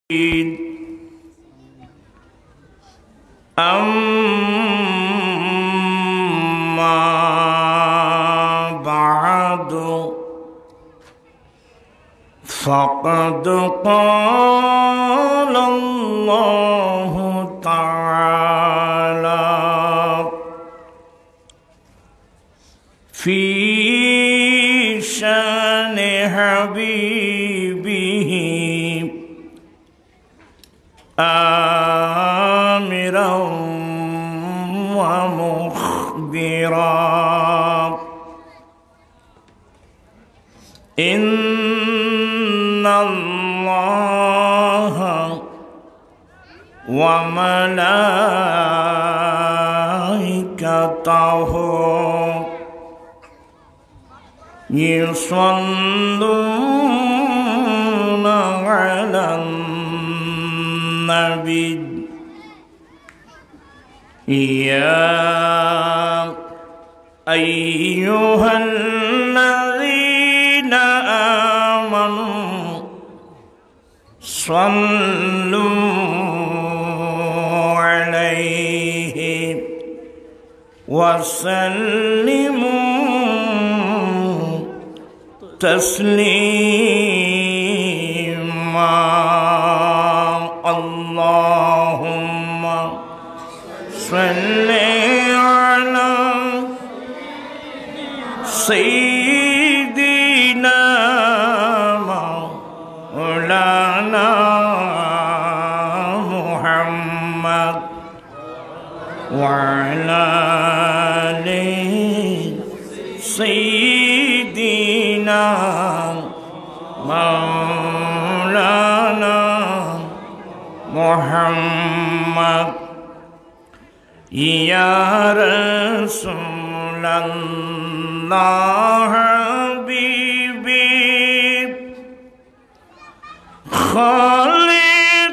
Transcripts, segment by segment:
أما بعد فقد قال الله تعالى في شأن حبيبه آمرا ومخبرا إن الله وملائكته يصلون على النبي يا أيها الذين آمنوا صلوا عليه وسلموا تسليما اللهم صل على سيدنا مولانا محمد وعلى آل سيدنا مولانا محمد يا رسول الله حبيبي خالقك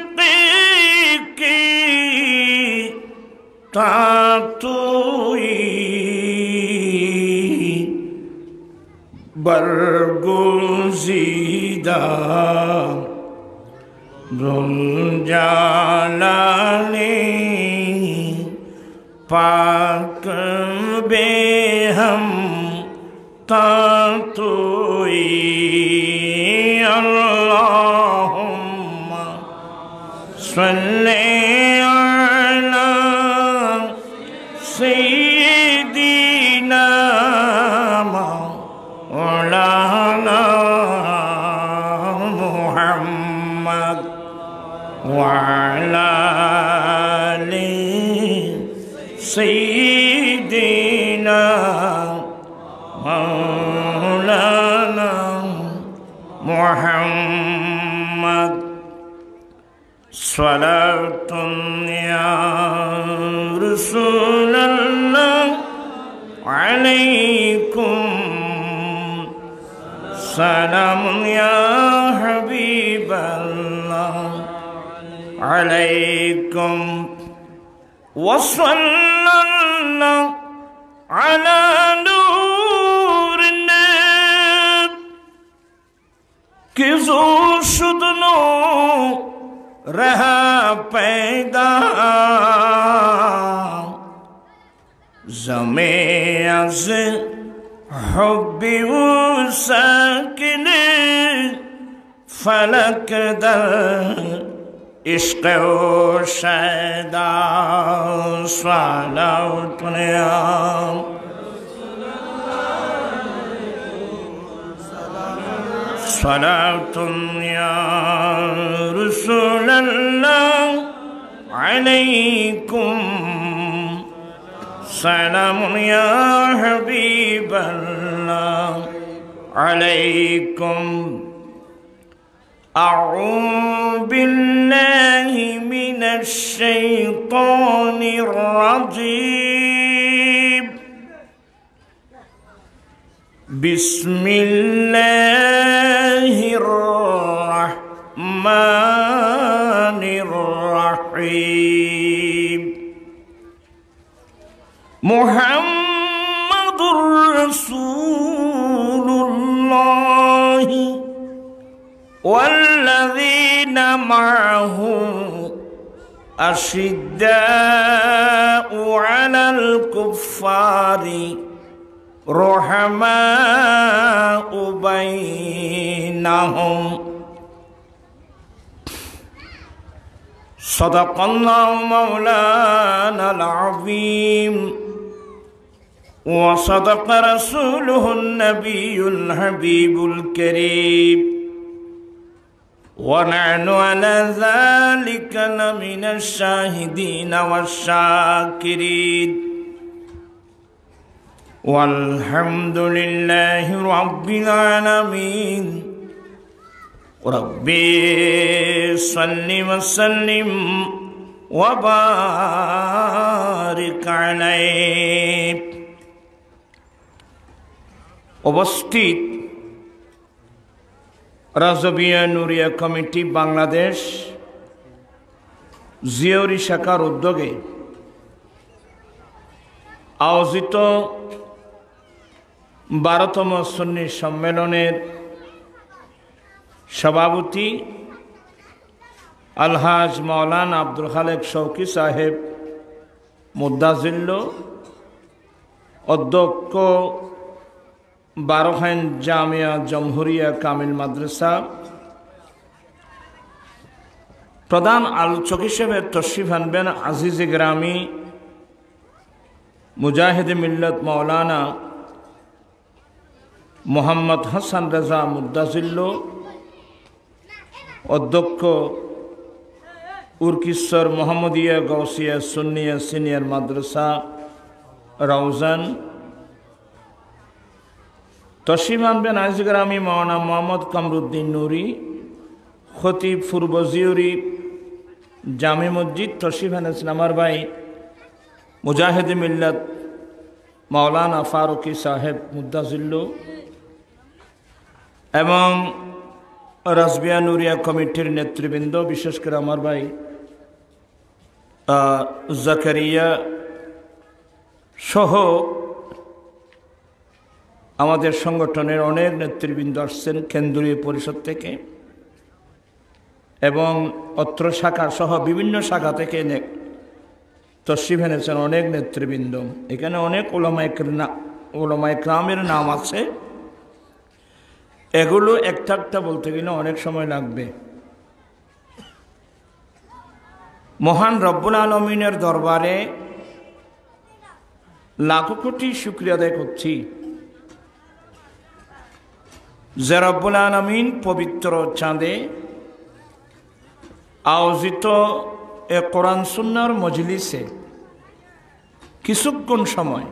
تعطي برگزیدہ ذوالجلال پاک بے ہم تعطی اللہم صلی علی سیدنا مولانا محمد وعلى آل سيدنا مولانا محمد صلاة يا رسول الله عليكم سلام يا حبيب الله عليكم وصلى الله على نور النبي كزو شدنو رها پیدا زمین از حبی و ساکن فلک در عشق و شیدا صلوات نیام صلوات یا رسول اللہ علیکم سلام یا حبیب اللہ علیکم أعوذ بالله من الشيطان الرجيم بسم الله الرحمن الرحيم محمد رسول الله والذين معه أشداء على الكفار رحماء بينهم صدق الله مولانا العظيم وصدق رسوله النبي الحبيب الكريم ونحن على ذلك لمن الشاهدين والشاكرين والحمد لله رب العالمين ربي صل وسلم وبارك عليه উপস্থিত রাজবিয়া নুরিয়া কমিটি বাংলাদেশ জিওরি শাখার উদ্যোগে আয়োজিত 12তম সুন্নি সম্মেলনের সভাপতি আলহাজ মাওলানা আব্দুল খালেক শৌকি সাহেব মুদ্দাজিল্ল, অধ্যক্ষ বারোখান জামিয়া জমহুরিয়া কামিল মাদ্রাসা, প্রধান আলোচক হিসেবে তশরিফ আনবেন আজিজে গ্রামী মুজাহিদ মিল্লত মাওলানা মোহাম্মদ হাসান রাজা মুদ্দাজিল্ল, অধ্যক্ষ উরকিশ্বর মোহাম্মদিয়া গৌসিয়া সুন্নিয়া সিনিয়র মাদ্রাসা রাউজান। তশরিফ আনবেন আজগ্রামী মাওলানা মোহাম্মদ কামরুদ্দিন নুরি, খতিব পূর্ব জিউরি জামে মসজিদ। তশরিফ আনেছেন আমার ভাই মুজাহিদ মিল্লাত মাওলানা ফারুকি সাহেব মুদ্দাজিল্ল এবং রাজবিয়া নুরিয়া কমিটির নেতৃবৃন্দ, বিশেষ করে আমার ভাই জাকারিয়া সহ আমাদের সংগঠনের অনেক নেতৃবৃন্দ আসছেন কেন্দ্রীয় পরিষদ থেকে এবং অত্র শাখা সহ বিভিন্ন শাখা থেকে তশরিফ এনেছেন অনেক নেতৃবৃন্দ। এখানে অনেক ওলামায়ে কেরামের নাম আছে, এগুলো একটা একটা বলতে গেলে অনেক সময় লাগবে। মহান রব্বুল আলমিনের দরবারে লাখো কোটি শুকরিয়া আদায় করছি যে রব্বুল আলমিন পবিত্র চাঁদে আয়োজিত এ কোরআন সুন্নাহর মজলিসে কিছুক্ষণ সময়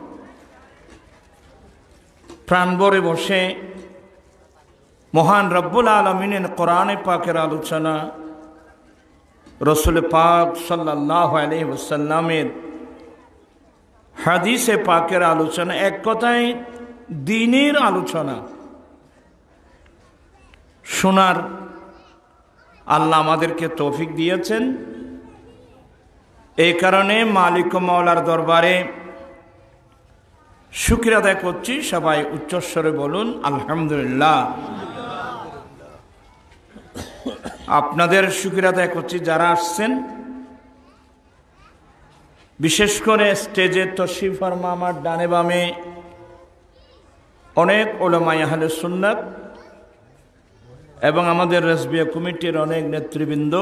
প্রাণভরে বসে মহান রব্বুল আলমিনের কোরআনে পাকের আলোচনা, রসুল পাক সাল্লাল্লাহু আলাইহি ওয়াসাল্লামের হাদিসে পাকের আলোচনা, এক কথায় দ্বীনের আলোচনা শোনার আল্লাহ আমাদেরকে তৌফিক দিয়েছেন। এই কারণে মালিক ও মাওলার দরবারে শুকরিয়া আদায় করছি। সবাই উচ্চস্বরে বলুন আলহামদুলিল্লাহ। আপনাদের শুকরিয়া আদায় করছি যারা আসছেন, বিশেষ করে স্টেজে তশরিফ ফরমা আমার ডানে বামে অনেক উলামায়ে আহলে সুন্নাত এবং আমাদের রাজবিয়া কমিটির অনেক নেতৃবৃন্দ,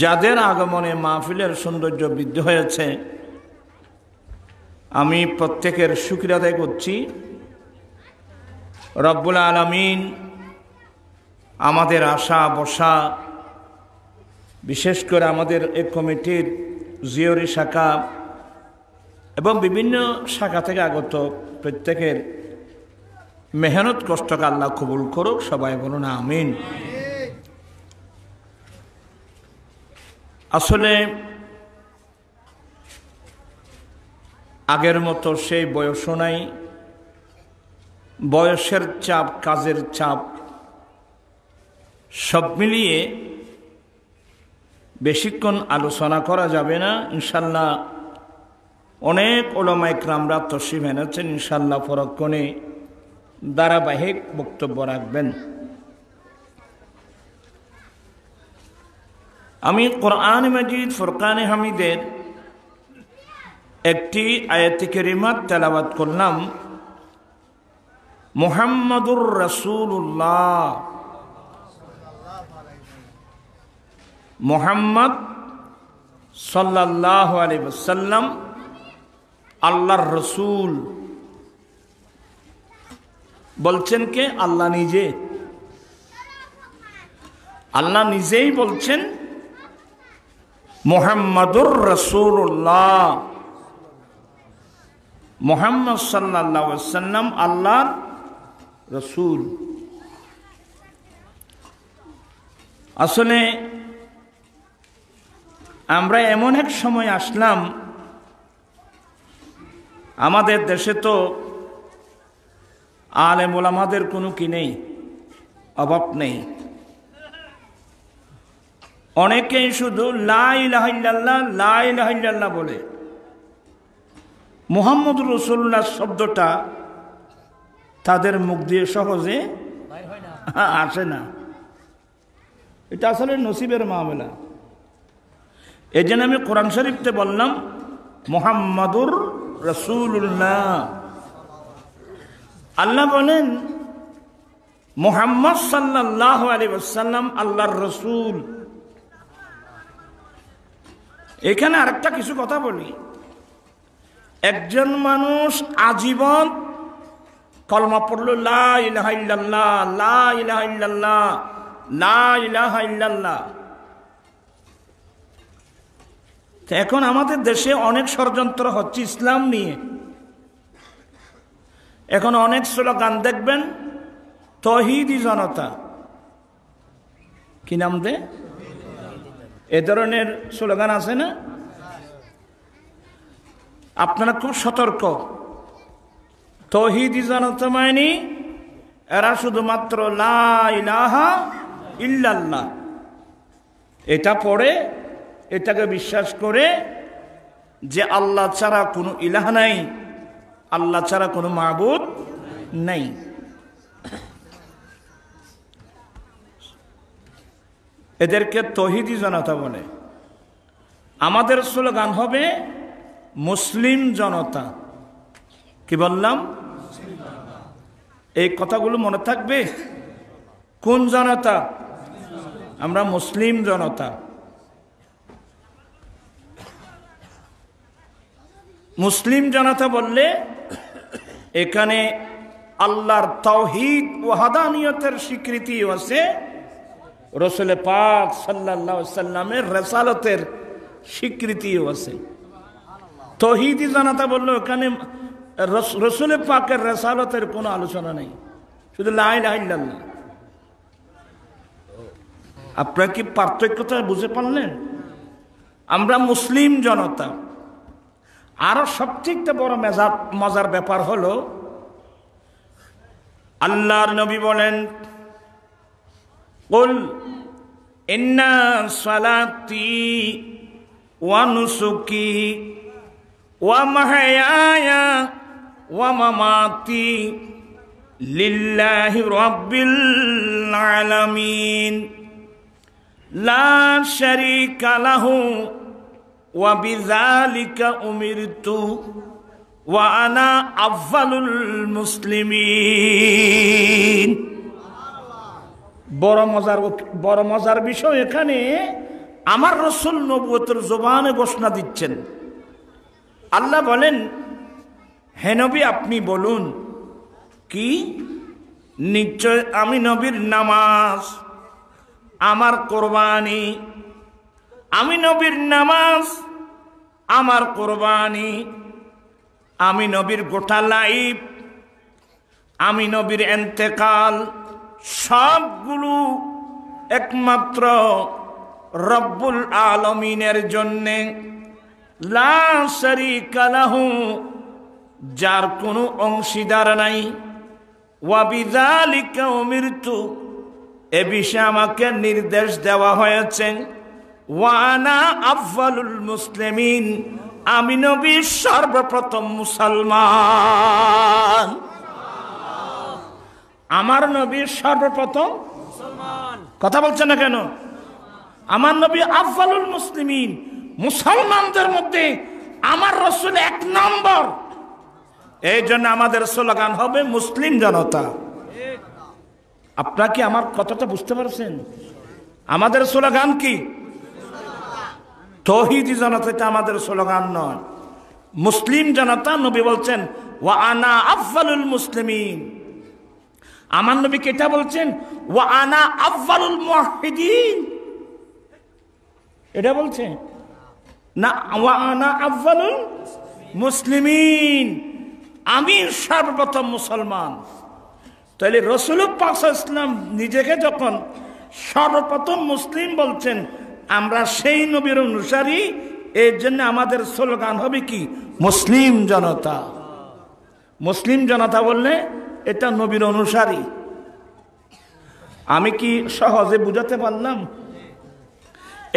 যাদের আগমনে মাহফিলের সৌন্দর্য বৃদ্ধি হয়েছে, আমি প্রত্যেকের শুকরিয়া আদায় করছি। রব্বুল আলামিন আমাদের আশা বসা, বিশেষ করে আমাদের এই কমিটির জিওরি শাখা এবং বিভিন্ন শাখা থেকে আগত প্রত্যেকের মেহনত কষ্টকে আল্লাহ কবুল করুক। সবাই বলুন আমিন। আসলে আগের মতো সেই বয়সও নাই, বয়সের চাপ, কাজের চাপ সব মিলিয়ে বেশিক্ষণ আলোচনা করা যাবে না। ইনশাল্লাহ অনেক উলামায়ে কেরামরা তশরিফ এনেছেন, ইনশাল্লাহ পরক্ষণে ধারাবাহিক বক্তব্য রাখবেন। আমি কোরআন মাজিদ ফুরকানে হামিদের একটি আয়াতে কারিমা তেলাওয়াত করলাম। মুহাম্মাদুর রাসূলুল্লাহ, মুহাম্মদ সাল্লাল্লাহু আলাইহি ওয়াসাল্লাম আল্লাহর রসুল। বলছেন কে? আল্লাহ নিজে। আল্লাহ নিজেই বলছেন মুহাম্মাদুর রাসূলুল্লাহ, মুহাম্মদ সাল্লাল্লাহু আলাইহি ওয়াসাল্লাম আল্লাহর রসুল। আসলে আমরা এমন এক সময় আসলাম, আমাদের দেশে তো আলেম ওলামাদের কোনো কি নেই, অভাব নেই। অনেকেই শুধু লা ইলাহা ইল্লাল্লাহ লা ইলাহা ইল্লাল্লাহ বলে। মুহাম্মদুর রাসূলুল্লাহ শব্দটা তাদের মুখ দিয়ে সহজে আসে না। এটা আসলে নসিবের মামলা। এই জন্য আমি কোরআন শরীফতে বললাম মুহাম্মাদুর রাসূলুল্লাহ। আল্লাহ বলেন মুহাম্মদ সাল্লাল্লাহু আলাইহি ওয়াসাল্লাম আল্লাহর রসুল। এখানে আরেকটা কিছু কথা বলি। একজন মানুষ আজীবন কলমা পড়লো লা ইলাহা ইল্লাল্লাহ লা ইলাহা ইল্লাল্লাহ লা ইলাহা ইল্লাল্লাহ। এখন আমাদের দেশে অনেক ষড়যন্ত্র হচ্ছে ইসলাম নিয়ে। এখন অনেক স্লোগান দেখবেন, তৌহিদি জনতা, কি নাম দে, এ ধরনের স্লোগান আছে না? আপনারা খুব সতর্ক। তৌহিদি জনতা মানে এরা শুধুমাত্র লা ইলাহা ইল্লাল্লাহ এটা পড়ে, এটাকে বিশ্বাস করে যে আল্লাহ ছাড়া কোনো ইলাহ নাই, আল্লাহ ছাড়া কোনো মাবুদ নাই। এদেরকে তৌহিদি জনতা বলে। আমাদের স্লোগান হবে মুসলিম জনতা। কি বললাম? এই কথাগুলো মনে থাকবে। কোন জনতা? আমরা মুসলিম জনতা। মুসলিম জনতা বললে এখানে আল্লাহর তাওহীদ ওয়াহদানিয়তের স্বীকৃতি আছে, রাসূল পাক সাল্লাল্লাহু আলাইহি ওয়াসাল্লামের রিসালাতের স্বীকৃতিও আছে। তাওহীদি জনতা বলল এখানে রাসূল পাকের রিসালাতের কোনো আলোচনা নেই, শুধু লা ইলাহা ইল্লাল্লাহ। আপনারা কি পার্থক্যটা বুঝে পারলেন? আমরা মুসলিম জনতা। আরো সবচেয়ে বড় মজার ব্যাপার হলো আল্লাহর নবী বলেন কুল ইন্না সালাতি ওয়া নুসুকি ওয়া মাহইয়ায়া ওয়া মামাতি লিল্লাহি রাব্বিল আলামিন লা শারীকা লাহু ওয়া বিযালিকা উমিরতু ওয়া আনা আফযালুল মুসলিমিন। বড় মজার বিষয় এখানে আমার রাসূল নবুয়তের জবানে ঘোষণা দিচ্ছেন। আল্লাহ বলেন, হে নবী আপনি বলুন, কি? নিশ্চয় আমি নবীর নামাজ, আমার কোরবানি, আমি নবীর নামাজ, আমার কোরবানি, আমি নবীর গোটা লাইফ, আমি নবীর ইন্তেকাল, সবগুলো একমাত্র রব্বুল আলামিনের জন্যে। লা শারীকা লাহু, যার কোনো অংশীদার নাই। ওয়া বিযালিকা উমিরতু, এ বিষয়ে আমাকে নির্দেশ দেওয়া হয়েছে। ওয়া আনা আফযালুল মুসলিমিন, আমি নবী সর্বপ্রথম মুসলমান। আমার নবী সর্বপ্রথম মুসলমান। কথা বলছে না কেন? আমার নবী আফজালুল মুসলিমিন, মুসলমানদের মধ্যে আমার রাসূল 1 নম্বর। এই জন্য আমাদের স্লোগান হবে মুসলিম জনতা। আপনারা কি আমার কথাটা বুঝতে পারছেন? আমাদের স্লোগান কি? তৌহিদি জনতা, এটা আমাদের স্লোগান নয়। মুসলিম জনতা। নবী বলছেন ওয়া আনা আফজালুল মুসলিমিন। আমার নবী কেটা বলছেন ওয়া আনা আফজালুল মুওয়াহহিদিন, এটা বলছে না ওয়া আনা আফজালুল মুসলিমিন, আমি সর্বপ্রথম মুসলমান। তাহলে রাসূল পাক সাল্লাল্লাহু আলাইহি ওয়াসাল্লাম নিজেকে যখন সর্বপ্রথম মুসলিম বলছেন, আমরা সেই নবীর অনুসারী। এর জন্য আমাদের স্লোগান হবে কি? মুসলিম জনতা। মুসলিম জনতা বললে এটা নবীর অনুসারী। আমি কি সহজে বুঝাতে পারলাম?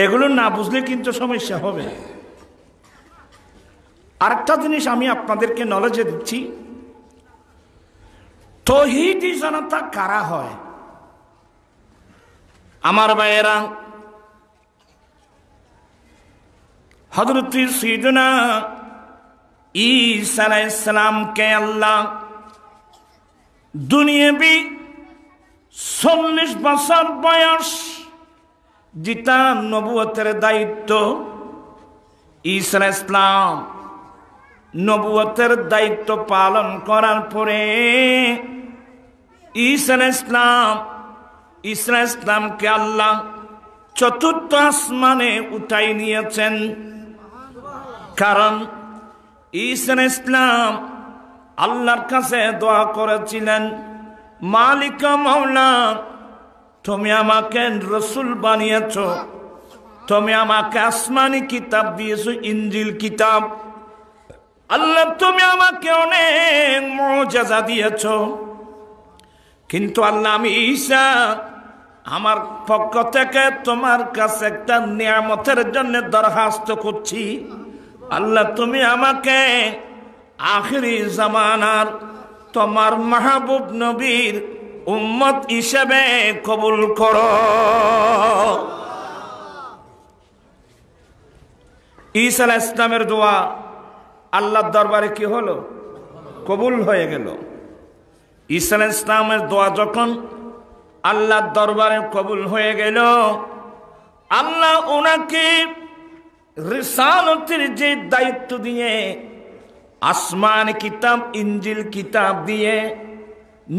এগুলো না বুঝলে কিন্তু সমস্যা হবে। আরেকটা জিনিস আমি আপনাদেরকে নলেজে দিচ্ছি, তৌহিদি জনতা কারা হয়? আমার ভাইয়েরা, হযরত সাইয়্যিদুনা ঈসা আলাইহিস সালামকে আল্লাহ দুনিয়াবি 40 বছর বয়স যেটা নবুয়তের দায়িত্ব, ঈসা আলাইহিস সালাম নবুয়তের দায়িত্ব পালন করার পরে ঈসা আলাইহিস সালামকে আল্লাহ চতুর্থ আসমানে উঠাই নিয়েছেন। কারণ ঈসা আলাইহিস সালাম আল্লাহর কাছে দোয়া করেছিলেন, মালিক মাওলা, তুমি আমাকে রাসূল বানিয়েছো, তুমি আমাকে আসমানি কিতাব দিয়েছো, ইনজিল কিতাব। আল্লাহ তুমি আমাকে অনেক মুজিজা দিয়েছো, কিন্তু আল্লাহ আমি ঈসা আমার পক্ষ থেকে তোমার কাছে একটা নিয়ামতের জন্য দরখাস্ত করছি। আল্লাহ তুমি আমাকে আখিরি জামানার তোমার মাহবুব নবীর উম্মত হিসেবে কবুল করো। ঈসা আলাইহিস সালামের দোয়া আল্লাহর দরবারে কি হলো? কবুল হয়ে গেল। ঈসা আলাইহিস সালামের দোয়া যখন আল্লাহর দরবারে কবুল হয়ে গেল, আল্লাহ ওনাকে রিসালতের যে দায়িত্ব দিয়ে, আসমান কিতাব ইনজিল কিতাব দিয়ে,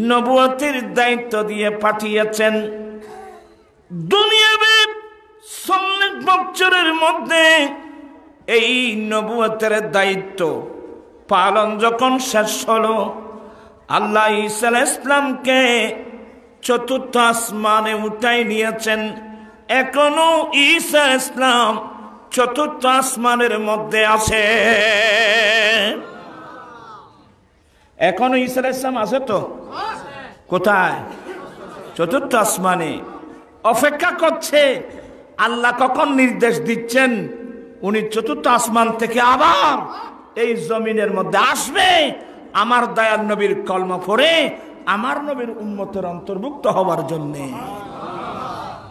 নবুয়তের দায়িত্ব দিয়ে পাঠিয়েছেন। দুনিয়াবে 40 বছরের মধ্যে এই নবুয়তের দায়িত্ব পালন যখন শেষ হলো, আল্লাহ ঈসা আলাইহিস সালামকে চতুর্থ আসমানে উঠাই নিয়েছেন। এখনো ঈসা আলাইহিস সালাম চতুর্থ আসমানের মধ্যে আছে। এখনো ঈসা আলাইহিস সালাম আছে তো? কোথায়? চতুর্থ আসমানে অপেক্ষা করছে। আল্লাহ কখন নির্দেশ দিচ্ছেন উনি চতুর্থ আসমান থেকে আবার এই জমিনের মধ্যে আসবে, আমার দয়াল নবীর কলমা পড়ে আমার নবীর উম্মতের অন্তর্ভুক্ত হওয়ার জন্যে।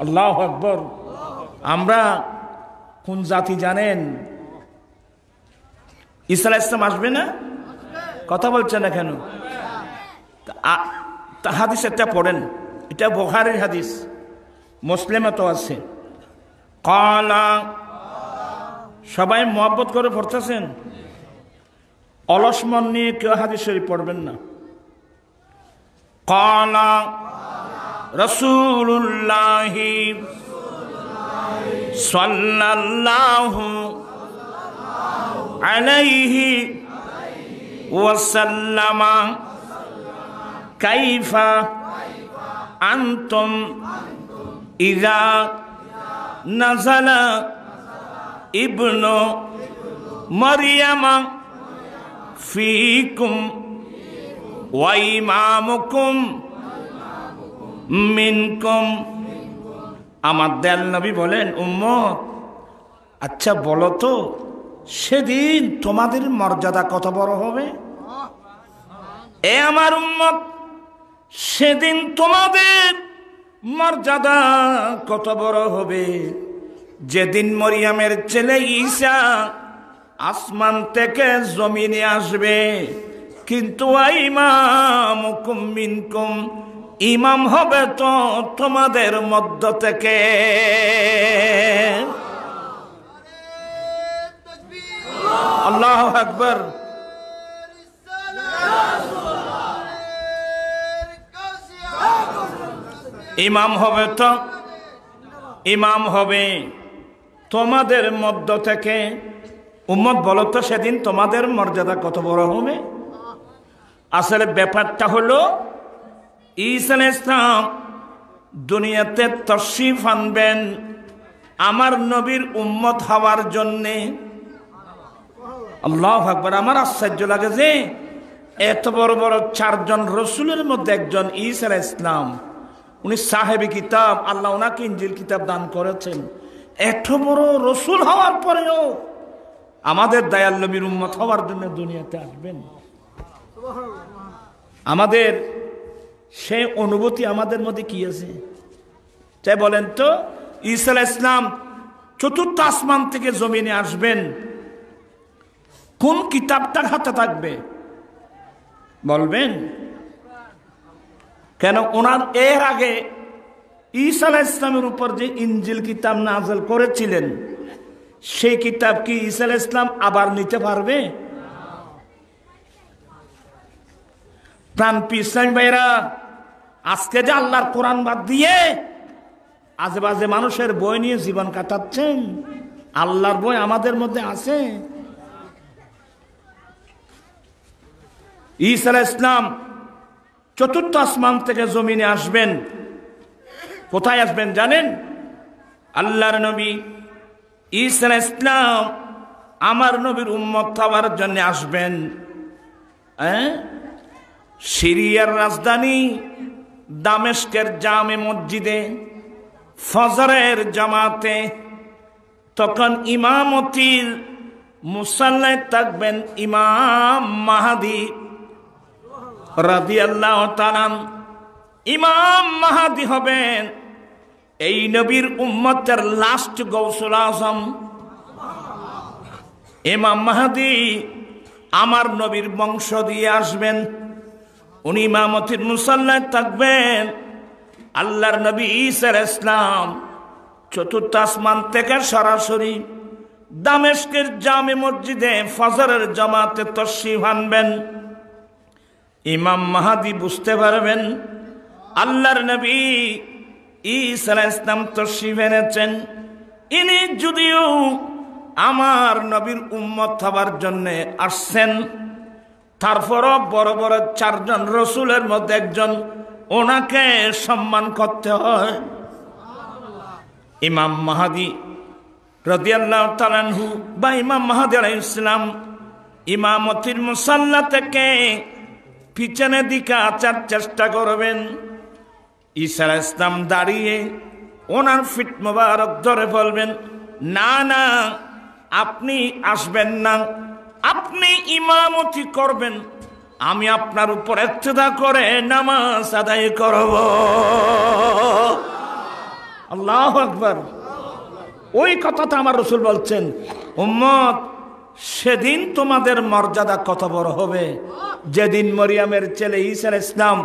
আল্লাহু আকবার। আমরা কোন জাতি জানেন? ঈসা আলাইহিস সালাম আসবে না? কথা বলছেন না কেন? হাদিস একটা পড়েন, এটা বুখারীর হাদিস, মুসলিমে তো আছে। কালা, সবাই মহব্বত করে পড়তেছেন, অলস মন নিয়ে কেউ হাদিস শরীফ পড়বেন না। কালা রাসূলুল্লাহি সাল্লাল্লাহু আলাইহি ওয়াসাল্লামা কাইফা আনতুম ইযা নাযালা ইবনু মারইয়ামা ফীকুম ওয়া ইমামুকুম মিনকুম। আমার দয়াল নবী বলেন, উম্মত আচ্ছা বলো তো সেদিন তোমাদের মর্যাদা কত বড় হবে? এ আমার উম্মত, সেদিন তোমাদের মর্যাদা কত বড় হবে? যেদিন মরিয়মের ছেলে ঈসা আসমান থেকে জমিনে আসবে, কিন্তু ইমামুকুম মিনকুম, ইমাম হবে তো তোমাদের মধ্য থেকে। আল্লাহু আকবার। ইমাম হবে তো, ইমাম হবে তোমাদের মধ্য থেকে। উম্মত বলো তো সেদিন তোমাদের মর্যাদা কত বড় হবে? আসলে ব্যাপারটা হলো ঈসা আলাইহিস সালাম দুনিয়াতে তশরিফ আনবেন আমার নবীর উম্মত হওয়ার জন্যে। আল্লাহু আকবার। আমার আশ্চর্য লাগে যে এত বড় বড় 4 জন রসুলের মধ্যে একজন ঈসা আলাইহিস সালাম, উনি সাহেবে কিতাব, আল্লাহ ওনাকে ইনজিল কিতাব দান করেছেন। এত বড় রসুল হওয়ার পরেও আমাদের দয়াল নবীর উম্মত হওয়ার জন্য দুনিয়াতে আসবেন। আমাদের সে অনুভূতি আমাদের মধ্যে কি আছে? তাই বলেন তো, ঈসা আলাইহিস সালাম 4র্থ আসমান থেকে জমিনে আসবেন, কোন কিতাবটার হাতে থাকবে বলবেন? কেন ওনার এর আগে ঈসা আলাইহিস সালামের উপর যে ইনজিল কিতাব নাযিল করেছিলেন, সেই কিতাব কি ঈসা আলাইহিস সালাম আবার নিতে পারবে? প্রাণ ইসলামী ভাইরা, আজকে যে আল্লাহর কোরআন বাদ দিয়ে আজেবাজে মানুষের বই নিয়ে জীবন কাটাচ্ছেন, আল্লাহর বই আমাদের মধ্যে আছে। ঈসা আলাইহিস সালাম 4র্থ আসমান থেকে জমিনে আসবেন। কোথায় আসবেন জানেন? আল্লাহর নবী ঈসা আলাইহিস সালাম আমার নবীর উম্মত হওয়ার জন্য আসবেন সিরিয়ার রাজধানী দামেস্কের জামে মসজিদে ফজরের জামাতে। তখন ইমামতির মুসাল্লায় থাকবেন ইমাম মাহদী রাদিয়াল্লাহু তাআলা। ইমাম মাহদী হবেন এই নবীর উম্মতের লাস্ট গৌসুল আজম। ইমাম মাহদী আমার নবীর বংশ দিয়ে আসবেন, উনি ইমামতির মুসাল্লায় থাকবেন। আল্লাহর নবী ঈসা আলাইহিস সালাম 4র্থ আসমান থেকে সরাসরি দামেস্কের জামে মসজিদে ফজরের জামাতে তশরিফ আনবেন। ইমাম মাহদী বুঝতে পারবেন আল্লাহর নবী ঈসা আলাইহিস সালাম তশরিফ এনেছেন, ইনি যদিও আমার নবীর উম্মত হবার জন্য আসছেন, তারপরও বড় বড় 4 জন রসুলের মধ্যে একজন, ওনাকে সম্মান করতে হয়। ইমাম মাহদী রাদিয়াল্লাহু তাআলা আনহু বা ইমাম মাহদী আলাইহিস সালাম ইমামতির মুসাল্লা থেকে পিছনের দিকে আসার চেষ্টা করবেন। ঈসা আলাইহিস সালাম দাঁড়িয়ে ওনার ফিট মোবারক ধরে বলবেন, না না, আপনি আসবেন না, আপনি ইমামতি করবেন, আমি আপনার উপর ইক্তেদা করে নামাজ আদায় করব। আল্লাহু আকবার। ওই কথাটা আমার রাসূল বলছেন, উম্মত সেদিন তোমাদের মর্যাদা কত বড় হবে, যেদিন মরিয়মের ছেলে ঈসা আলাইহিস সালাম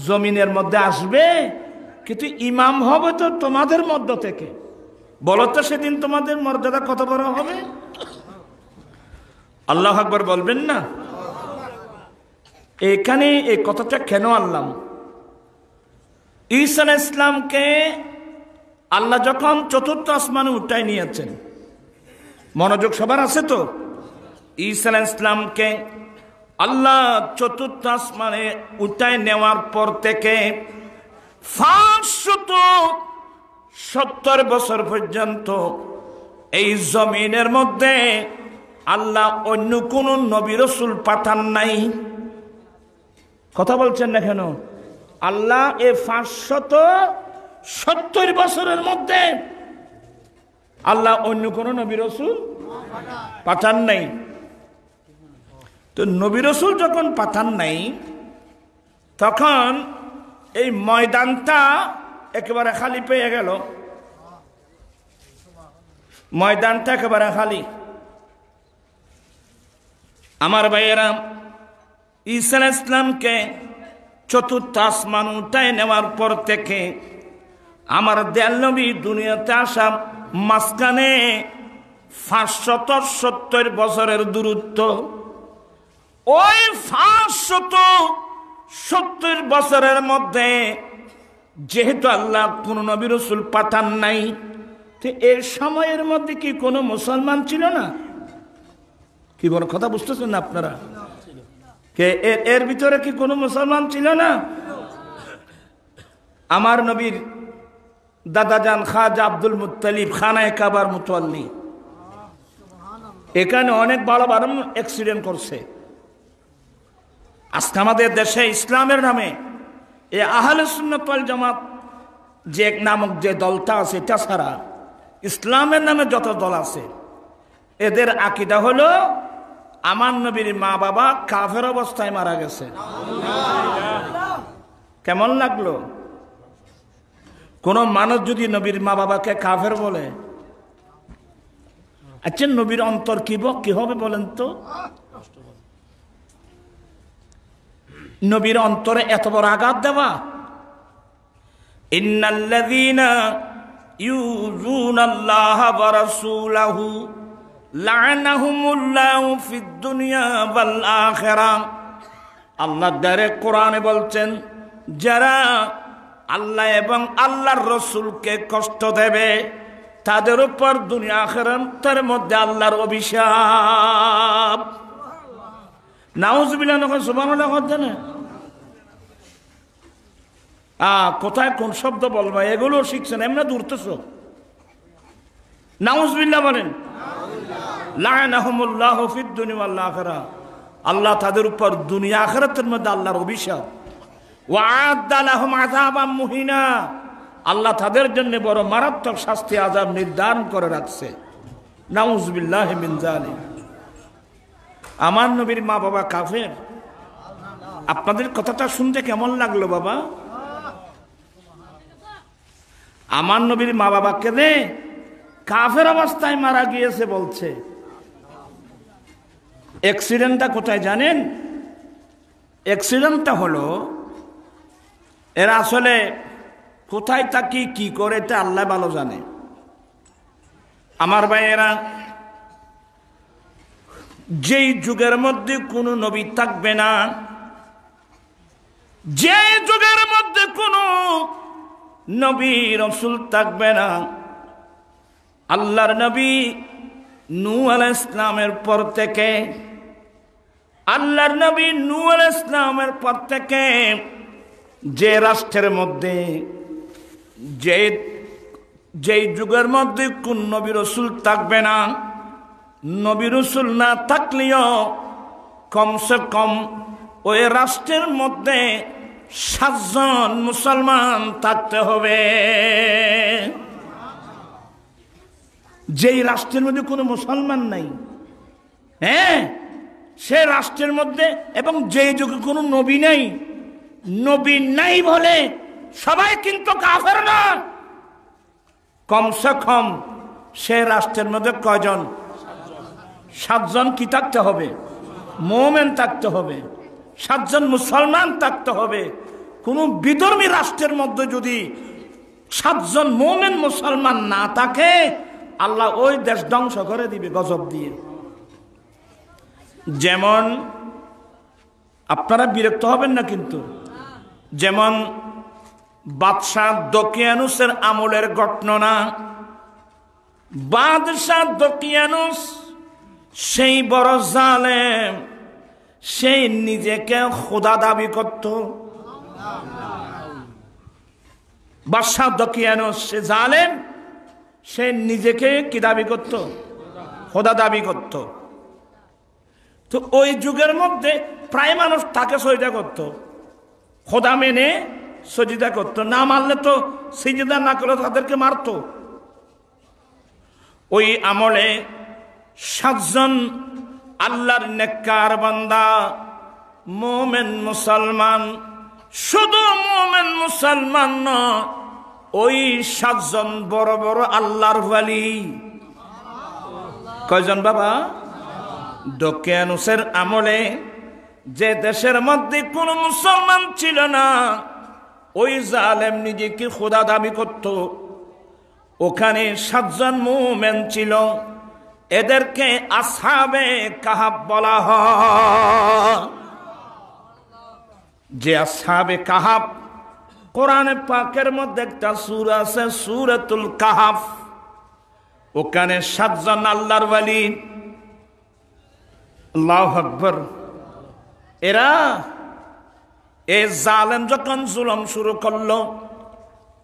জমিনের মধ্যে আসবে, কিন্তু ইমাম হবে তো তোমাদের মধ্য থেকে। বলো তো সেদিন তোমাদের মর্যাদা কত বড় হবে? আল্লাহু আকবার বলবেন না? এখানে এই কথাটা কেন আনলাম? ঈসা আলাইহিস সালামকে আল্লাহ যখন 4র্থ আসমানে উঠায় নিয়েছেন, মনোযোগ সবার আছে তো? ঈসা আলাইহিস সালামকে আল্লাহ 4র্থ আসমানে উঠায় নেওয়ার পর থেকে 570 বছর পর্যন্ত এই জমিনের মধ্যে আল্লাহ অন্য কোন নবী রাসূল পাঠান নাই। কথা বলছেন না কেন? আল্লাহ এই 570 বছরের মধ্যে আল্লাহ অন্য কোন নবী রাসূল পাঠান নাই। তো নবী রাসূল যখন পাঠান নাই, তখন এই ময়দানটা একেবারে খালি পেয়ে গেল। ময়দানটা একেবারে খালি। আমার ভাইয়েরা, ঈসা আলাইহিস সালামকে চতুর্থ আসমান উঠায় নেওয়ার পর থেকে আমার দয়াল নবী দুনিয়াতে আসা মাঝখানে 570 বছরের দূরত্ব। ওই 570 বছরের মধ্যে যেহেতু আল্লাহ কোন নবী রাসূল পাঠান নাই, তো এই সময়ের মধ্যে কি কোনো মুসলমান ছিল না? কি বড় কথা বুঝতেছেন না আপনারা? কে এর ভিতরে কি কোনো মুসলমান ছিল না? আমার নবীর দাদাজান খাজা আব্দুল মুত্তালিব খানায়ে কাবার মুতাওয়াল্লি, এখানে অনেক বড় বড় অ্যাক্সিডেন্ট করছে। আজকে আমাদের দেশে ইসলামের নামে এই আহলে সুন্নাত ওয়াল জামাত যে নামক যে দলটা আছে, এটা ছাড়া ইসলামের নামে যত দল আছে, এদের আকীদা হলো আমার নবীর মা বাবা কাফের অবস্থায় মারা গেছে। কেমন লাগলো? কোন মানুষ যদি নবীর মা বাবাকে কাফের বলে, আচ্ছা নবীর অন্তর কি হবে বলেন তো? নবীর অন্তরে এত বড় আঘাত দেওয়া। ইন্নাল্লাযীনা ইউযুনাল্লাহা ওয়া রাসূলাহু লা'নাহুমুল্লাহু ফিদ দুনিয়া ওয়াল আখিরাহ। আল্লাহ ডাইরেক্ট কোরআনে বলছেন, যারা আল্লাহ এবং আল্লাহর রাসূলকে কষ্ট দেবে তাদের উপর দুনিয়া আখিরাতের মধ্যে আল্লাহর অভিশাপ। নাউযুবিল্লাহ, সুবহানাল্লাহ। কোথায় কোন শব্দ বলবা এগুলো শিখছেন, এমনি দূরতেছ। নাউযুবিল্লাহ বলেন। লা'নাহুমুল্লাহু ফিদ দুনিয়া ওয়াল আখিরাহ, আল্লাহ তাদের উপর দুনিয়া আখিরাতের মধ্যে আল্লাহর অভিশাপ। ওয়া আ'আদ্দা লাহুম আযাবাম মুহিনা, আল্লাহ তাদের জন্য বড় মারাত্মক শাস্তি আযাব নির্ধারণ করে রাখছে। নাউযুবিল্লাহি মিন যালিক। আমার নবীর মা বাবা কাফের। আপনাদের কথাটা শুনতে কেমন লাগলো বাবা? আমার নবীর মা বাবাকে রে কাফের অবস্থায় মারা গিয়েছে বলছে। অ্যাক্সিডেন্টটা কোথায় জানেন? অ্যাক্সিডেন্টটা হলো, এরা আসলে কোথায় থাকি কি করে এটা আল্লাহ ভালো জানে। আমার ভাইয়েরা, যেই যুগের মধ্যে কোনো নবী থাকবে না, যে যুগের মধ্যে কোনো নবী রাসূল থাকবে না, আল্লাহর নবী নূহ আলাইহিস সালামের পর থেকে, আল্লাহর নবী নূহ আলাইহিস সালামের পর থেকে যে রাষ্ট্রের মধ্যে যেই যুগের মধ্যে কোন নবী রাসূল থাকবে না, নবী রাসূল না থাকলেও কমসে কম ওই রাষ্ট্রের মধ্যে 7 জন মুসলমান থাকতে হবে। যেই রাষ্ট্রের মধ্যে কোনো মুসলমান নাই, হ্যাঁ, সে রাষ্ট্রের মধ্যে, এবং যেই যুগে কোনো নবী নেই, নবী নাই বলে সবাই কিন্তু কাফের না, কমসে কম সে রাষ্ট্রের মধ্যে কয়জন? 7 জন কি থাকতে হবে? মুমিন থাকতে হবে, 7 জন মুসলমান থাকতে হবে। কোন বিধর্মী রাষ্ট্রের মধ্যে যদি 7 জন মুমিন মুসলমান না থাকে, আল্লাহ ওই দেশ ধ্বংস করে দিবে গজব দিয়ে। যেমন, আপনারা বিরক্ত হবেন না কিন্তু, যেমন বাদশাহ দকিয়ানুসের আমলের ঘটনা। বাদশাহ দকিয়ানুস সেই বড় জালেম, সেই নিজেকে খোদা দাবি করত। বাদশাহ দকিয়ানুস সে জালেম, সে নিজেকে কি দাবি করত? খোদা দাবি করত। তো ওই যুগের মধ্যে প্রায় মানুষ তাকে সজদা করত, খোদা মেনে সজদা করত। না মানলে তো সিজদা না করলে তাদেরকে মারত। ওই আমলে 7 জন আল্লাহর নেককার বান্দা, মুমিন মুসলমান, শুধু মুমিন মুসলমান নয়, ওই 7 জন বড় বড় আল্লাহর ওয়ালি, কয়জন বাবা? দকিয়ানুসের আমলে যে দেশের মধ্যে কোনো মুসলমান ছিল না, ওই জালেম নিজেকে খোদা দাবি করত, ওখানে 7 জন মুমিন ছিল, এদেরকে আসহাবে কাহাফ বলা হয়। যে আসহাবে কাহাফ, কোরআনে পাকের মধ্যে একটা সূরা আছে সূরাতুল কাহাফ, ওখানে 7 জন আল্লাহর ওয়ালি। আল্লাহু আকবার। এরা এই জালেম যখন জুলুম শুরু করলো,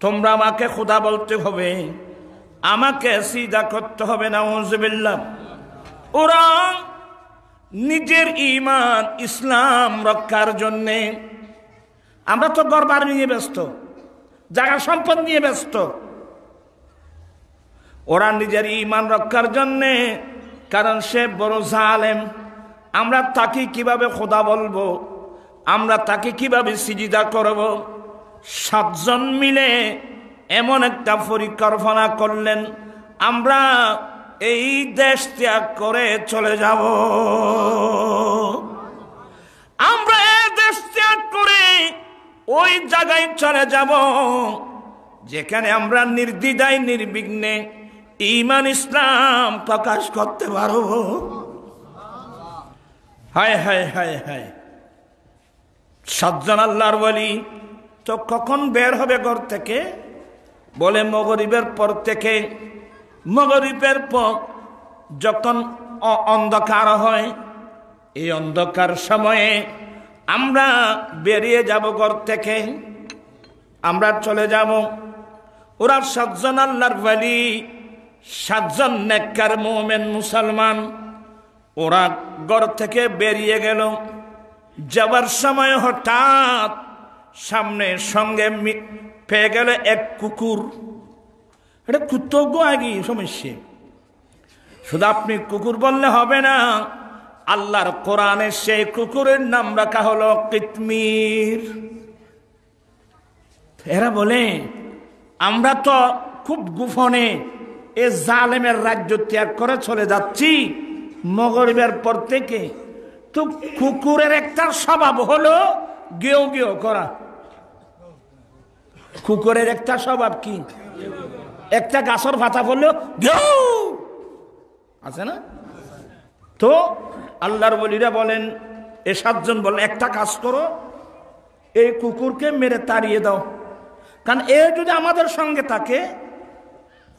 তোমরা আমাকে খোদা বলতে হবে, আমাকে সিজদা করতে হবে, নাউযুবিল্লাহ। ওরা নিজের ঈমান ইসলাম রক্ষার জন্যে, আমরা তো দরবার নিয়ে ব্যস্ত, জায়গা সম্পদ নিয়ে ব্যস্ত, ওরা নিজের ঈমান রক্ষার জন্যে, কারণ সে বড় জালেম, আমরা তাকে কিভাবে খোদা বলবো, আমরা তাকে কিভাবে সিজদা করব। 7 জন মিলে এমন একটা পরিকল্পনা করলেন, আমরা এই দেশ ত্যাগ করে চলে যাব, আমরা এই দেশ ত্যাগ করে ওই জায়গায় চলে যাব যেখানে আমরা নির্দ্বিধায় নির্বিঘ্নে ঈমান ইসলাম প্রকাশ করতে পারব। হায় হায় হায় হায়, 7 জন আল্লাহর ওয়ালি তো কখন বের হবে ঘর থেকে? বলে মাগরিবের পর থেকে। মাগরিবের পর যখন অন্ধকার হয়, এই অন্ধকার সময়ে আমরা বেরিয়ে যাব ঘর থেকে, আমরা চলে যাব। ওরা 7 জন আল্লাহর ওয়ালি, 7 জন নেককার মুমিন মুসলমান, ওরা ঘর থেকে বেরিয়ে গেল। যাবার সময় হঠাৎ সামনে সঙ্গে পেয়ে গেল এক কুকুর। এটা কুত্তজ্ঞ আগে সমস্যা, শুধু আপনি কুকুর বললে হবে না, আল্লাহর কোরআনে সেই কুকুরের নাম রাখা হলো কিতমির। এরা বলে আমরা তো খুব গোপনে এ জালেমের রাজ্য ত্যাগ করে চলে যাচ্ছি মাগরিবের পর থেকে, তো কুকুরের একটা স্বভাব হলো গেও গেও করা। কুকুরের একটা স্বভাব কি? একটা গাছের ভাতা পড়লেও গেও আছে না? তো আল্লাহর ওয়ালিরা বলেন, এ 7 জন বলেন একটা কাজ করো, এই কুকুরকে মেরে তাড়িয়ে দাও, কারণ এ যদি আমাদের সঙ্গে থাকে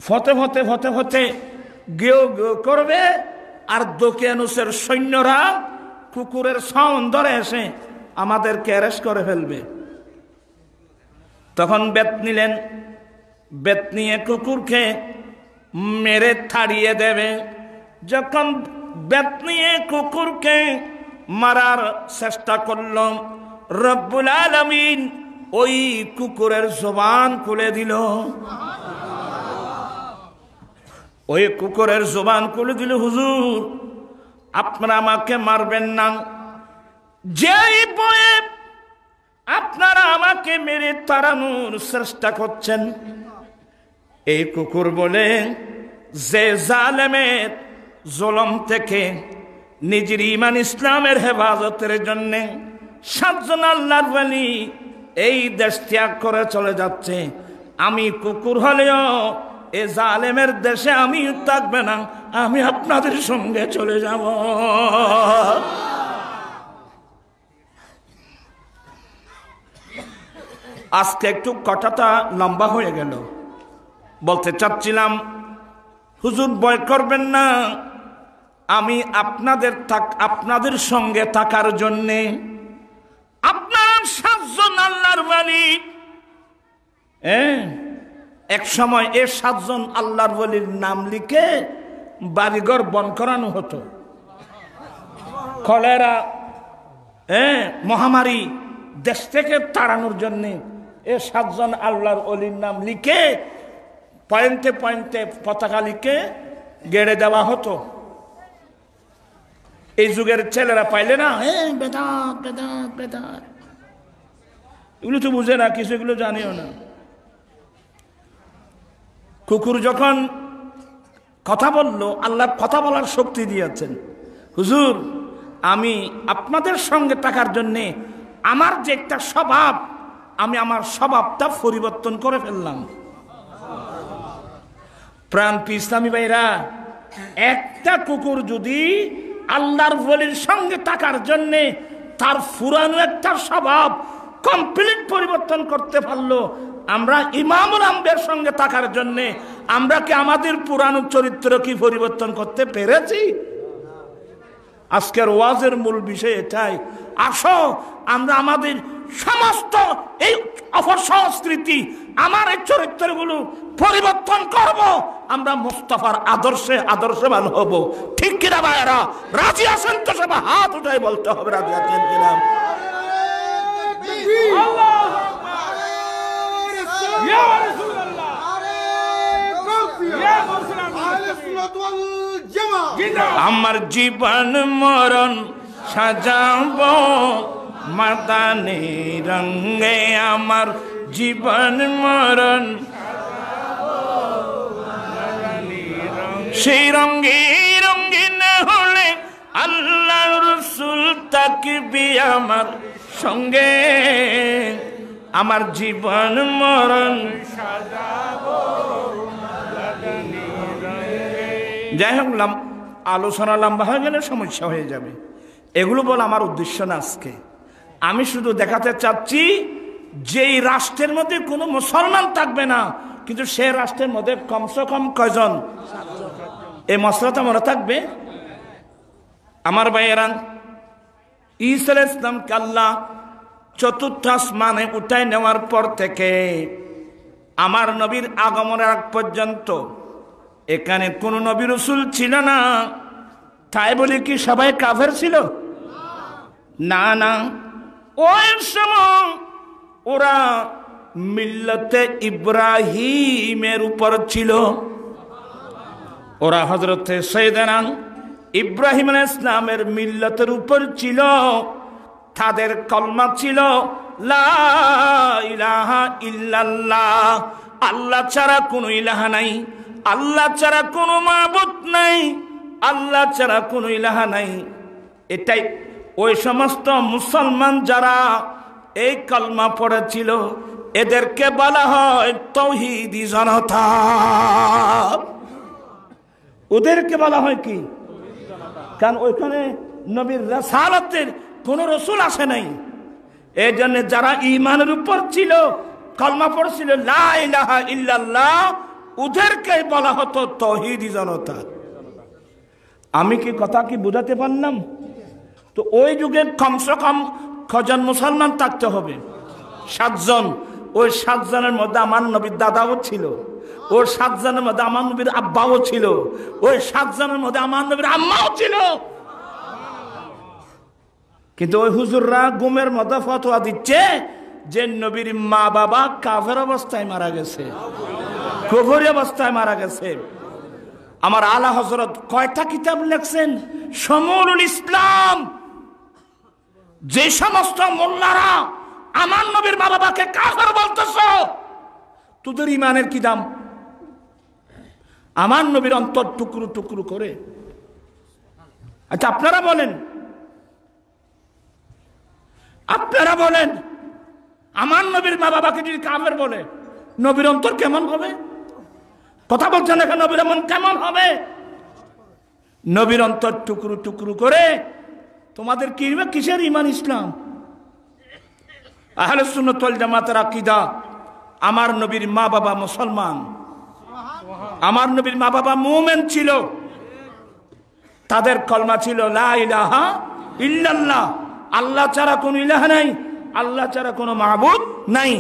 ফতে ফতে ফতে ফতে গেও গেও করবে, আর দকিয়ানুসের সৈন্যরা কুকুরের সাউন্ড ধরে এসে আমাদেরকে অ্যারেস্ট করে ফেলবে। তখন বেত নিলেন, বেত নিয়ে কুকুরকে মেরে তাড়িয়ে দেবে। যখন বেত নিয়ে কুকুরকে মারার চেষ্টা করল, রব্বুল আলামিন ওই কুকুরের জবান খুলে দিল। ওই কুকুরের জবান খুলে দিল, হুজুর আপনারা আমাকে মারবেন না, যেই ভয়ে আপনারা আমাকে মেরে তাড়ানোর চেষ্টা করছেন। এই কুকুর বলে, যে জালেমের জুলুম থেকে নিজের ঈমান ইসলামের হেফাজতের জন্য 7 জন আল্লাহর ওয়ালি এই দেশ ত্যাগ করে চলে যাচ্ছে, আমি কুকুর হলেও এ জালেমের দেশে আমি থাকবে না, আমি আপনাদের সঙ্গে চলে যাব। আজকে একটু কথাটা লম্বা হয়ে গেল, বলতে চাচ্ছিলাম হুজুর ভয় করবেন না, আমি আপনাদের সঙ্গে থাকার জন্যে আপনার 7 জন আল্লাহর ওয়ালি। এক সময় এ 7 জন আল্লাহর ওয়ালির নাম লিখে বাড়িঘর বন করানো হতো। কলেরা মহামারী দেশ থেকে তাড়ানোর জন্য এ 7 জন আল্লাহর ওয়ালির নাম লিখে পয়েন্টে পয়েন্টে পতাকা লিখে গেড়ে দেওয়া হতো। এই যুগের ছেলেরা পাইলে না, বেদাত বেদাত বেদাত, এগুলো তো বুঝে না কিছু, এগুলো জানিও না। কুকুর যখন কথা বলল, আল্লাহ কথা বলার শক্তি দিয়েছেন। হুজুর, আমি আপনাদের সঙ্গে থাকার জন্যে আমার যে একটা স্বভাব, আমি আমার স্বভাবটা পরিবর্তন করে ফেললাম। প্রাণপ্রিয় ইসলামী ভাইরা, একটা কুকুর যদি আল্লাহর ওলির সঙ্গে থাকার জন্যে তার পুরানো একটা স্বভাব কমপ্লিট পরিবর্তন করতে পারলো, আমরা ইমামুল আম্বিয়ার সঙ্গে থাকার জন্যে আমরা কি আমাদের পুরানো চরিত্র কি পরিবর্তন করতে পেরেছি? আজকের ওয়াজের মূল বিষয় এটাই। আসো আমরা আমাদের সমস্ত এই অপসংস্কৃতি, আমার এই চরিত্রগুলো পরিবর্তন করব, আমরা মুস্তাফার আদর্শে আদর্শবান হব। ঠিক কিনা ভাইয়েরা? রাজি আছেন তো? সব হাত উঠাই বলতে হবে রাজি আছেন কিনা। আমার জীবন মরণ সাজাব মাদানি রঙে, আমার জীবন মরণ সেই রঙে রঙিন হলে আল্লাহ রসুল থাকবি আমার সঙ্গে, আমার জীবন মরণ সাজাবো। যাই হোক, আলোচনা লম্বা হয়ে গেলে সমস্যা হয়ে যাবে। এগুলো বলা আমার উদ্দেশ্য না আজকে। আমি শুধু দেখাতে চাচ্ছি যে এই রাষ্ট্রের মধ্যে কোনো মুসলমান থাকবে না, কিন্তু সে রাষ্ট্রের মধ্যে কমসে কম কয়জন এই মশলাটা মনে থাকবে। আমার ভাইয়েরা, ঈসা আলাইহিস সালামকে আল্লাহ চতুর্থ আসমানে উঠাই নেওয়ার পর থেকে আমার নবীর আগমনের আগ পর্যন্ত এখানে কোন নবী রাসূল ছিল না। তাই বলে কি সবাই কাফের ছিল? না না, ওই সময় ওরা মিল্লতে ইব্রাহিমের উপর ছিল। ওরা হযরতে সাইয়েদনা ইব্রাহিম আলাইহিস সালামের মিল্লতের উপর ছিল। তাদের কলমা ছিল লা ইলাহা ইল্লাল্লাহ, আল্লাহ ছাড়া কোনো ইলাহা নাই, আল্লাহ ছাড়া কোনো মাবুদ নাই, আল্লাহ ছাড়া কোনো ইলাহা নাই। এটাই ওই সমস্ত মুসলমান যারা এই কালমা পড়েছিল এদেরকে বলা হয় তাওহীদি জনতা। ওদেরকে বলা হয় কি? কারণ ওইখানে নবীর রাসালাতের কোন রসুল আসে নাই। এই জন্য যারা ঈমানের উপর ছিল, কালমা পড়ছিল লা ইলাহা ইল্লাল্লাহ, ওদেরকে বলা হতো তাওহীদি জনতা। আমি কি কথা কি বুঝাতে পারলাম? তো ওই যুগে কমসে কম কজন মুসলমান থাকতে হবে? 7 জন। ওই 7 জনের মধ্যে আমার নবীর দাদাও ছিল, ওই 7 জনের মধ্যে আমার নবীর আব্বাও ছিল, ওই 7 জনের মধ্যে আমার নবীর আম্মাও ছিল। কিন্তু ওই হুজুররা গুমের মধ্যে ফতোয়া দিচ্ছে যে নবীর মা বাবা কাফের অবস্থায় মারা গেছে, কুফরি অবস্থায় মারা গেছে। আমার আলা হযরত কয়টা কিতাব লিখছেন? সমুলুল ইসলাম। যে সমস্ত মোল্লারা আমার নবীর মা বাবাকে কাফের বলতেছ, তোদের ইমানের কি দাম? আমার নবীর অন্তর টুকরো টুকরো করে। আচ্ছা আপনারা বলেন, আপনারা বলেন, আমার নবীর মা বাবাকে যদি কাফের বলে, নবীর অন্তর কেমন হবে? কথা বলছেন না, নবীর মন কেমন হবে? নবীর অন্তর টুকরো টুকরো করে তোমাদের কি কিসের ইমান? ইসলাম। আহলে সুন্নাত ওয়াল জামাতের আকীদা, আমার নবীর মা বাবা মুসলমান, আমার নবীর মা বাবা মুমিন ছিল, তাদের কলমা ছিল লা ইলাহা ইল্লাল্লাহ, আল্লাহ ছাড়া কোনো ইলাহা নাই, আল্লাহ ছাড়া কোনো মাবুদ নাই।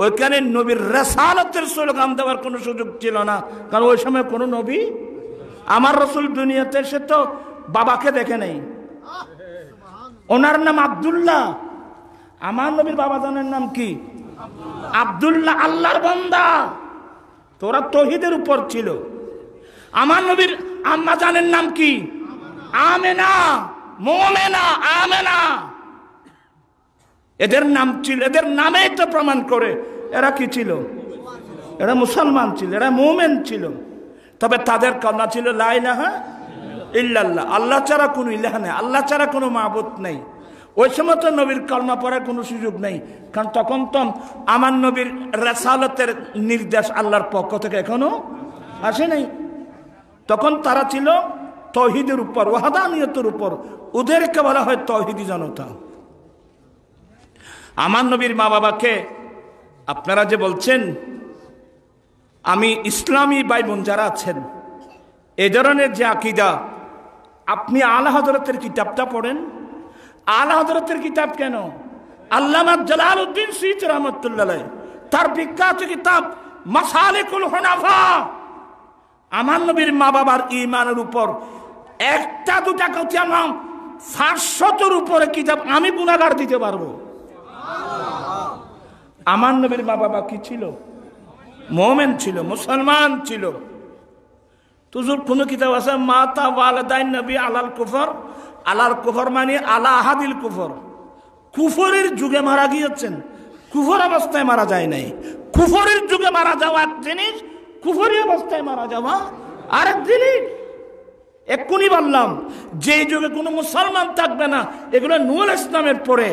ওইখানে নবীর রাসালাতের স্লোগান দেওয়ার কোনো সুযোগ ছিল না, কারণ ওই সময় কোনো নবী, আমার রাসূল দুনিয়াতে এসে তো বাবাকে দেখে নেই। ওনার নাম আব্দুল্লাহ। আমার নবীর বাবা জানের নাম কি? আব্দুল্লাহ, আল্লাহর বান্দা। তোরা তৌহিদের উপর ছিল। আমার নবীর আম্মা জানের নাম কি? আমেনা, মুমিনা আমেনা। এদের নাম ছিল, এদের নামেই তো প্রমাণ করে এরা কি ছিল? এরা মুসলমান ছিল, এরা মুমিন ছিল। তবে তাদের কলমা ছিল লা ইলাহা ইল্লাল্লাহ, আল্লাহ ছাড়া কোনো ইলাহ নেই, আল্লাহ ছাড়া কোনো মাবুদ নেই। ওই সময় তো নবীর কলমা পড়ার কোনো সুযোগ নেই, কারণ তখন তো আমার নবীর রাসালতের নির্দেশ আল্লাহর পক্ষ থেকে এখনো আসে নাই। তখন তারা ছিল তৌহিদের উপর, ওয়াহদানিয়তের উপর, ওদেরকে বলা হয় তৌহিদি জনতা। আমার নবীর মা বাবাকে আপনারা যে বলছেন, আমি ইসলামী ভাই বোন যারা আছেন, এই ধরনের যে আকীদা, আপনি আলা হযরতের কিতাবটা পড়েন। আলা হযরতের কিতাব কেন, আল্লামা জালালউদ্দিন সূয়ুতী রাহমাতুল্লাহ আলাইহি তার বিখ্যাত কিতাব মাসালিকুল হুনাফা, আমার নবীর মা বাবার ঈমানের উপর একটা দুটা কথা নাম 500-এর উপরে কিতাব আমি গুনাহগার দিতে পারবো। আমার নবীর মা বাবা কি ছিল? মুমিন ছিল, মুসলমান ছিল। তুজুর কোন কিতাব আছে মাতা ওয়ালিদাইন নবী আলাল কুফর, আলাল কুফর মানে আলা আহাদিল কুফর, কুফরের যুগে মারা গিয়েছেন, কুফর অবস্থায় মারা যায় নাই। কুফরের যুগে মারা যাওয়া এক জিনিস, কুফরি অবস্থায় মারা যাওয়া আরেক জিনিস। এক্ষুনি বললাম যে যুগে কোনো মুসলমান থাকবে না, এগুলো নূর ইসলামের পরে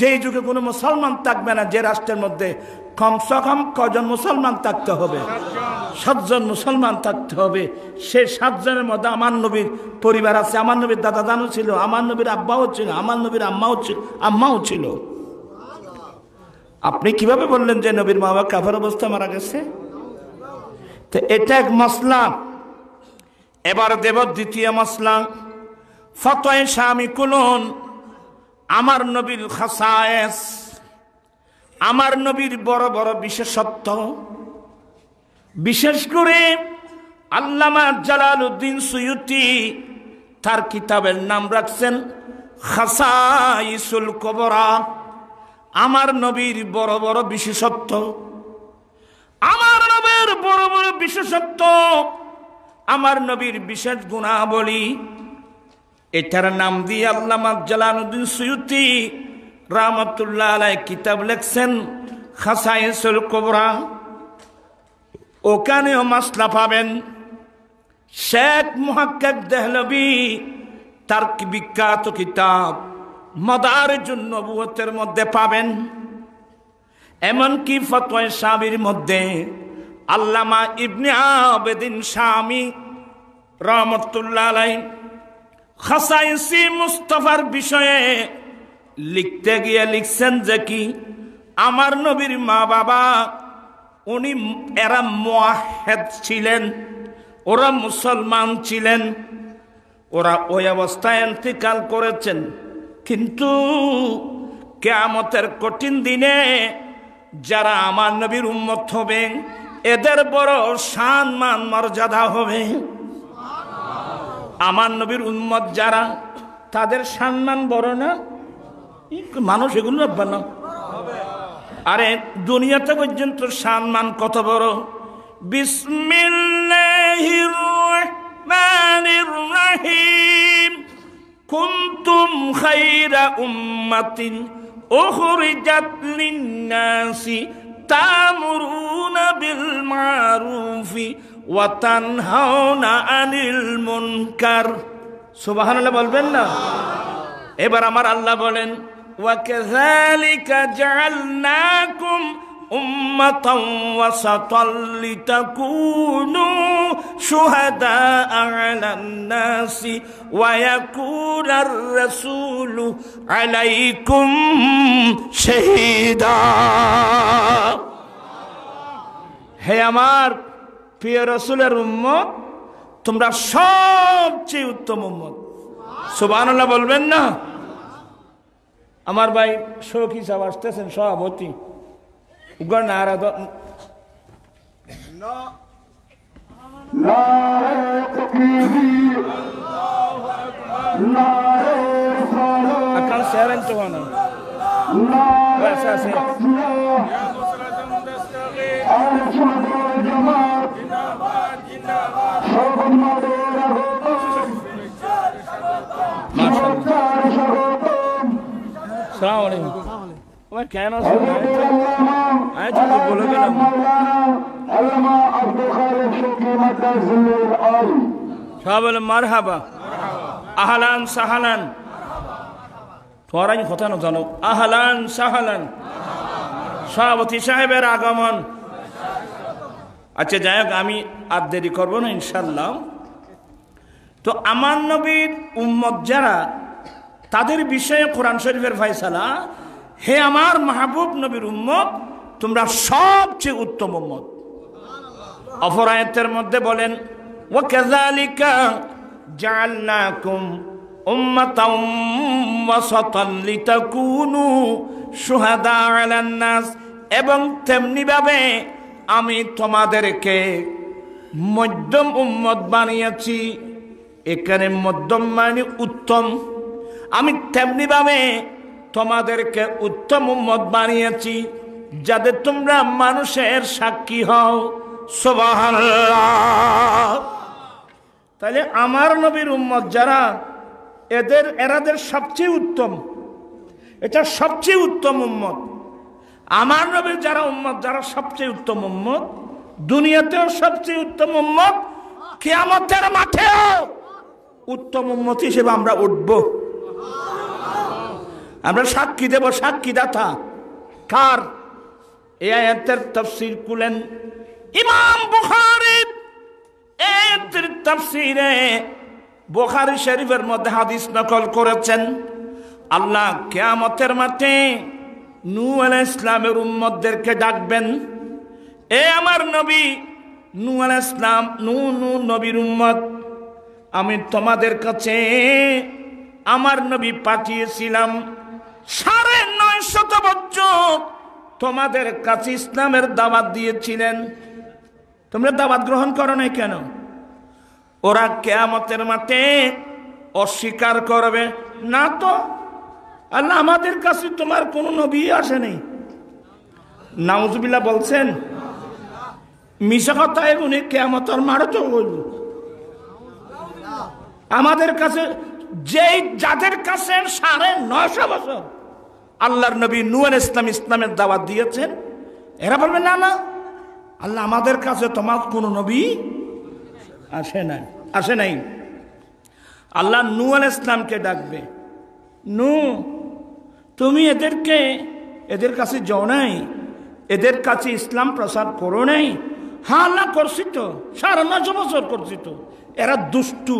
যে যুগে কোনো মুসলমান থাকবে না, যে রাষ্ট্রের মধ্যে কমসে কম কজন মুসলমান থাকতে হবে? 7 জন মুসলমান থাকতে হবে। সেই 7 জনের মধ্যে আমার নবীর পরিবার আছে, আমার নবীর দাদা দানু ছিল, আমার নবীর আব্বাও ছিল, আমার নবীর আম্মাও ছিল। আপনি কিভাবে বললেন যে নবীর মা বাবা কাফের অবস্থায় মারা গেছে? তো এটা এক মাসলা। এবার দেব দ্বিতীয় মাসলা, ফতোয়া শামী কুলুন, আমার নবীর খাসায়েস, আমার নবীর বড় বড় বিশেষত্ব। বিশেষ করে আল্লামা জালালউদ্দিন সূয়ুতী তার কিতাবের নাম রাখছেন খাসাইসুল কুবরা, আমার নবীর বড় বড় বিশেষত্ব। আমার নবীর বড় বড় বিশেষত্ব, আমার নবীর বিশেষ গুণাবলী, এটার নাম দিয়ে আল্লামা জালালউদ্দিন সূয়ুতী রাহমাতুল্লাহ আলাইহি কিতাব লিখছেন খাসাইসুল কুবরা। ওখানেও মাসলা পাবেন। শেখ মুহাক্কিক দেহলভী তার বিখ্যাত কিতাব মাদারিজুন নবুওয়াতের মধ্যে পাবেন। এমনকি ফতোয়া শামীর মধ্যে আল্লামা ইবনে আবেদিন শামী রাহমাতুল্লাহ আলাইহি খাসাইসি মুস্তাফার বিষয়ে লিখতে গিয়ে লিখছেন যে কি, আমার নবীর মা বাবা উনি এরা মুয়াহ্হিদ ছিলেন, ওরা মুসলমান ছিলেন, ওরা ওই অবস্থায় ইন্তেকাল করেছেন। কিন্তু কিয়ামতের কঠিন দিনে যারা আমার নবীর উম্মত হবে, এদের বড় শান মান মর্যাদা হবে। আমার নবীর উম্মত যারা, তাদের সম্মান বড় না? মানুষ এগুলো রাখবে না। আরে দুনিয়াতে পর্যন্ত সম্মান কত বড়। বিসমিল্লাহির রাহমানির রাহিম, কুনতুম খায়রা উম্মাতিন উখরিজাত লিন-নাসি তা'মুরুনা বিল মা'রুফি ওয়া তানহাউনা আনিল মুনকার। সুবহানাল্লাহ বলবেন না? এবার আমার আল্লাহ বলেন, ওয়া কাযালিকা জাআলনাকুম উম্মাতান ওয়াসাতাল লিতাকুনু শুহাদাআ আলান নাসি ওয়া ইয়াকুনার রাসূলু আলাইকুম শাহীদা। হে আমার প্রিয় রাসূলের উম্মত, তোমরা সবচেয়ে উত্তম উম্মত। সুবহানাল্লাহ বলবেন না? আমার ভাই শৌকি সাহেব আসতেছেন, সভাপতি। উগার নারা আকাল শেয়ারেন তো না কেন বলে গেলাম আল্লামা আব্দুল খালেক শৌকী মাদ্রাজ জিন্নুল আলী। সবাই বলে মারহাবা, আহলান সাহালান। তোমরা কথা না জানো, আহলান সাহালান। সভাপতি সাহেবের আগমন। আচ্ছা যাই হোক, আমি আর দেরি করবো না ইনশাল্লাহ। তো আমার নবীর উম্মত যারা, তাদের বিষয়ে কোরআন শরীফের ফয়সালা, হে আমার মাহবুব নবীর উম্মত, তোমরা সবচেয়ে উত্তম উম্মত। অপর আয়াতের মধ্যে বলেন ওয়া কাযালিকা জাআলনাকুম উম্মাতাম ওয়াসাতান লিতাকুনু শুহাদা আলান নাস, এবং তেমনি ভাবে আমি তোমাদেরকে মধ্যম উম্মত বানিয়েছি। এখানে মধ্যম মানে উত্তম। আমি তেমনি ভাবে তোমাদেরকে উত্তম উম্মত বানিয়েছি যাদের তোমরা মানুষের সাক্ষী হও। সুবহানাল্লাহ। তাহলে আমার নবীর উম্মত যারা, এরাদের সবচেয়ে উত্তম, এটা সবচেয়ে উত্তম উম্মত। আমার নবীর যারা উম্মত, যারা সবচেয়ে উত্তম উম্মত, দুনিয়াতেও সবচেয়ে উত্তম উম্মত, কিয়ামতের মাঠেও উত্তম উম্মত হিসেবে আমরা উঠব। আমরা সাক্ষী দেব, সাক্ষীদাতা কার? এই আয়াতের তাফসীর কুলেন ইমাম বুখারী। এর তাফসীরে বুখারী শরীফের মধ্যে হাদিস নকল করেছেন, আল্লাহ কিয়ামতের মাঠে নূহ আলাইহিস সালামের উম্মতদেরকে ডাকবেন, এ আমার নবী নূহ আলাইহিস সালাম, নূহ নবীর উম্মত, আমি তোমাদের কাছে আমার নবী পাঠিয়েছিলাম, ৯৫০ বছর তোমাদের কাছে ইসলামের দাওয়াত দিয়েছিলেন, তোমরা দাওয়াত গ্রহণ করো নাই কেন? ওরা কিয়ামতের মাঠে অস্বীকার করবে, না তো আল্লাহ আমাদের কাছে তোমার কোন নবী আসে নাই। নাউজুবিল্লাহ বলছেন, মিশা কথায় উনি কিয়ামতের মাঠে তো বলল আমাদের কাছে যাদের কাছে ৯৫০ বছর আল্লাহর নবী নূহ আলাইহিস সালাম ইসলামের দাওয়াত দিয়েছেন, এরা বলবে না না আল্লাহ আমাদের কাছে তোমার কোন নবী আসে নাই। আল্লাহ নূহ আলাইহিস সালামকে ডাকবে, নূহ তুমি এদের কাছে যাও নাই, এদের কাছে ইসলাম প্রচার করো নাই? হ্যাঁ আল্লাহ করছি তো, ৯৫০ বছর করছি তো, এরা দুষ্টু,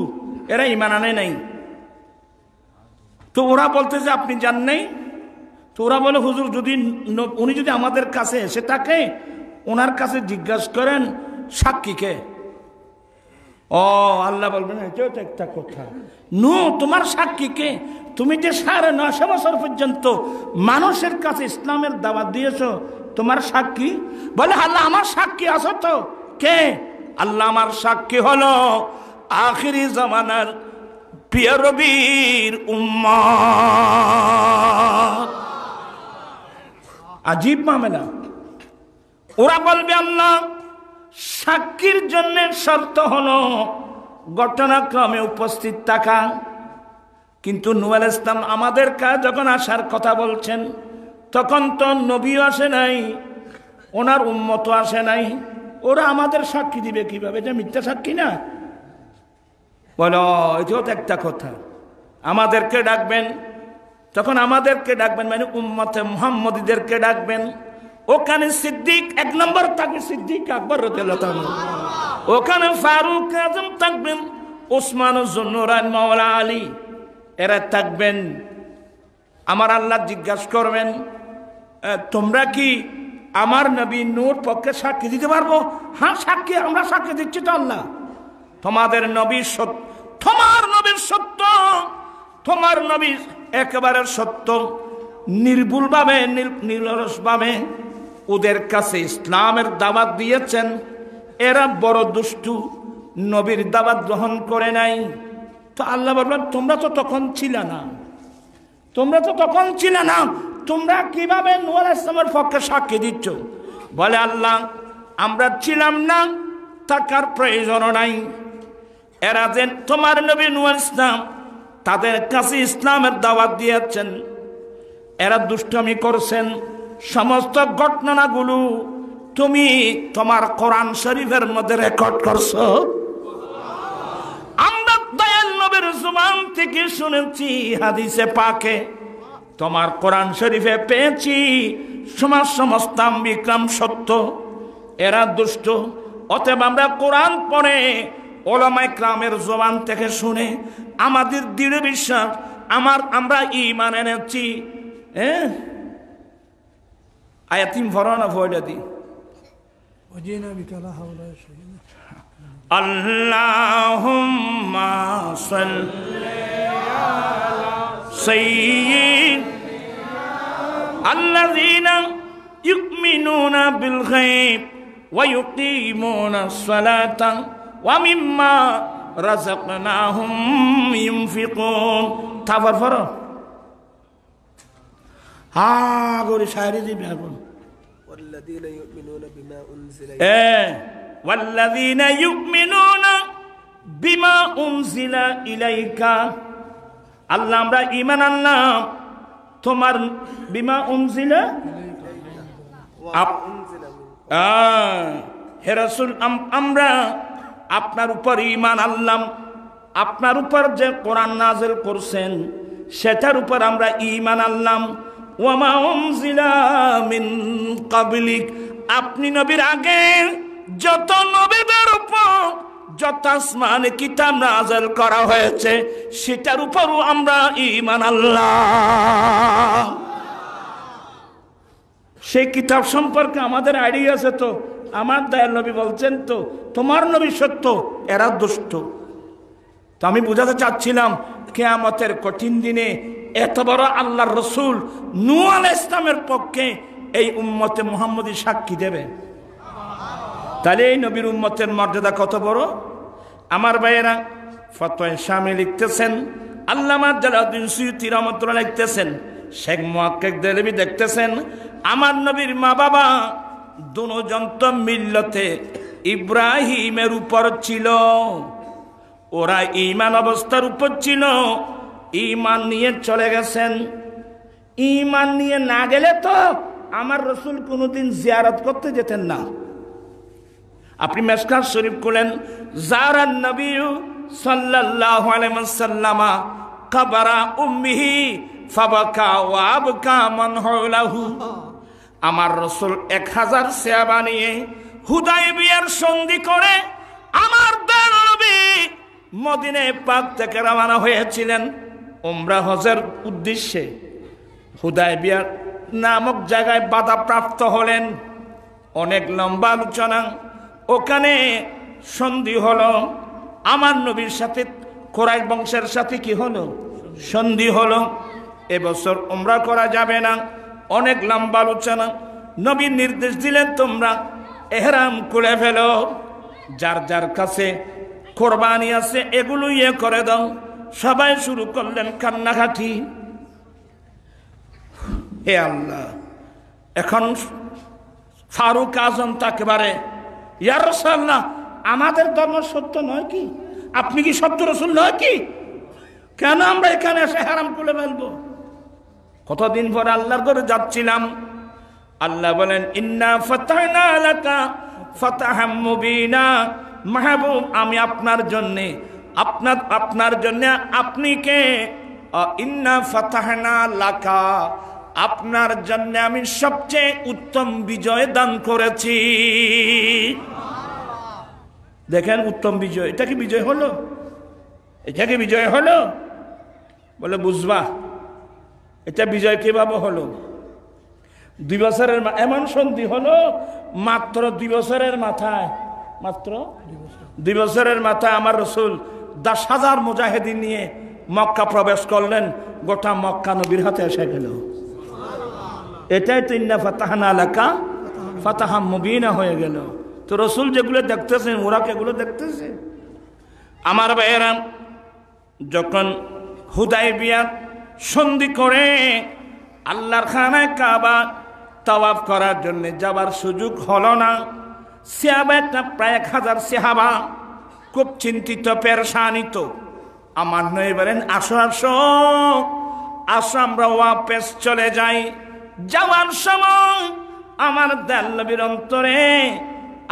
এরা ঈমান আনে নাই। তো ওরা বলতে যে আপনি জান নাই? তো ওরা বলে হুজুর উনি যদি আমাদের কাছে এসে থাকে, ওনার কাছে জিজ্ঞাসা করেন সাক্ষীকে। ও আল্লাহ বলবেন এটাও তো একটা কথা, নূহ তোমার সাক্ষীকে, তুমি যে ৯৫০ বছর পর্যন্ত মানুষের কাছে ইসলামের দাওয়াত দিয়েছো, তোমার সাক্ষী? বলে আল্লাহ আমার সাক্ষী আছো তো। কে? আল্লাহ আমার সাক্ষী হলো আখিরি জামানার প্রিয় নবীর উম্মত। আজীব মামলা। ওরা বলবে আল্লাহ সাক্ষীর জন্য শর্ত হলো ঘটনাক্রমে উপস্থিত থাকা, কিন্তু নূহ আলাইহিস সালাম আমাদের কাছে যখন আসার কথা বলছেন, তখন তো নবীও আসে নাই, ওনার উম্মতও আসে নাই, ওরা আমাদের সাক্ষী দিবে কিভাবে? এটা মিথ্যা সাক্ষী না? বলো এটাও তো একটা কথা। আমাদেরকে ডাকবেন, তখন আমাদেরকে ডাকবেন মানে উম্মতে মুহাম্মদীদেরকে ডাকবেন। ওখানে সিদ্দিক ১ নম্বর থাকবে, সিদ্দিক আকবর রাদিয়াল্লাহু তাআলা, ওখানে ফারুক আজম থাকবেন, ওসমান যুন্নুরাইন মাওলা আলী, এরা থাকবেন। আমার আল্লাহ জিজ্ঞাসা করবেন তোমরা কি আমার নবী নূর পক্ষে সাক্ষী দিতে পারবো? হ্যাঁ সাক্ষী, আমরা সাক্ষী দিচ্ছি তো আল্লাহ, তোমাদের নবী সত্য, তোমার নবীর সত্য, তোমার নবী একেবারে সত্য, নির্ভুলভাবে নিরলসভাবে ওদের কাছে ইসলামের দাওয়াত দিয়েছেন। এরা বড় দুষ্টু, নবীর দাওয়াত গ্রহণ করে নাই। তো আল্লাহ বলবেন তোমরা তো তখন ছিলে না, তোমরা তো তখন ছিলে না, তোমরা কিভাবে নূহ আলাইহিস সালামের পক্ষে সাক্ষী দিচ্ছ? বলে আল্লাহ আমরা ছিলাম না, থাকার প্রয়োজন নাই। এরা যে তোমার নবী নূহ আলাইহিস সালাম তাদের কাছে ইসলামের দাওয়াত দিয়েছেন, এরা দুষ্টমি করছেন, সমস্ত ঘটনাগুলো তুমি তোমার কোরআন শরীফের মধ্যে রেকর্ড করছো। আমরা দয়াল নবীর জবান থেকে শুনেছি, হাদিসে পাকে তোমার কোরআন শরীফে পেয়েছি সমাজ সমস্তাম বিক্রম সত্য, এরা দুষ্ট। অতএব আমরা কোরআন পড়ে ওলামায়ে কেরামের জবান থেকে শুনে আমাদের দৃঢ় বিশ্বাস আমরা ঈমান এনেছি। আয়াতিম ফরানা ফয়দা দি আল্লাহুম্মা সাল্লি আলা সাইয়্যিদ আল্লাযীনা ইউমিনুনা বিল গায়ব ওয়া ইউকিমুনাস সালাতা ওয়া মিম্মা রাযাকনাহুম ইউনফিকুন। তারপর পড়ো গরি শায়রি দিবে এখন والذين يؤمنون بما أنزل والذين يؤمنون بما أنزل إليك আল্লাহ আমরা ঈমান আনলাম তোমার বিমা উনজিলা হে রাসূল আমরা আপনার উপর ঈমান আনলাম, আপনার উপর যে কোরআন নাযিল করছেন সেটার উপর আমরা ঈমান আনলাম। ওয়ামা উনজিলা মিন ক্বাবলিক আপনি নবীর আগে যত নবীদের উপর যত আসমানে কিতাব নাযিল করা হয়েছে সেটার উপরও আমরা ঈমান আনলাম। সেই কিতাব সম্পর্কে আমাদের আইডিয়া আছে তো। আমার দয়াল নবী বলছেন তো তোমার নবী সত্য, এরা দুষ্ট। তো আমি বুঝাতে চাচ্ছিলাম কিয়ামতের কঠিন দিনে এত বড় আল্লাহর রসুল নূহ আলাইহিস সালামের পক্ষে এই উম্মতে মুহাম্মদী সাক্ষী দেবে, তাহলে এই নবীর উম্মতের মর্যাদা কত বড়। আমার ভাইয়েরা ফতোয়া শামে লিখতেছেন, আল্লামা জালালউদ্দিন সুয়ুতী রাহমাতুল্লাহ লিখতেছেন, শেখ মুহাক্কিক দেহলভী দেখতেছেন, আমার নবীর মা বাবা দুজন তো মিল্লতে ইব্রাহিমের উপর ছিল, ওরা ঈমান অবস্থার উপর ছিল, ঈমান নিয়ে চলে গেছেন। ঈমান নিয়ে না গেলে তো আমার রাসূল কোনোদিন জিয়ারত করতে যেতেন না। আপনি মিশকাত শরীফ খুলেন, জারান নবী সাল্লাল্লাহু আলাইহি ওয়াসাল্লাম কবরা উম্মিহি ফাবাকা ওয়া আবকা মান হাওলাহু। আমার রাসূল 1000 সাহাবা নিয়ে হুদায়বিয়ার সন্ধি করে আমার দয়াল নবী মদিনা পাক থেকে রওনা হয়েছিলেন উমরা হজের উদ্দেশ্যে। হুদায়বিয়া নামক জায়গায় বাধাপ্রাপ্ত হলেন, অনেক লম্বা আলোচনা, ওখানে সন্ধি হলো। আমার নবীর সাথে কুরাইশ বংশের সাথে কি হলো? সন্ধি হলো। এবছর উমরা করা যাবে না, অনেক লম্বা আলোচনা। নবী নির্দেশ দিলেন তোমরা ইহরাম খুলে ফেলো, যার যার কাছে কোরবানি আছে এগুলো করে দাও। সবাই শুরু করলেন কান্নাকাটি। হে আল্লাহ, এখন ফারুক আজম তাকে বারে, ইয়া রাসূলুল্লাহ আমাদের ধর্ম সত্য নয় কি? আপনি কি সত্য রাসূল নয় কি? কেন আমরা এখানে এসে হারাম খুলে ফেলবো? কতদিন পরে আল্লাহর ঘরে যাচ্ছিলাম, আল্লাহ বলেন ইন্না ফাতাহনা লাকা ফাতাহাম মুবিনা। মাহবুব আমি আপনার জন্য আপনি কে? ইন্না ফাতাহনা লাকা আপনার জন্য আমি সবচেয়ে উত্তম বিজয় দান করেছি। দেখেন উত্তম বিজয়, এটা কি বিজয় হলো? এটা কি বিজয় হলো? বলে বুঝবা এটা বিজয় কিভাবে হলো? 2 বছরের এমন সন্ধি হলো, মাত্র 2 বছরের মাথায়, মাত্র 2 বছরের মাথায় আমার রাসূল 10,000 মুজাহিদিন নিয়ে মক্কা প্রবেশ করলেন। গোটা মক্কা নবীর হাতে এসে গেল। এটাই তো ইন্না ফাতাহনা লাকা ফাতাহাম মুবিনা হয়ে গেল। তো রাসূল যেগুলো দেখতেছেন ওরা কেগুলো দেখতেছে? আমার ভাইয়েরা, যখন হুদায়বিয়া সন্ধি করে আল্লাহর খানায় কাবা তাওয়াফ করার জন্য যাবার সুযোগ হলো না। সাহাবাটা প্রায় 1000 সাহাবা খুব চিন্তিত, পেরেশানিত। আমার নবী বলেন আসো আসো আসো আমরা ওয়াপস চলে যাই। যাওয়ার সময় আমার দয়াল নবীর অন্তরে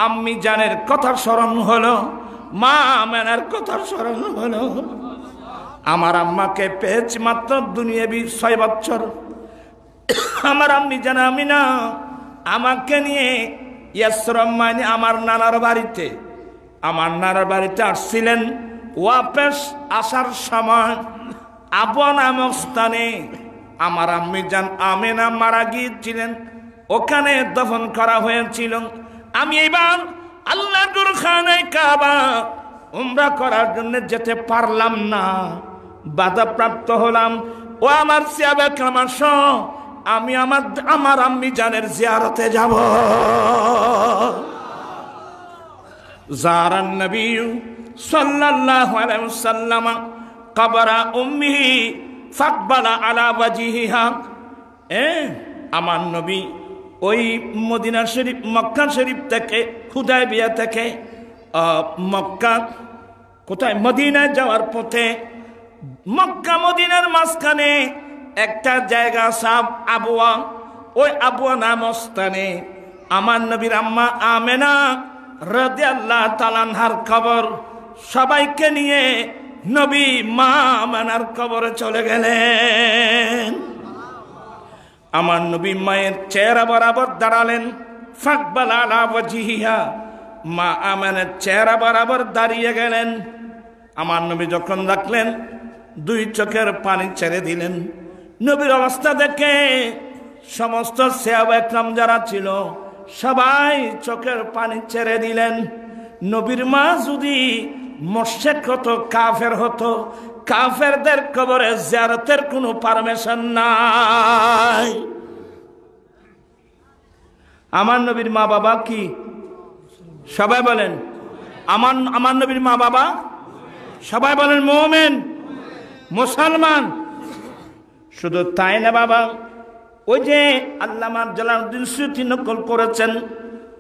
আম্মি জানের কথা স্মরণ হলো, মা আমেনার কথা স্মরণ হলো। আমার আম্মাকে পেয়েছি মাত্র দুনিয়াবি 6 বছর। আমার আম্মি জান আমিনা আমাকে নিয়ে ইয়াসরম মানে আমার নানার বাড়িতে আসছিলেন। ওয়াপেস আসার সময় আবু নামক স্থানে আমার আম্মি জান আমিনা মারা গিয়েছিলেন, ওখানে দফন করা হয়েছিল। আমি এবার আল্লাহর খানায় কাবা উমরা করার জন্য যেতে পারলাম না, বাধাপ্রাপ্ত হলাম। ও আমার সাহাবা কেরাম, আমি আমার আম্মি জানের জিয়ারতে যাব। জারান নবী সাল্লাল্লাহু আলাইহি ওয়াসাল্লাম কবরা উম্মিহি ফাকবালা আলা ওয়াজহিহা। আমার নবী ওই মদিনা শরীফ মক্কা শরীফ থেকে হুদায়বিয়া থেকে মক্কা কোথায় মদিনায় যাওয়ার পথে মক্কা মদিনার মাঝখানে একটা জায়গা সাব আবুয়া, ওই আবুয়া নাম স্থানে আমার নবীর আম্মা আমেনা রাদিয়াল্লাহু তাআলা আনহার কবর। সবাইকে নিয়ে নবী মা আমেনার কবরে চলে গেলেন। আমার নবী মায়ের চেহারা বরাবর দাঁড়ালেন, ফাকবালা আলা ওয়াজহিহা, মা আমেনার চেহারা বরাবর দাঁড়িয়ে গেলেন। আমার নবী যখন দেখলেন 2 চোখের পানি ছেড়ে দিলেন। নবীর অবস্থা দেখে সমস্ত সাহাবা কেরাম যারা ছিল সবাই চোখের পানি ছেড়ে দিলেন। নবীর মা যদি মুশরিক হতো, কাফের হতো, কাফেরদের কবরে জিয়ারতের কোনো পারমিশন নাই। আমার নবীর মা বাবা কি? সবাই বলেন আমার নবীর মা বাবা, সবাই বলেন মুমিন, মুসলমান। শুধু তাই না বাবা, ওই যে আল্লামা জালালউদ্দিন সুয়ুতী নকল করেছেন,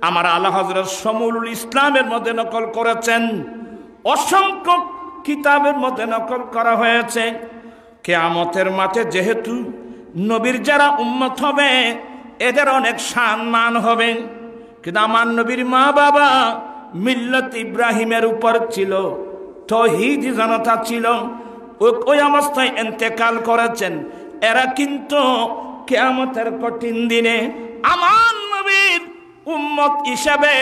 আমার আলা হযরত শামুলুল ইসলামের মধ্যে নকল করেছেন, অসংখ্য কিতাবের মধ্যে নকল করা হয়েছে। কিয়ামতের মাঠে যেহেতু নবীর যারা উম্মত হবে এদের অনেক সম্মান হবে, কিন্তু আমার নবীর মা বাবা মিল্লাত ইব্রাহিমের উপর ছিল, তাওহীদি জনতা ছিল, ওই অবস্থায় ইন্তেকাল করেছেন। এরা কিন্তু কিয়ামতের কঠিন দিনে আমার নবীর উম্মত হিসেবে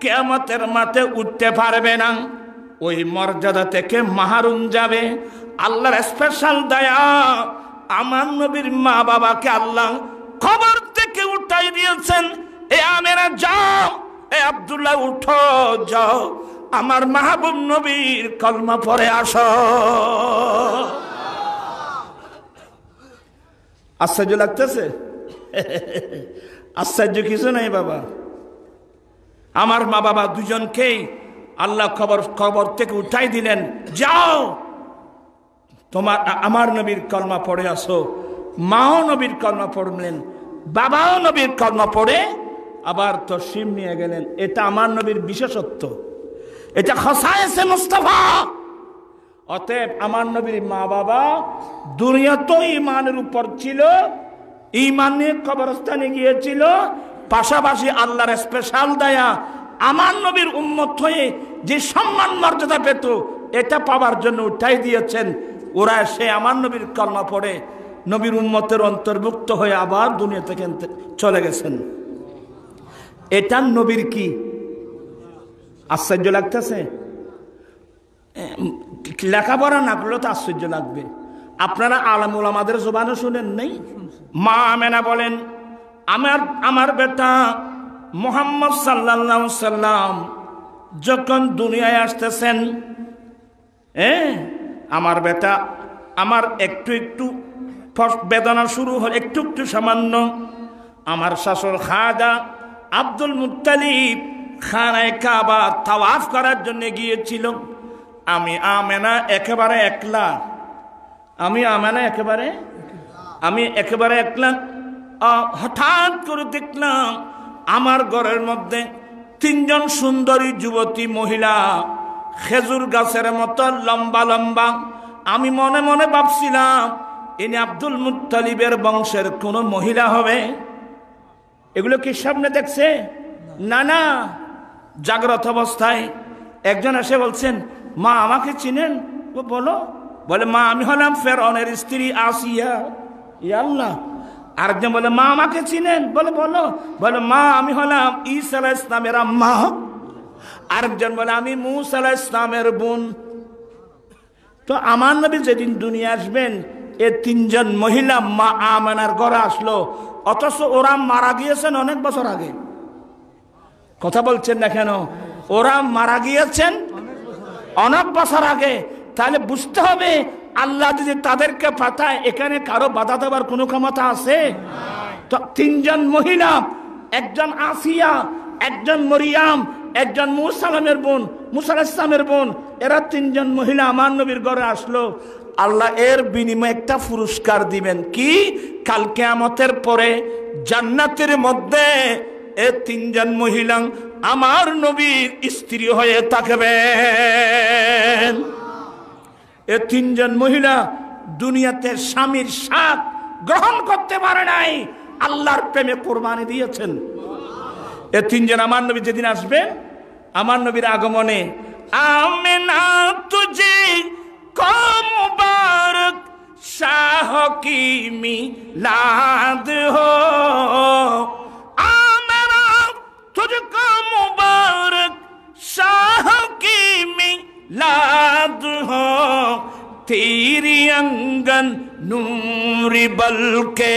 কিয়ামতের মাঠে উঠতে পারবে না, ওই মর্যাদা থেকে মাহরুম যাবে। আল্লাহর স্পেশাল দয়া, আমার নবীর মা বাবাকে আল্লাহ কবর থেকে উঠাই দিয়েছেন। এ আমেনা যাও, এ আব্দুল্লাহ উঠো, যাও আমার মাহবুব নবীর কলমা পড়ে আসো। আশ্চর্য লাগতেছে? আশ্চর্য কিছু নাই বাবা। আমার মা বাবা দুজনকেই আল্লাহ কবর থেকে উঠাই দিলেন, যাও আমার নবীর কলমা পড়ে আসো। মাও নবীর কলমা পড়লেন, বাবাও নবীর কলমা পড়ে আবার তসলিম নিয়ে গেলেন। এটা আমার নবীর বিশেষত্ব, এটা খাসায়েসে মুস্তাফা। অতএব আমার নবীর মা বাবা দুনিয়াতেও ঈমানের উপর ছিল, ঈমান নিয়ে কবরস্থানে গিয়েছিল, পাশাপাশি আল্লাহর স্পেশাল দয়া আমার নবীর উম্মত হয়ে যে সম্মান মর্যাদা পেত এটা পাওয়ার জন্য উঠাই দিয়েছেন। ওরা সে আমার নবীর কলমা পড়ে নবীর উম্মতের অন্তর্ভুক্ত হয়ে আবার দুনিয়া থেকে চলে গেছেন। এটা নবীর কি আশ্চর্য লাগতেছে? লেখাপড়া না করলেও তো আশ্চর্য লাগবে। আপনারা আলেমুল আমাদের জবানে শুনেন নাই? মা আমেনা বলেন, আমার বেটা মুহাম্মদ সাল্লাল্লাহু আলাইহি সাল্লাম যখন দুনিয়ায় আসতেছেন, আমার বেটা আমার একটু একটু বেদনা শুরু হল, একটু একটু সামান্য। আমার শাশুড় খাজা আব্দুল মুত্তালিব খানায় কাবা তাওয়াফ করার জন্য গিয়েছিল। আমি আমেনা একেবারে একলা, আমি একেবারে একলা। হঠাৎ করে দেখলাম আমার ঘরের মধ্যে 3 জন সুন্দরী যুবতী মহিলা, খেজুর গাছের মতো লম্বা লম্বা। আমি মনে মনে ভাবছিলাম ইনি আব্দুল মুত্তালিবের বংশের কোন মহিলা হবে। এগুলো কি স্বপ্নে দেখছে? না না, জাগ্রত অবস্থায় একজন এসে বলছেন, মা আমাকে চিনেন? ও বলো। বলে, মা আমি হলাম ফেরআউনের স্ত্রী আসিয়া। ইয়া আল্লাহ। আরেকজন বলে, মা আমাকে চিনেন? বলে বলো। বলে, মা আমি হলাম ঈসা আলাইহিস সালামের আম্মা। আরেকজন বলে, আমি মূসা আলাইহিস সালামের বোন। তো আমার নবী যেদিন দুনিয়া আসবেন, এ তিনজন মহিলা মা আমেনার ঘরে আসলো, অথচ ওরা মারা গিয়েছেন অনেক বছর আগে। কথা বলছেন না কেন? ওরা মারা গিয়েছেন অনেক বছর আগে। তাহলে বুঝতে হবে, আল্লাহ যদি তাদেরকে পাঠায়, এখানে কারো বাধা দেওয়ার কোনো ক্ষমতা আছে? তো তিনজন মহিলা, একজন আসিয়া, একজন মরিয়াম, একজন মূসা আলাইহিস সালামের বোন, এরা তিনজন মহিলা আমার নবীর ঘরে আসলো। আল্লাহ এর বিনিময়ে একটা পুরস্কার দিবেন। কি? কাল কিয়ামতের পরে জান্নাতের মধ্যে এ তিনজন মহিলা আমার নবীর স্ত্রী হয়ে থাকবেন। এ তিনজন মহিলা দুনিয়াতে স্বামীর স্বাদ গ্রহণ করতে পারে নাই, আল্লাহর প্রেমে কোরবানি দিয়েছেন। এ তিনজন আমার নবী যেদিন আসবেন, আমার নবীর আগমনে, আমিনা তুঝে কো মুবারক শাহ কি মিলাদ হো, আমিনা তুঝকো মুবারক শাহ কি মিলাদ হো, तेरी अंगन नूरी बल्कि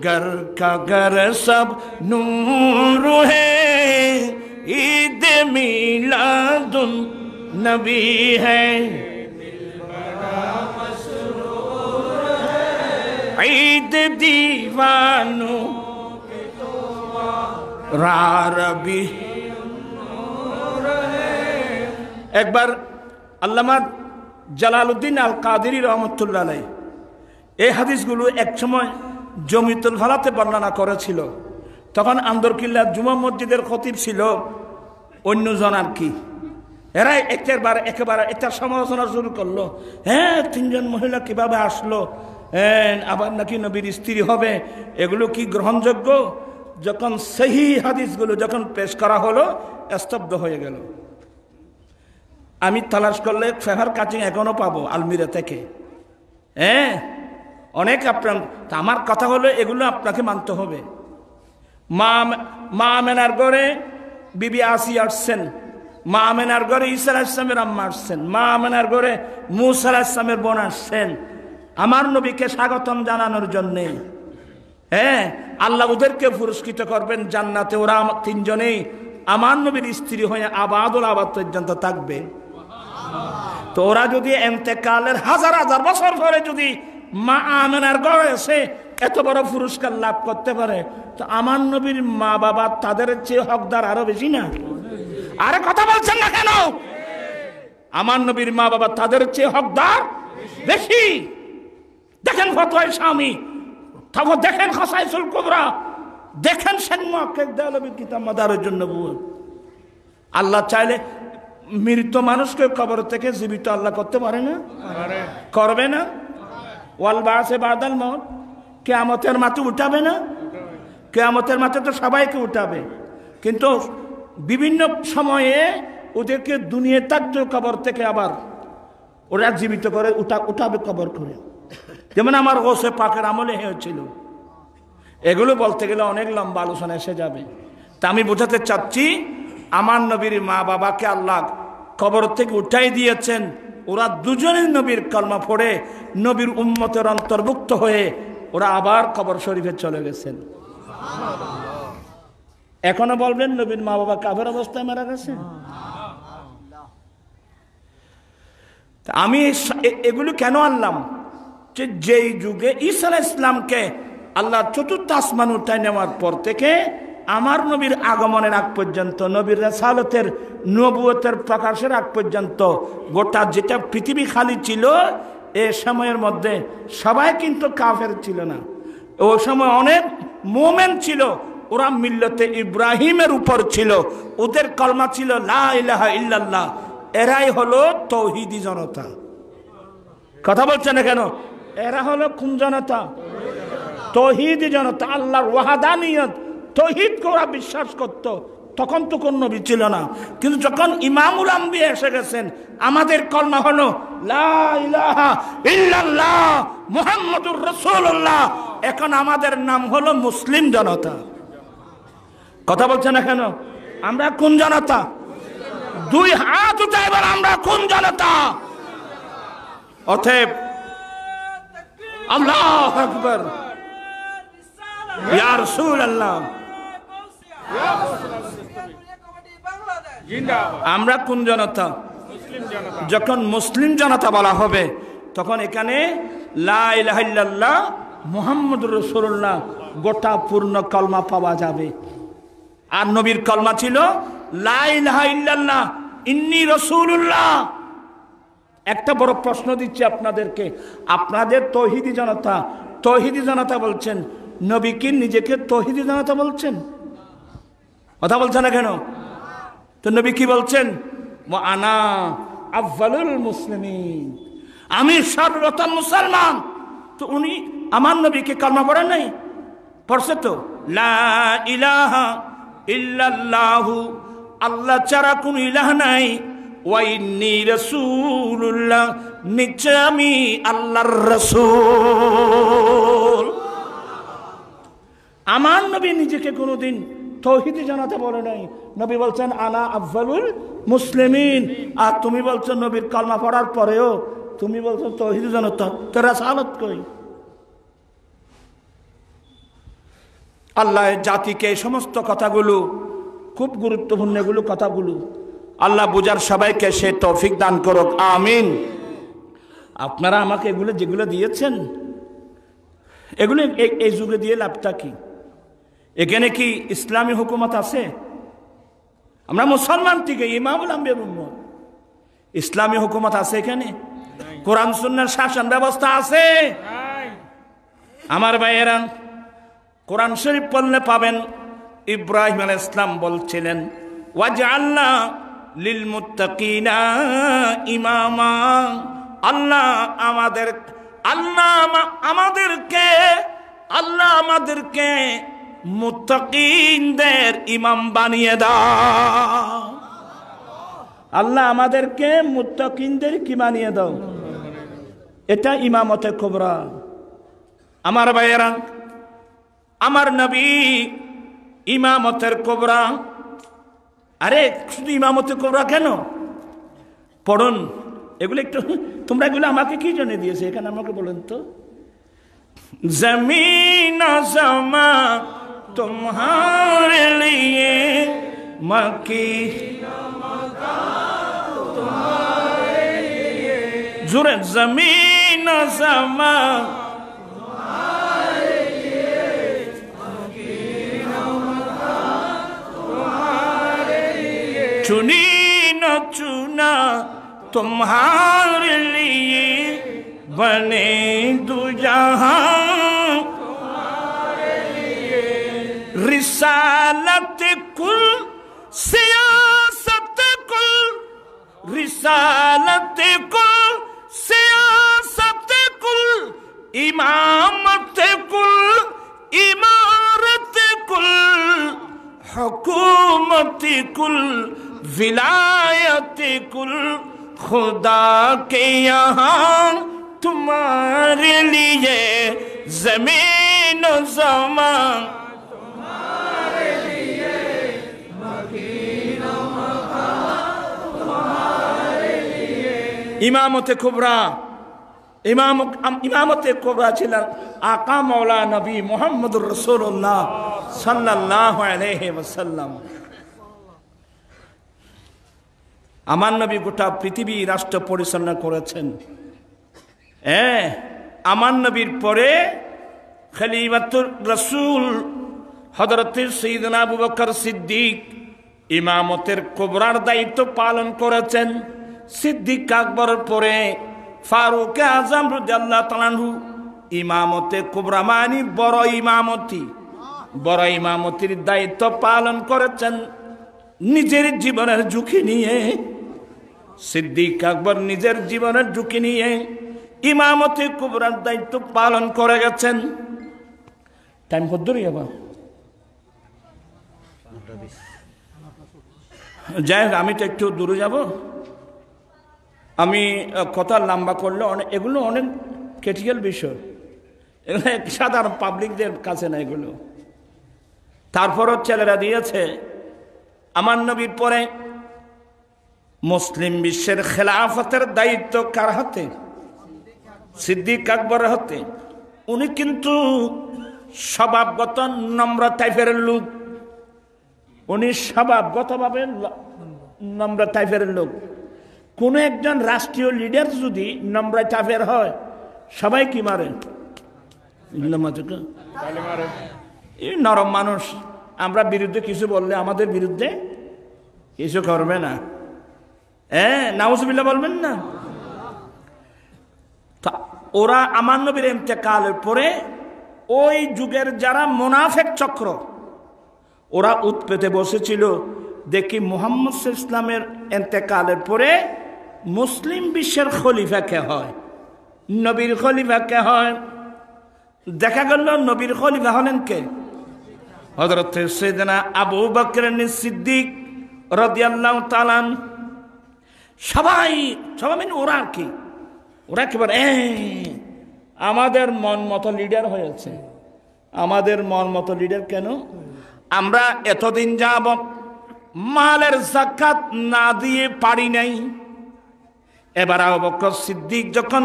घर का घर सब नूर है, ईद मिलादुन नबी है, ईद दीवानों रारबी। एक बार अल्लामा জালালউদ্দিন আল কাদেরী রহমতুল্লাহ আলাইহি এই হাদিসগুলো এক সময় জমিতুল ফালাতে বর্ণনা করেছিল। তখন আন্দরকিল্লা জুমা মসজিদের খতিব ছিল অন্যজন আর কি। এরা একেবারে এটা সমালোচনা শুরু করলো। হ্যাঁ, তিনজন মহিলা কিভাবে আসলো, আবার নাকি নবীর স্ত্রী হবে, এগুলো কি গ্রহণযোগ্য? যখন সহিহ হাদিসগুলো যখন পেশ করা হলো, স্তব্ধ হয়ে গেল। আমি তালাশ করলে ফেভার কাটিং এখনো পাবো আলমিরা থেকে। হ্যাঁ, অনেক আপনার। আমার কথা হলো, এগুলো আপনাকে মানতে হবে। মা আমেনার ঘরে বিবি আসিয়া আসছেন, মা আমেনার ঘরে ঈসা আলাইহিস সালামের আম্মা আসছেন, মা আমেনার ঘরে মূসা আলাইহিস সালামের বোন আসছেন আমার নবীকে স্বাগতম জানানোর জন্যে। হ্যাঁ, আল্লাহ ওদেরকে পুরস্কৃত করবেন জান্নাতে। ওরা তিনজনেই আমার নবীর স্ত্রী হয়ে আবাদুল আবাদ পর্যন্ত থাকবে। তো ওরা যদি এন্তেকালের হাজার হাজার বছর পরে যদি মা আমেনার ঘরে এসে এত বড় পুরস্কার লাভ করতে পারে, তো আমার নবীর মা বাবা তাদের চেয়ে হকদার আরো বেশি না? আরে কথা বলছেন না কেন? আমার নবীর মা বাবা তাদের চেয়ে হকদার বেশি। দেখেন ফতোয়া স্বামী, তারপর দেখেন খাসাইসুল কুবরা, দেখেন সেনমাকের দেয়ালবী কিতাব মাদারের জন্য। আল্লাহ চাইলে মৃত মানুষকে কবর থেকে জীবিত আল্লাহ করতে পারে না? করবে না? ওয়াল বাসে বাদাল মত, কিয়ামতের মাঠে উঠাবে না? কিয়ামতের মাঠে তো সবাইকে উঠাবে, কিন্তু বিভিন্ন সময়ে ওদেরকে দুনিয়া থাকতে কবর থেকে আবার ওরা জীবিত করে উঠাবে কবর করে। যেমন আমার গোসে পাকের আমলে হয়েছিল। এগুলো বলতে গেলে অনেক লম্বা আলোচনা এসে যাবে। তা আমি বোঝাতে চাচ্ছি, আমার নবীর মা বাবাকে আল্লাহ কবর থেকে উঠাই দিয়েছেন। ওরা দুজনেই নবীর কলমা পড়ে নবীর উম্মতের অন্তর্ভুক্ত হয়ে ওরা আবার কবর শরীফে চলে গেছেন। এখনো বলবেন নবীর মা বাবা কাফের অবস্থায় মারা গেছে? আমি এগুলো কেন আনলাম? যেই যুগে ঈসা আলাইহিস সালামকে আল্লাহ চতুর্থ আসমান উঠায় নেওয়ার পর থেকে আমার নবীর আগমনের আগ পর্যন্ত, নবীর রাসালতের নবুয়তের প্রকাশের আগ পর্যন্ত গোটা যেটা পৃথিবী খালি ছিল, এ সময়ের মধ্যে সবাই কিন্তু কাফের ছিল না। ও সময় অনেক মুমিন ছিল। ওরা মিল্লতে ইব্রাহিমের উপর ছিল। ওদের কলমা ছিল লা ইলাহা ইল্লাল্লাহ। এরাই হলো তৌহিদি জনতা। কথা বলছে না কেন? এরা হলো কোন জনতা? তৌহিদি জনতা। আল্লাহর ওয়াহাদানিয়ত, তৌহিদকে ওরা বিশ্বাস করত, তখন তো কোন নবী ছিল না। কিন্তু যখন ইমামুল আম্বিয়া এসে গেছেন, আমাদের কলমা হলো লা ইলাহা ইল্লাল্লাহ মুহাম্মাদুর রাসূলুল্লাহ। এখন আমাদের নাম হলো মুসলিম জনতা। কথা বলছে না কেন? আমরা কোন জনতা? দুই হাত উঠে এবার আমরা কোন জনতা? অতএব আল্লাহু আকবার, ইয়া রাসূলুল্লাহ, আমরা কোন জনতা? যখন মুসলিম জনতা বলা হবে, তখন এখানে লা ইলাহা ইল্লাল্লাহ মুহাম্মাদুর রাসূলুল্লাহ গোটা পূর্ণ কলমা পাওয়া যাবে। আর নবীর কলমা ছিল লা ইলাহা ইল্লাল্লাহ ইন্নী রাসূলুল্লাহ। একটা বড় প্রশ্ন দিচ্ছি আপনাদেরকে, আপনাদের তৌহিদি জনতা বলছেন, নবী কি নিজেকে তৌহিদি জনতা বলছেন? কথা বলছে না কেন? তো নবী কি বলছেন? ওয়া আনা আফজালুল মুসলিমিন, আমি সর্বপ্রথম মুসলমান। তো উনি আমার নবীকে কালমা পড়েন নাই? পড়ছে তো। লা ইলাহা ইল্লাল্লাহু, আল্লাহ ছাড়া কোনো ইলাহ নাই। ওয়া ইন্নী রাসূলুল্লাহ, নিশ্চয় আমি আল্লাহর রাসূল। আমার নবী নিজেকে কোনোদিন তৌহিদি জানাতে বলে নাই। নবী বলছেন আনা আফজালুল মুসলিমিন। আর তুমি বলছো নবীর কালমা পড়ার পরেও তুমি বলছো তৌহিদি জনতা, তো রাসালাত কই? আল্লাহ জাতিকে এই সমস্ত কথাগুলো খুব গুরুত্বপূর্ণ, এগুলো কথাগুলো আল্লাহ বুঝার সবাইকে সে তৌফিক দান করুক, আমিন। আপনারা আমাকে এগুলো যেগুলো দিয়েছেন, এগুলো এই যুগে দিয়ে লাভটা কি? এখানে কি ইসলামী হুকুমত আছে? আমরা মুসলমান থেকে ইমামুল আম্বিয়ার উম্মত, ইসলামী হুকুমত আছে এখানে? কোরআন সুন্নাহর শাসন ব্যবস্থা আছে? আমার ভাইয়েরা, কোরআন শরীফ পড়লে পাবেন ইব্রাহিম আলাইহিস সালাম বলছিলেন ওয়াজআলনা লিল মুত্তাকিনা ইমামা। আল্লাহ আমাদেরকে মুত্তাকিনদের ইমাম বানিয়ে দাও। আল্লাহ আমাদেরকে মুত্তাকিনদের কি বানিয়ে দাও? এটা ইমামতে কুবরা। আমার ভাইয়েরা, আমার নবী ইমামতের কুবরা। আরে শুধু ইমামতে কুবরা কেন? পড়ুন এগুলো একটু, তোমরা এগুলো আমাকে কি জন্য দিয়েছে এখানে আমাকে বলেন তো। জমিন আসমা तुम्हारे लिए मक्की, जुरे जमीन समा चुनी न चुना तुम्हारे लिए बने दो जहां, रिसालत कुल सियासत कुल, रिसालत कुल सियासत कुल, इमामत कुल इमारत कुल, हुकूमत कुल विलायत कुल, खुदा के यहाँ तुम्हारे लिए जमीन ज़मान, ইমামতে কুবরা। ইমামতে কুবরা ছিলেন আকা মাওলা নবী মুহাম্মদুর রাসূলুল্লাহ সাল্লাল্লাহু আলাইহি ওয়াসাল্লাম। আমার নবী গোটা পৃথিবী রাষ্ট্র পরিচালনা করেছেন। আমার নবীর পরে খলিফাতুর রাসূল হযরত সাইয়্যিদনা আবু বকর সিদ্দিক ইমামতের কুবরার দায়িত্ব পালন করেছেন। সিদ্দিক আকবরের পরে ফারুক আজম রাদিয়াল্লাহু তাআলা আনহু ইমামতে কুবরা মানে বড় ইমামতির দায়িত্ব পালন করেছেন নিজের জীবনের ঝুঁকি নিয়ে। সিদ্দিক আকবর নিজের জীবনের ঝুঁকি নিয়ে ইমামতে কুবরার দায়িত্ব পালন করে গেছেন। টাইম কত দূর যাবা? যাই হোক, আমি তো একটু দূরে যাব। আমি কথা লম্বা করলে এগুলো অনেক ক্রিটিক্যাল বিষয়, এগুলো সাধারণ পাবলিকদের কাছে না এগুলো। তারপরও ছেলেরা দিয়েছে আমার নবীর পরে মুসলিম বিশ্বের খেলাফতের দায়িত্ব কার হাতে? সিদ্দিক আকবরের হাতে। উনি কিন্তু স্বভাবগত নম্র টাইপের লোক, উনি স্বভাবগতভাবে নম্র টাইপের লোক। কোন একজন রাষ্ট্রীয় লিডার যদি নম্র টাইপের হয়, সবাই কি মারে? এই নরম মানুষ, আমরা বিরুদ্ধে কিছু বললে আমাদের বিরুদ্ধে কিছু করবে না, নাউজুবিল্লাহ বলবেন না। ওরা আমার নবীর ইন্তেকালের পরে ওই যুগের যারা মুনাফিক চক্র, ওরা উৎপেতে বসেছিল, দেখি মুহাম্মদ ইসলামের ইন্তেকালের পরে মুসলিম বিশ্বের খলিফা কে হয়, নবীর খলিফা কে হয়। দেখা গেল নবীর খলিফা হলেন কে? হযরত সাইয়েদনা আবু বকর সিদ্দিক রাদিয়াল্লাহু তাআলা। সবাই মানে ওরা কি, ওরা কি বলে, আমাদের মন মতো লিডার হয়েছে। আমাদের মন মতো লিডার কেন? আমরা এতদিন যাবত মালের যাকাত না দিয়ে পারি নাই। এবার আবু বকর সিদ্দিক যখন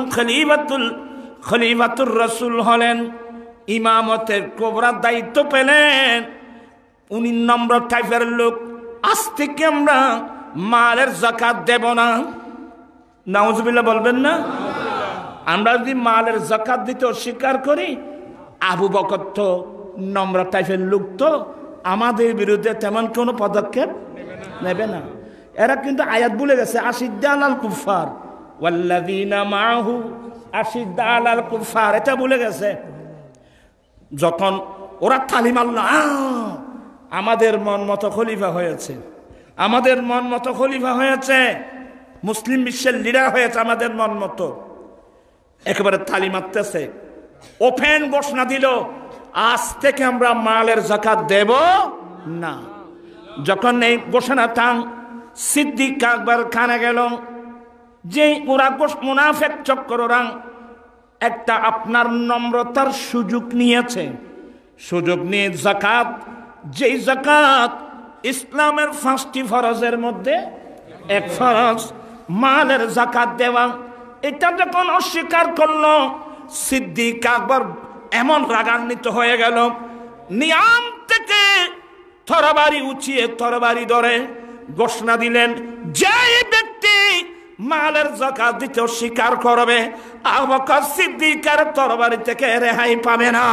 খলিফাতুর রাসূল হলেন, ইমামতের কোবরা দায়িত্ব পেলেন, উনি নম্র টাইপের লোক। আজ থেকে আমরা মালের যাকাত দেব না। নাউজুবিল্লাহ বলবেন না? আমরা যদি মালের যাকাত দিতে অস্বীকার করি, আবু বকর তো নম্র টাইপের লোক, তো আমাদের বিরুদ্ধে তেমন কোনো পদক্ষেপ নেবে না। এরা কিন্তু আয়াত ভুলে গেছে, আশিদ্দা আলাল কুফার ওয়াল্লাযীনা মাআহু আশিদ্দা আলাল কুফার, এটা ভুলে গেছে। যখন ওরা তালিম আল্লাহ, আমাদের মন মতো খলিফা হয়েছে, আমাদের মন মতো খলিফা হয়েছে, মুসলিম বিশ্বের লিডার হয়েছে আমাদের মন মতো, একেবারে তালি মারতেছে, ওপেন ঘোষণা দিল, আজ থেকে আমরা মালের যাকাত দেব না। যখন এই ঘোষণাটা সিদ্দিক আকবর কানে গেল, যে ওরা মুনাফিক চক্ররা একটা আপনার নম্রতার সুযোগ নিয়েছে, সুযোগ নিয়ে যাকাত, যেই যাকাত ইসলামের 5টি ফরজের মধ্যে এক ফরজ মালের যাকাত দেওয়া, এটা যখন অস্বীকার করলো, সিদ্দিক আকবর এমন রাগান্বিত হয়ে গেল, নিয়াম থেকে তরবারি উঁচিয়ে তরবারি ধরে ঘোষণা দিলেন, যে ব্যক্তি মালের যাকাত দিতে অস্বীকার করবে, আবু বকর সিদ্দিকের তরবারি থেকে রেহাই পাবে না।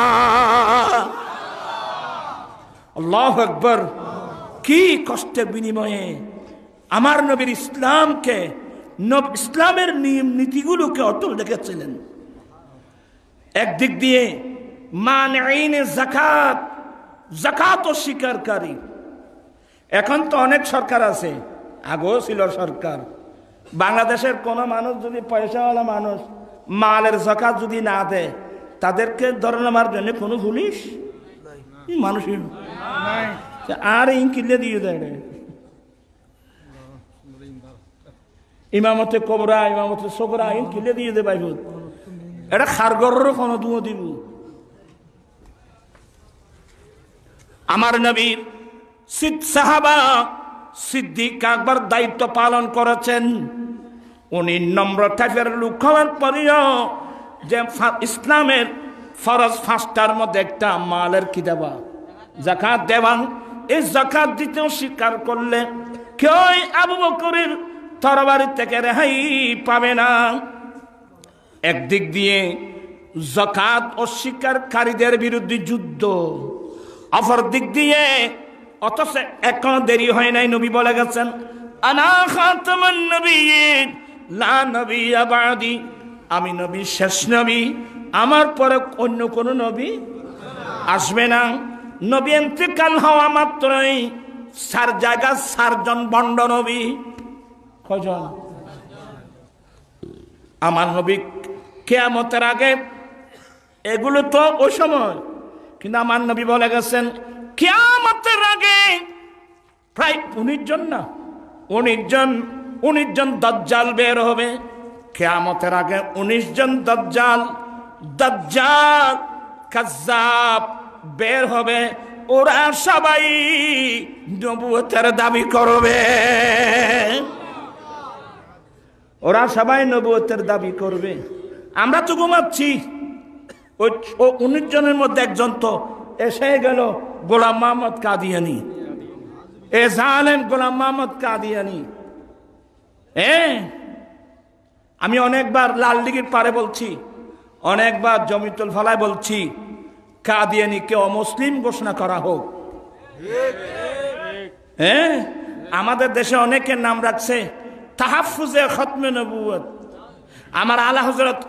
আল্লাহু আকবার! কি কষ্টের বিনিময়ে আমার নবীর ইসলামকে, ইসলামের নিয়ম নীতিগুলোকে অটল রেখেছিলেন। একদিক দিয়ে মানঈনে যাকাত, যাকাত অস্বীকারী। এখন তো অনেক সরকার আছে, আগেও ছিল সরকার। বাংলাদেশের কোন মানুষ যদি, পয়সাওয়ালা মানুষ মালের যাকাত যদি না দেয়, তাদেরকে ধরে নেওয়ার জন্য কোনো পুলিশ মানুষ আর কিনলে দিয়ে দেয়। ইমামতে কোবরা, ইমামতে সোবরা কিনলে দিয়ে দেয় ভাই, এটা খারগরেরও কোনো দুও দিব। আমার নবীর সাহাবা সিদ্দিক আকবর দায়িত্ব পালন করেছেন। উনি নম্র টাইপের লোক হওয়ার পরেও যে ইসলামের ফরজ 5টার মধ্যে একটা মালের কি দেওয়া, যাকাত দেওয়া, এই যাকাত দিতেও স্বীকার করলে কেউ আবু বকরের তরবারি থেকে রেহাই পাবে না। একদিক দিয়ে যাকাত অস্বীকারীদের বিরুদ্ধে যুদ্ধ, অপর দিক দিয়ে অথচ এখনো দেরি হয় নাই, নবী বলে গেছেন, আনা খাতামুন নবিয়্যিন লা নবিয়্যা বা'দি, আমি নবী শেষ নবী, আমার পরে অন্য কোন নবী আসবে না। নবী ইন্তেকাল হওয়া মাত্রই 4 জায়গা 4 জন ভণ্ড নবী। কয়জন? আমার নবী কিয়ামতের আগে, এগুলো তো ওই সময়, কিন্তু আমার নবী বলে গেছেন কিয়ামতের আগে প্রায় 19 জন না, 19 জন দাজ্জাল বের হবে কিয়ামতের আগে। 19 জন দাজ্জাল কাজ্জাব বের হবে। ওরা সবাই নবুয়তের দাবি করবে, ওরা সবাই নবুয়তের দাবি করবে। আমরা তো ঘুমাচ্ছি। ওই 19 জনের মধ্যে একজন তো এসে গেল, গোলাম মোহাম্মদ কাদিয়ানি। এ জানেন গোলাম মোহাম্মদ কাদিয়ানি। আমি অনেকবার লালদিঘির পারে বলছি, অনেকবার জমিতুল ফলায় বলছি, কাদিয়ানিকে অমুসলিম ঘোষণা করা হোক। আমাদের দেশে অনেকের নাম রাখছে তাহাফুজে খতমে নবুয়ত। আমার আলা হযরত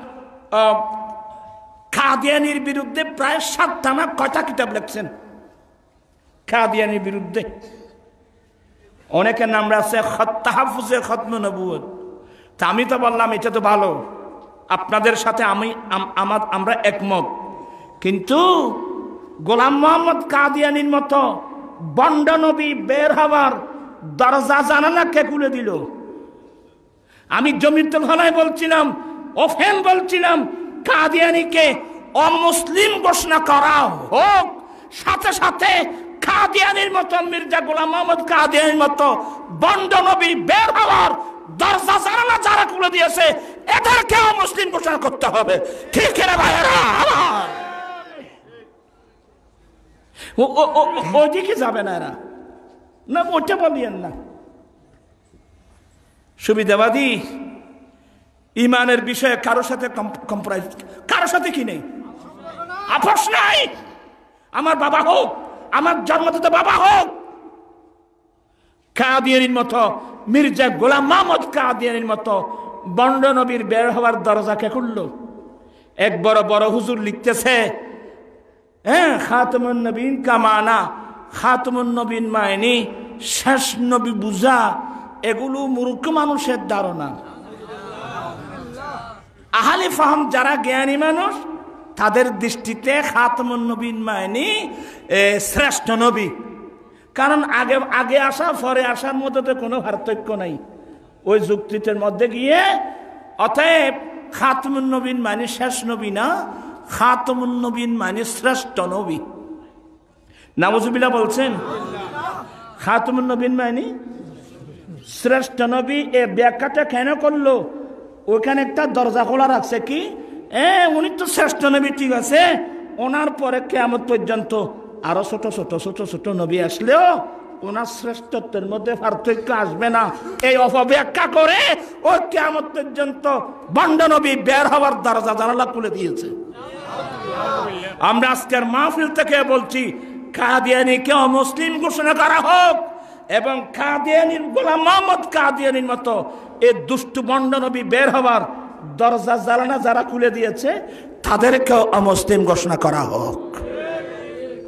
কাদিয়ানির বিরুদ্ধে প্রায় 7টা না কয়টা কিতাব লিখছেন কাদিয়ানির বিরুদ্ধে। অনেকের নাম রাখছে তাহাফুজে খতমে নবুয়ত। তা আমি তো বললাম এটা তো ভালো, আপনাদের সাথে আমরা একমত, কিন্তু গোলাম মোহাম্মদ কাদিয়ানির মতো বন্ড নবী বের হবার দরজা জানালা কে খুলে দিল? আমি জমিতুল হলায় বলছিলাম, ওফেন বলছিলাম, কাদিয়ানিকে অমুসলিম ঘোষণা করা হোক। সাথে সাথে কাদিয়ানির মতো, মির্জা গোলাম মোহাম্মদ কাদিয়ানির মতো বন্ড নবী বের হওয়ার দরজা জানালা যারা খুলে দিয়েছে এদেরকে অমুসলিম ঘোষণা করতে হবে। ঠিক না ভাইয়েরা? ওইদিকে যাবে না এরা, না ওটা বলিয়েন না। সুবিধাবাদী ইমানের বিষয়ে কারোর সাথে কম্প্রোমাইজ, কারোর সাথে কি নেই, আপোষ নাই। আমার বাবা হোক, আমার জন্মদাতা বাবা হোক, কাদিয়ানির মতো, মির্জা গোলাম মোহাম্মদ কাদিয়ানির মতো বন্ড নবীর বের হওয়ার দরজা কে খুললো? এক বড় বড় হুজুর লিখতেছে, খাতমুন নবীন কামানা, খাতমুন নবীন মায়নি শেষ নবী বুঝা, এগুলো মূর্খ মানুষের ধারণা। আহলে ফাহম যারা জ্ঞানী মানুষ, তাদের দৃষ্টিতে খাতমুন নবীন মায়নি শ্রেষ্ঠ নবী। কারণ আগে আসা পরে আসার মধ্যে তো কোনো পার্থক্য নাই, ওই যুক্তির মধ্যে গিয়ে। অতএব খাতমুন নবীন মানে শেষ নবী না, খাতমুন নবীন মানে শ্রেষ্ঠ নবী। নাউজুবিল্লাহ বলছেন। খাতমুন নবীন মানে শ্রেষ্ঠ নবী। এ ব্যাখ্যাটা কেন করলো? ওইখানে একটা দরজা খোলা রাখছে, কি উনি তো শ্রেষ্ঠ নবী, ঠিক আছে, ওনার পরে কিয়ামত পর্যন্ত আরো ছোট ছোট ছোট ছোট নবী আসলেও ওনার শ্রেষ্ঠত্বের মধ্যে পার্থক্য আসবে না, এই অপব্যাখ্যা করে ও কিয়ামত পর্যন্ত বন্ড নবী বের হওয়ার দরজা জানালা খুলে দিয়েছে। আমরা আজকের মাহফিল থেকে বলছি, কাদিয়ানিকে অমুসলিম ঘোষণা করা হোক এবং কাদিয়ানির গোলাম মোহাম্মদ কাদিয়ানির মতো এই দুষ্টু বন্ড নবী বের হওয়ার দরজা জানালা যারা খুলে দিয়েছে তাদেরকেও অমুসলিম ঘোষণা করা হোক।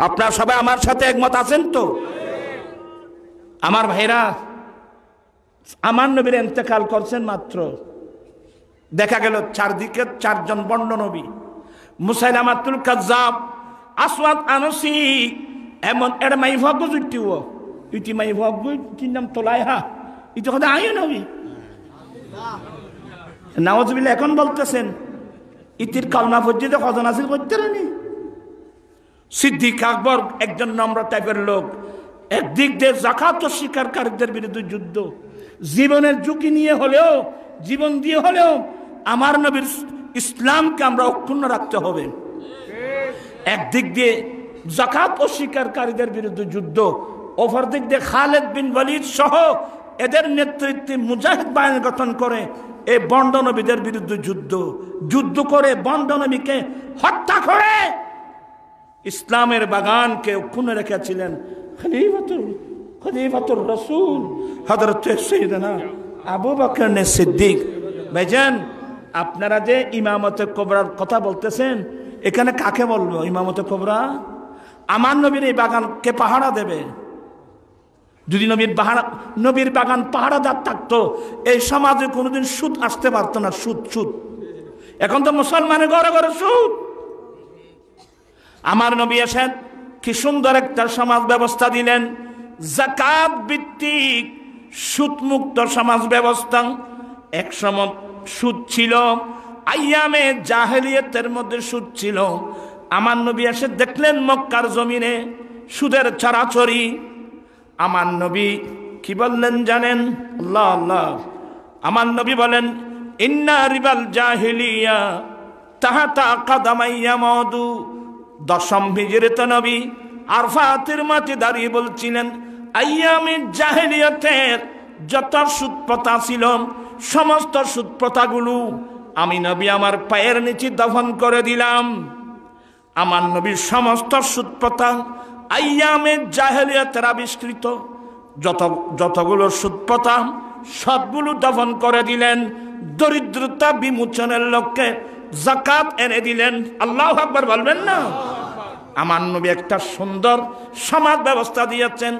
আপনারা সবাই আমার সাথে একমত আছেন তো? আমার ভাইরা, আমার নবীর ইন্তেকাল করছেন মাত্র, দেখা গেল চারদিকে 4 জন বন্ড নবী, মুসাইলামাতুল কাজ্জাব, আসওয়াদ আনসি, এমন এর মাই ভাগ্য জুটিও ইতি মাই ভাগ্য কি নাম তোলাইহা, ইতি কথা আইও নবী নাওয়াজুবিল্লাহ। এখন বলতেছেন ইতির কালমা পর্যন্ত কজন হাসিল করতে রানি। সিদ্দিক আকবর একজন নম্র টাইপের লোক, একদিক দিয়ে যাকাত স্বীকারকারীদের বিরুদ্ধে যুদ্ধ, জীবনের ঝুঁকি নিয়ে হলেও, জীবন দিয়ে হলেও আমার নবীর ইসলামকে আমরা অক্ষুণ্ণ রাখতে হবে। একদিক দিয়ে যাকাত অস্বীকারীদের বিরুদ্ধে যুদ্ধ, অপর দিক দিয়ে খালেদ বিন ওয়ালিদ সহ এদের নেতৃত্বে মুজাহিদ বাহিনী গঠন করে এই বন্ড নবীদের বিরুদ্ধে যুদ্ধ করে বন্ড নবীকে হত্যা করে ইসলামের বাগানকে অক্ষুণ্ণ রেখেছিলেন খলিফাতুর রাসূল হযরত সাইয়েদনা আবু বকর সিদ্দিক। ভাইজান, আপনারা যে ইমামতে কোবরার কথা বলতেছেন, এখানে কাকে বলবো ইমামতে কোবরা? আমার নবীর এই বাগান কে পাহারা দেবে? যদি নবীর বাগান পাহারাদার থাকতো, এই সমাজে কোনোদিন সুদ আসতে পারতো না। সুদ এখন তো মুসলমানের ঘরে ঘরে সুদ। আমার নবী এসেন কি সুন্দর একটা সমাজ ব্যবস্থা দিলেন, যাকাত ভিত্তিক সুদমুক্ত সমাজ ব্যবস্থা। একসময় সুদ ছিল, আইয়ামে জাহেলিয়াতের মধ্যে সুদ ছিল। আমার নবী এসে দেখলেন মক্কার জমিনে সুদের ছড়াছড়ি। আমার নবী কি বললেন জানেন? আল্লাহ আল্লাহ, আমার নবী বলেন, ইন্না রিবাল জাহিলিয়া তাহাতা কাদামাইয়া মদু। দশম হিজরত নবী আরফাতের মাঠে দাঁড়িয়ে বলছিলেন, আইয়ামে জাহেলিয়াতের যত সুদপ্রথা ছিল, সমস্ত সুদপ্রথাগুলো আমি নবী আমার পায়ের নিচে দফন করে দিলাম। আমার নবীর সমস্ত সুদপ্রথা আইয়ামে জাহেলিয়াতের আবিষ্কৃত যতগুলো সুদপ্রথা সবগুলো দফন করে দিলেন। দরিদ্রতা বিমোচনের লক্ষ্যে যাকাত এনে দিলেন। আল্লাহু আকবার বলবেন না? আমার নবী একটা সুন্দর সমাজ ব্যবস্থা দিয়েছেন,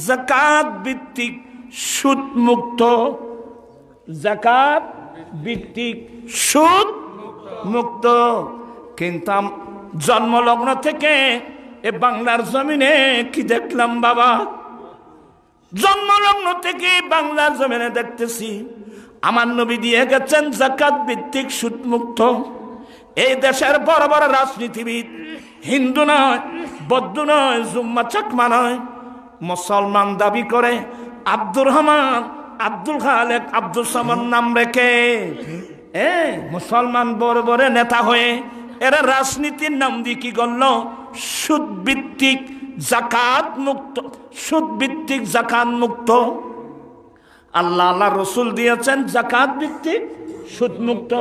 যাকাত ভিত্তিক সুদ মুক্ত। যাকাত ভিত্তিক সুদ মুক্ত। কিন্তু জন্মলগ্ন থেকে এ বাংলার জমিনে কি দেখলাম বাবা? জন্মলগ্ন থেকে বাংলার জমিনে দেখতেছি আমার নবী দিয়ে গেছেন যাকাত ভিত্তিক সুদ মুক্ত। এই দেশের বড় বড় রাজনীতিবিদ হিন্দু নয়, বৌদ্ধ নয়, জুম্মা চাকমা নয়, মুসলমান দাবি করে আব্দুর রহমান, আব্দুল খালেক, আব্দুল সামাদ নাম রেখে মুসলমান বড় বড় নেতা হয়ে এরা রাজনীতির নাম দিয়ে কি করলো? সুদ ভিত্তিক যাকাত মুক্ত, সুদ ভিত্তিক যাকাত মুক্ত। আল্লাহ আল্লাহ রসুল দিয়েছেন যাকাত ভিত্তিক সুদ মুক্ত।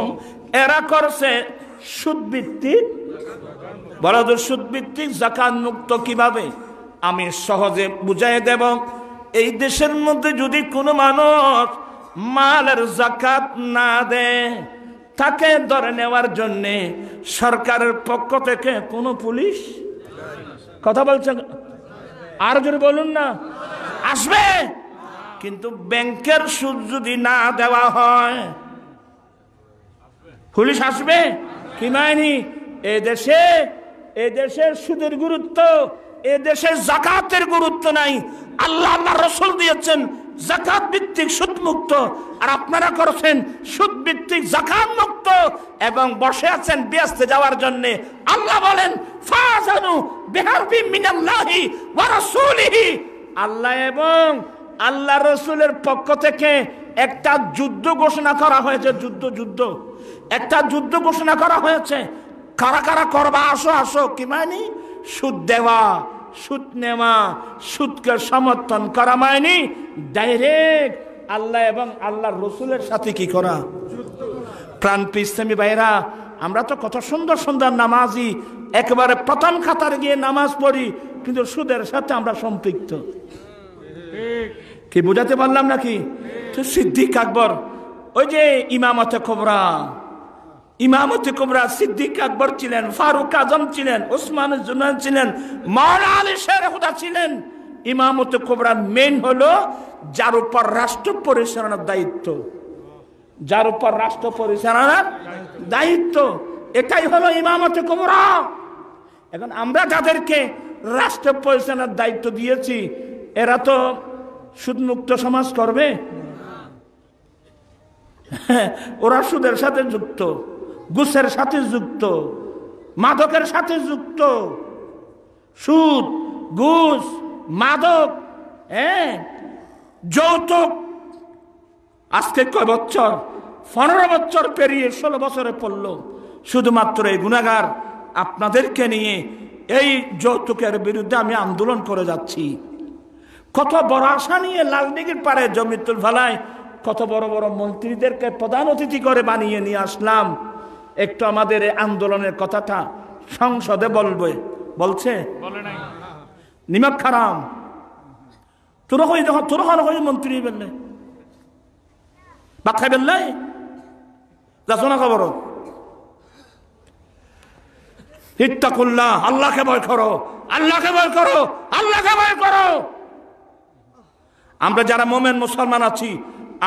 এরা করছে সুদ ভিত্তিক, বড়দের সুদ ভিত্তিক যাকাত মুক্ত কিভাবে আমি সহজে বুঝাই দেব। এই দেশের মধ্যে যদি কোনো মানুষ মালের যাকাত না দেয়, তাকে ধরে নেওয়ার জন্য সরকারের পক্ষ থেকে কোনো পুলিশ, কথা বলছেন আর যদি বলুন না, আসবে। কিন্তু ব্যাংকের সুদ যদি না দেওয়া হয় পুলিশ আসবে কি মাইনি? এ দেশে সুদের গুরুত্ব, এ দেশে যাকাতের গুরুত্ব নাই। আল্লাহ আল্লাহ রসুল দিয়েছেন যাকাত ভিত্তিক সুদ মুক্ত, আর আপনারা করছেন সুদ ভিত্তিক যাকাত মুক্ত এবং বসে আছেন ব্যস্তে যাওয়ার জন্য। আল্লাহ বলেন, ফাজানু বিহারবি মিনাল্লাহি ওয়া রাসূলিহি। আল্লাহ এবং আল্লাহ রসুলের পক্ষ থেকে একটা যুদ্ধ ঘোষণা করা হয়েছে। একটা যুদ্ধ ঘোষণা করা হয়েছে। কারা কারা করবা? আসো আসো। কি মানে? সুদ দেওয়া, সুদ নেওয়া, সুদকে সমর্থন করা মানে ডাইরেক্ট আল্লাহ এবং আল্লাহর রসুলের সাথে কি করা? প্রাণপ্রিয় ইসলামী ভাইরা, আমরা তো কত সুন্দর সুন্দর নামাজি, একেবারে প্রথম খাতার গিয়ে নামাজ পড়ি, কিন্তু সুদের সাথে আমরা সম্পৃক্ত। কি বুঝাতে পারলাম নাকি? সিদ্দিক আকবর, ওই যে ইমামতে কুবরা সিদ্দিক আকবর ছিলেন, ফারুক আজম ছিলেন, ওসমান জুনান ছিলেন, মাওলানা আলী শের খুদা ছিলেন। ইমামতে কুবরা মেইন হলো যার উপর রাষ্ট্র পরিচালনার দায়িত্ব, যার উপর রাষ্ট্র পরিচালনার দায়িত্ব, এটাই হলো ইমামতে কুবরা। এখন আমরা যাদেরকে রাষ্ট্র পরিচালনার দায়িত্ব দিয়েছি, এরা তো সুদমুক্ত সমাজ করবে? ওরা সুদের সাথে যুক্ত, ঘুষের সাথে যুক্ত, মাদকের সাথে যুক্ত। সুদ, ঘুষ, মাদক, যৌতুক। আজকে কয় বছর? 15 বছর পেরিয়ে 16 বছরে পড়লো। শুধুমাত্র এই গুনাহগার আপনাদেরকে নিয়ে এই যৌতুকের বিরুদ্ধে আমি আন্দোলন করে যাচ্ছি। কত বড় আশা নিয়ে লালদিঘির পারে জমিতুল ফালায় কত বড় বড় মন্ত্রীদেরকে প্রধান অতিথি করে বানিয়ে নিয়ে আসলাম। একটু আমাদের আন্দোলনের কথাটা সংসদে বলছে নিমক খারাম, তোরা মন্ত্রী বেললে বাদ খাই বেললে যাচ্ছ না খবর। ইত্তাকুল্লাহ, আল্লাহকে ভয় করো, আল্লাহকে ভয় করো, আল্লাহকে ভয় করো। আমরা যারা মোমেন মুসলমান আছি,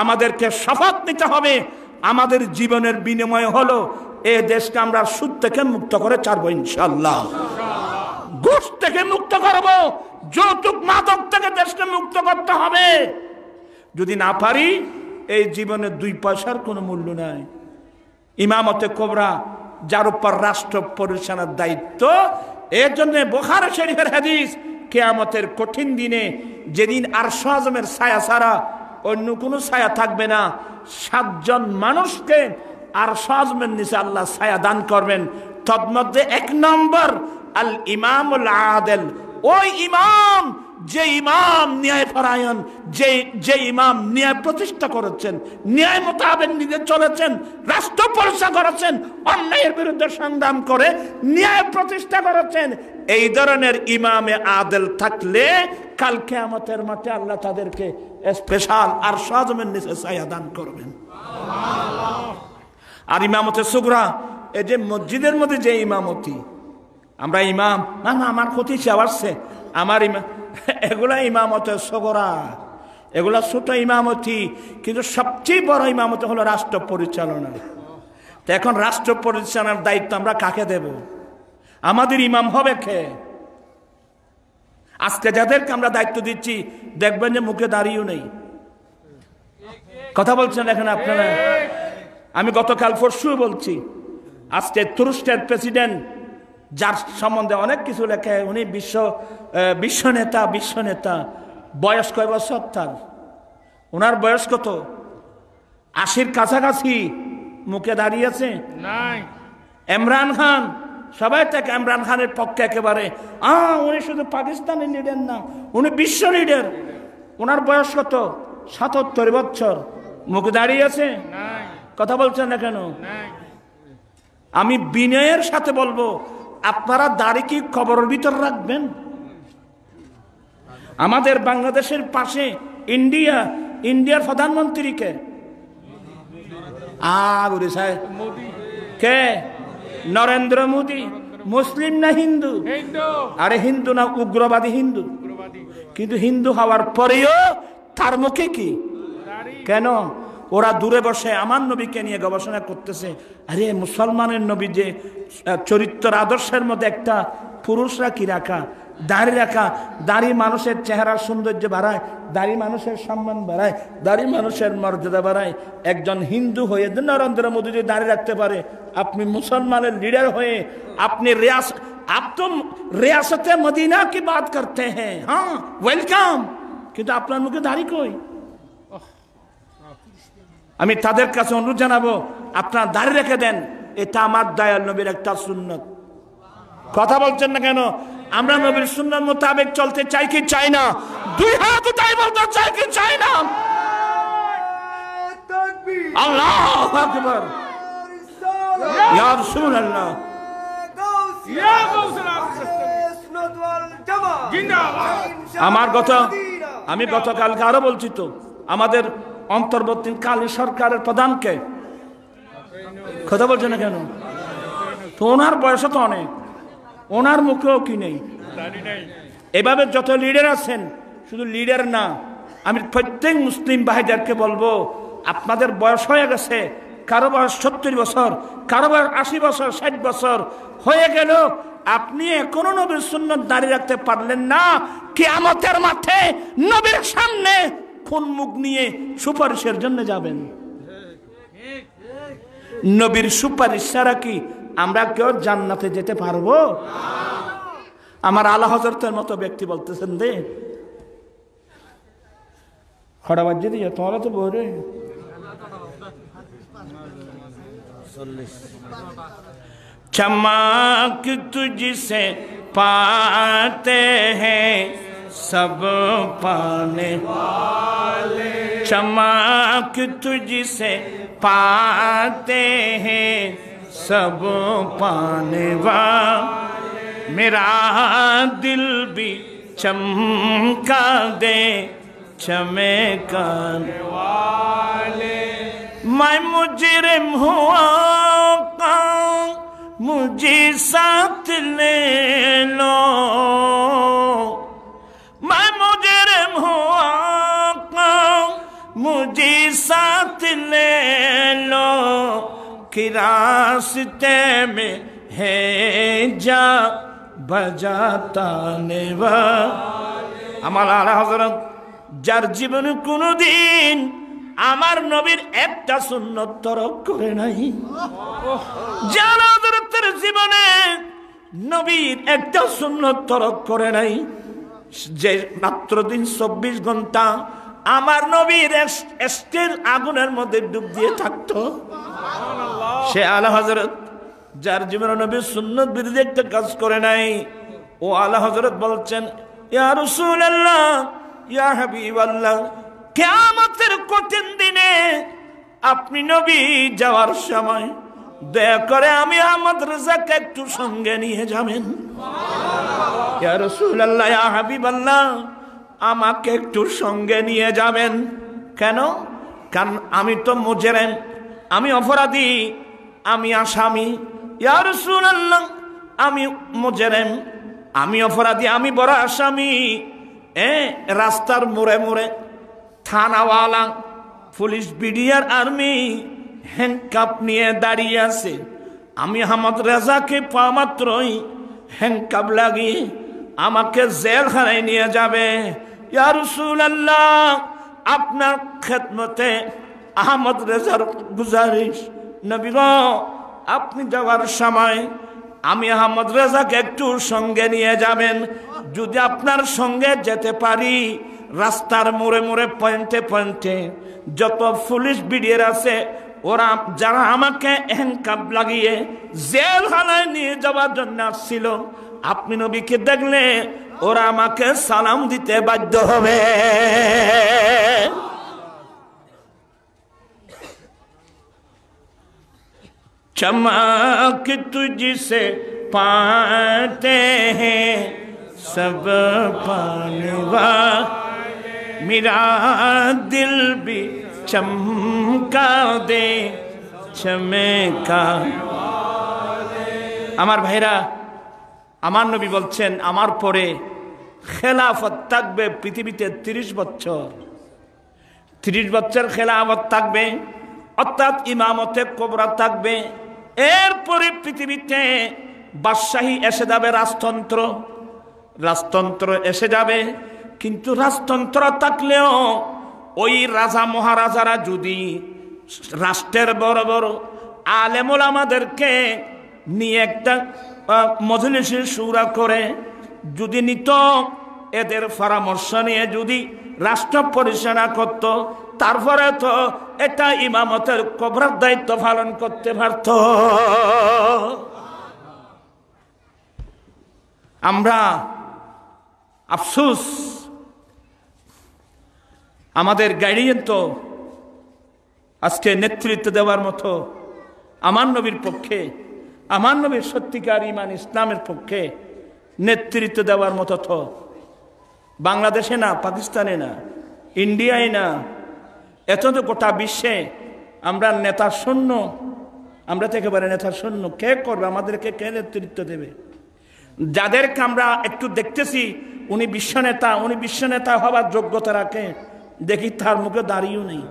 আমাদেরকে শপথ নিতে হবে, আমাদের জীবনের বিনিময় হলো এই দেশকে আমরা সুদ থেকে মুক্ত করে ছাড়বো ইনশাআল্লাহ। ঘুষ থেকে মুক্ত করবো, যৌতুক মাদক থেকে দেশকে মুক্ত করতে হবে। যদি না পারি এই জীবনে 2 পয়সার কোনো মূল্য নাই। ইমামতে কোবরা যার উপর রাষ্ট্র পরিচালনার দায়িত্ব, এর জন্য বুখারী শরীফের হাদিস, কিয়ামতের কঠিন দিনে যেদিন আরশ আযমের ছায়া ছাড়া অন্য কোনো ছায়া থাকবে না, 7 জন মানুষকে আরশ আযমের নিচে আল্লাহ ছায়া দান করবেন। তন্মধ্যে 1 নম্বর আল ইমামুল আদিল, ওই ইমাম যে ইমাম ন্যায়পরায়ণ, যে ইমাম ন্যায় প্রতিষ্ঠা করেছেন, ন্যায় মোতাবেক নিজে চলেছেন, রাষ্ট্র পরিচালনা করেছেন, অন্যায়ের বিরুদ্ধে সংগ্রাম করে ন্যায় প্রতিষ্ঠা করেছেন। এই ধরনের ইমামে আদিল থাকলে কাল কিয়ামতের মাঠে আল্লাহ তাদেরকে স্পেশাল আরশ আযমের নিচে ছায়া দান করবেন। আর ইমামতে সুগরা, এই যে মসজিদের মধ্যে যে ইমামতি, আমরা ইমাম না না আমার ক্ষতি আসছে, আমার ইমাম, এগুলা ইমামতে সুগরা, এগুলা ছোট ইমামতি। কিন্তু সবচেয়ে বড় ইমামতি হলো রাষ্ট্র পরিচালনা। তো এখন রাষ্ট্র পরিচালনার দায়িত্ব আমরা কাকে দেব? আমাদের ইমাম হবে কে? আজকে যাদেরকে আমরা দায়িত্ব দিচ্ছি দেখবেন যে মুখে দাঁড়িয়েও নেই, কথা বলছেন এখন আপনারা। আমি গতকাল পরশু বলছি, আজকে তুরস্কের প্রেসিডেন্ট, যার সম্বন্ধে অনেক কিছু লেখে, উনি বিশ্ব নেতা, বয়স কয় বছর তার? ওনার বয়স কত? 80-র কাছাকাছি, মুখে দাঁড়িয়েছে নাই। ইমরান খান, সবাই থেকে ইমরান খানের পক্ষে একেবারে, উনি শুধু পাকিস্তানের লিডার না, উনি বিশ্ব লিডার। ওনার বয়স কত? 77 বছর, মুখে দাঁড়িয়েছে, কথা বলছেন না কেন? আমি বিনয়ের সাথে বলবো, আপনারা দাড়ি কি কবরের ভিতর রাখবেন? আমাদের বাংলাদেশের পাশে ইন্ডিয়ার প্রধানমন্ত্রীকে কে? নরেন্দ্র মোদী। মুসলিম না হিন্দু? আরে হিন্দু না, উগ্রবাদী হিন্দু। কিন্তু হিন্দু হওয়ার পরেও তার মুখে কি? কেন? ওরা দূরে বসে আমার নবীকে নিয়ে গবেষণা করতেছে। আরে মুসলমানের নবী যে চরিত্র আদর্শের মধ্যে একটা, পুরুষরা কি রাখা? দাড়ি রাখা। দাড়ি মানুষের চেহারার সৌন্দর্য বাড়ায়, দাড়ি মানুষের সম্মান বাড়ায়, দাড়ি মানুষের মর্যাদা বাড়ায়। একজন হিন্দু হয়ে নরেন্দ্র মোদী যদি দাড়ি রাখতে পারে, আপনি মুসলমানের লিডার হয়ে আপনি রিয়াসতে মদিনা কি বাত করতে হ্যাঁ, ওয়েলকাম, কিন্তু আপনার মুখে দাড়ি কই? আমি তাদের কাছে অনুরোধ জানাবো, আপনারা দাড়ি রেখে দেন, এটা আমার দয়াল নবীর একটা সুন্নত। কথা বলছেন না কেন? আমরা নবীর সুন্নাত মোতাবেক চলতে চাই কি চাই না? 2 হাত উঠাই বলতে চাই কি চাই না? আল্লাহু আকবার, ইয়া রাসূলুল্লাহ, আমি গতকালকে আরো বলছি তো, আমাদের অন্তর্বর্তীকালীন সরকারের প্রধানকে, কথা বলছে না কেন? তো ওনার বয়স তো অনেক, ওনার মুখেও কি নেই? এভাবে যত লিডার আছেন, শুধু লিডার না, আমি প্রত্যেক মুসলিম ভাইদেরকে বলবো, আপনাদের বয়স হয়ে গেছে, কারো বয়স 70 বছর, কারো বয়স 80 বছর, 60 বছর হয়ে গেল, আপনি এখনো নবীর সুন্নাত দাঁড়িয়ে রাখতে পারলেন না, কিয়ামতের মাঠে নবীর সামনে কোন মুখ নিয়ে সুপারিশের জন্য যাবেন? নবীর সুপারিশ ছাড়া কি আমরা কেউ জান্নাতে যেতে পারবো? আমার আলা হযরতের মতো ব্যক্তি বলতেছেন দে খড়াবাজ দিয়ে তোমরা তো বলে चमक तुझसे पाते हैं सब पाने वाले, चमक तुझसे पाते हैं सब पाने वाले, मेरा दिल भी चमका दे चमकाने वाले, मैं मुजरिम हुआ मुझे साथ ले लो, मैं मुजरिम हुआ मुझे साथ ले लो, कि रास्ते में है जा बजाता ने वाले, আমার আলা হযরত যার জীবনে কোনোদিন আমার নবীর একটা সুন্নত তরক করে নাই, যার হযরতের জীবনে নবীর একটা সুন্নত তরক করে নাই, যে মাত্র দিন 24 ঘন্টা আমার নবীর স্টিল আগুনের মধ্যে ডুব দিয়ে থাকতো, সে আলা হযরত যার জীবনে নবীর সুন্নত বিরোধী একটা কাজ করে নাই। ও আলা হযরত বলছেন, ইয়া রাসূলুল্লাহ, ইয়া হাবিবাল্লাহ, কিয়ামতের কঠিন দিনে আপনি নবী যাওয়ার সময় দয়া করে আমি আহমদ রেজাকে একটু সঙ্গে নিয়ে যাবেন। ইয়া রাসূলুল্লাহ, ইয়া হাবিবাল্লাহ, আমাকে একটু সঙ্গে নিয়ে যাবেন। কেন? কারণ আমি তো মুজরিম, আমি অপরাধী, আমি আসামি। ইয়া রাসূলুল্লাহ, আমি মুজরিম, আমি অপরাধী, আমি বড় আসামি। রাস্তার মোড়ে মোড়ে থানাওয়ালা, পুলিশ, বিডিআর, আর্মি হ্যান্ডকাপ নিয়ে দাঁড়িয়ে আছে। আমি আহমদ রেজাকে পাওয়া মাত্রই হ্যান্ডকাপ লাগিয়ে আমাকে জেলখানায় নিয়ে যাবে। ইয়া রাসূলুল্লাহ, আপনার খেদমতে আহমদ রেজার গুজারিশ, নবী গো, আপনি যাওয়ার সময় আমি আহমদ রেজাকে একটু সঙ্গে নিয়ে যাবেন। যদি আপনার সঙ্গে যেতে পারি, রাস্তার মোড়ে মোড়ে পয়েন্টে পয়েন্টে যত পুলিশ বিডিআর আছে, ওরা যারা আমাকে হ্যান্ডকাপ লাগিয়ে জেলখানায় নিয়ে যাওয়ার জন্য আসছিল, আপনি নবীকে দেখলে ওরা আমাকে সালাম দিতে বাধ্য হবে। चमक तुझसे पाते हैं सब पाने वाले, मेरा दिल भी चमका दे चमका। আমার ভাইরা, আমার নবী বলছেন আমার পরে খেলাফত থাকবে পৃথিবীতে 30 বছর। 30 বছর খেলাফত থাকবে, অর্থাৎ ইমামতে কোবরা থাকবে। এরপরে পৃথিবীতে বাদশাহী এসে যাবে, রাজতন্ত্র এসে যাবে। কিন্তু রাজতন্ত্র থাকলেও ওই রাজা মহারাজারা যদি রাষ্ট্রের বড় বড় আলেম ওলামাদেরকে নিয়ে একটা মজলিসে শুরা করে যদি নিত, এদের পরামর্শ নিয়ে যদি রাষ্ট্র পরিচালনা করত, তারপরে তো এটা ইমামতের কবরার দায়িত্ব পালন করতে পারত। আমরা আফসোস, আমাদের গাইডিয়ান তো আজকে নেতৃত্ব দেওয়ার মতো আমার নবীর পক্ষে, আমার নবীর সত্যিকার ঈমান ইসলামের পক্ষে নেতৃত্ব দেওয়ার মতো তো বাংলাদেশে না, পাকিস্তানে না, ইন্ডিয়ায় না, এত তো গোটা বিশ্বে আমরা নেতা শূন্য, আমরা তো একেবারে নেতা শূন্য। কে করবে আমাদেরকে? কে নেতৃত্ব দেবে? যাদেরকে আমরা একটু দেখতেছি উনি বিশ্বনেতা, উনি বিশ্বনেতা হবার যোগ্যতা রাখে, দেখি তার মুখে দাঁড়িয়েও নেই।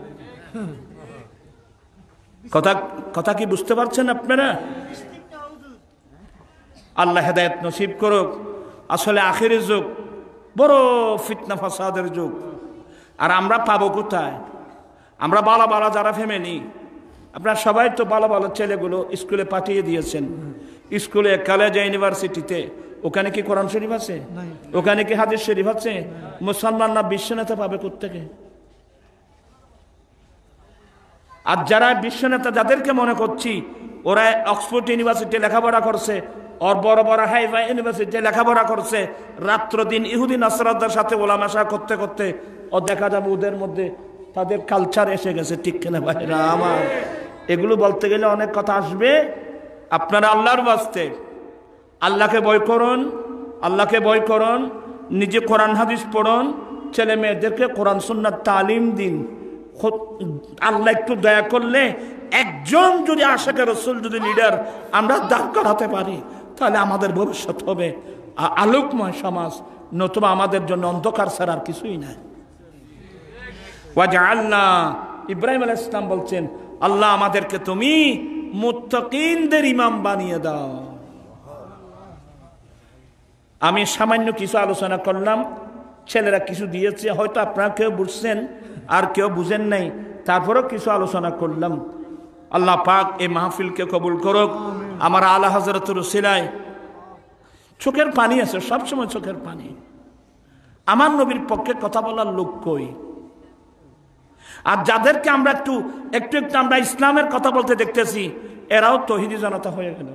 কথা কি বুঝতে পারছেন আপনারা? আল্লাহ হেদায়েত নসিব করুক। আসলে আখিরের যুগ বড় ফিতনা ফাসাদের যুগ। আর আমরা পাবো কোথায়? আমরা ভালো ভালো যারা ফ্যামিলি, আপনারা সবাই তো ভালো ভালো ছেলেগুলো স্কুলে পাঠিয়ে দিয়েছেন, স্কুলে, কলেজে, ইউনিভার্সিটিতে। ওখানে কি কোরআন শরীফ আছে? ওখানে কি হাদিস শরীফ আছে? মুসলমানরা বিশ্বনেতা পাবে কোত্থেকে? আর যারা বিশ্বনেতা যাদেরকে মনে করছি ওরা অক্সফোর্ড ইউনিভার্সিটি লেখাপড়া করছে, और बड़ बड़ हाइफा यूनिवर्सिटी लेखापड़ा करছে রাত্র দিন ইহুদি নাসরাতদের সাথে ওলামাশা করতে করতে ও দেখা যাবে ওদের মধ্যে তাদের কালচার এসে গেছে। ঠিক কিনা ভাইরা আমার? এগুলো বলতে গেলে অনেক কথা আসবে। আপনারা আল্লাহর ওয়াস্তে আল্লাহকে ভয় করুন, আল্লাহকে ভয় করুন, নিজে কোরআন হাদিস পড়ুন, ছেলে মেয়েদেরকে কোরআন সুন্নাত তালিম দিন। আল্লাহ একটু দয়া করলে একজন যদি আশিকে রাসূল যদি লিডার আমরা দাঁড় করাতে পারি তাহলে আমাদের ভবিষ্যৎ হবে আলোকময় সমাজ, নতুবা আমাদের জন্য অন্ধকার ছাড়া আর কিছুই নাই। ওয়াজআলনা, ইব্রাহিম আলাইহিস সালাম বলছেন আল্লাহ আমাদেরকে তুমি মুত্তাকিনদের ইমাম বানিয়ে দাও। আমি সামান্য কিছু আলোচনা করলাম, ছেলেরা কিছু দিয়েছে, হয়তো আপনারা কেউ বুঝছেন আর কেউ বুঝেন নাই, তারপরেও কিছু আলোচনা করলাম। আল্লাহ পাক এই মাহফিলকে কবুল করুক। আমার আলা হযরতের উসিলায় চোখের পানি আছে, সবসময় চোখের পানি। আমার নবীর পক্ষে কথা বলার লোক কই? আর যাদেরকে আমরা একটু আমরা ইসলামের কথা বলতে দেখতেছি, এরাও তৌহিদি জনতা হয়ে গেল।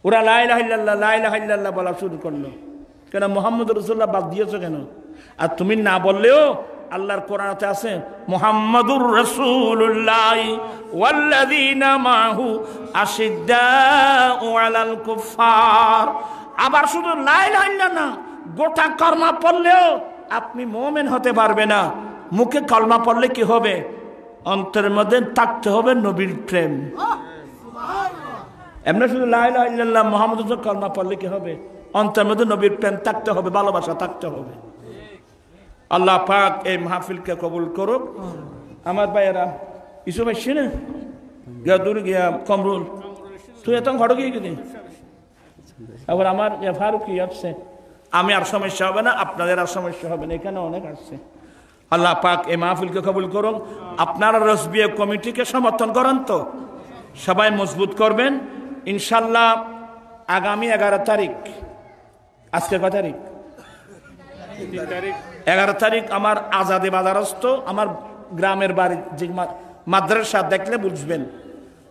ওরা লা ইলাহা ইল্লাল্লাহ লা ইলাহা ইল্লাল্লাহ বলা শুরু করলো। কেন? মুহাম্মদ রাসূলুল্লাহ বাদ দিয়েছো কেন? আর তুমি না বললেও আল্লাহর কোরআনে আছে মুহাম্মাদুর রাসূলুল্লাহ ওয়াল্লাযীনা মাহু আশিদ্দাউ আলাল কুফার। আবার শুধু লা ইলাহা ইল্লাল্লাহ না, গোটা কলমা পড়লেও আপনি মুমিন হতে পারবে না। মুখে কলমা পড়লে কি হবে? অন্তরের মধ্যে থাকতে হবে নবীর প্রেম। এমনি শুধু লা ইলাহা ইল্লাল্লাহ মুহাম্মাদুর রাসূলুল্লাহ কলমা পড়লে কি হবে? অন্তরের মধ্যে নবীর প্রেম থাকতে হবে, ভালোবাসা থাকতে হবে। আল্লাহ পাক এই মাহফিলকে কবুল করুক। আমার ভাইয়েরা ইসুফ আসছে না, গিয়া দূর গিয়া কমরুল, তুই এত ঘরে গিয়ে গেলি। আবার আমার ফারুকি আসছে, আমি আর সমস্যা হবে না, আপনাদের আর সমস্যা হবে না, এখানে অনেক আসছে। আল্লাহ পাক এই মাহফিলকে কবুল করুন। আপনারা রসবিয়া কমিটিকে সমর্থন করেন তো? সবাই মজবুত করবেন ইনশাল্লাহ। আগামী 11 তারিখ, আজকে কত তারিখ? 11 তারিখ আমার আজাদে বাজারস্থ আমার গ্রামের বাড়ি যে মাদ্রাসা, দেখলে বুঝবেন।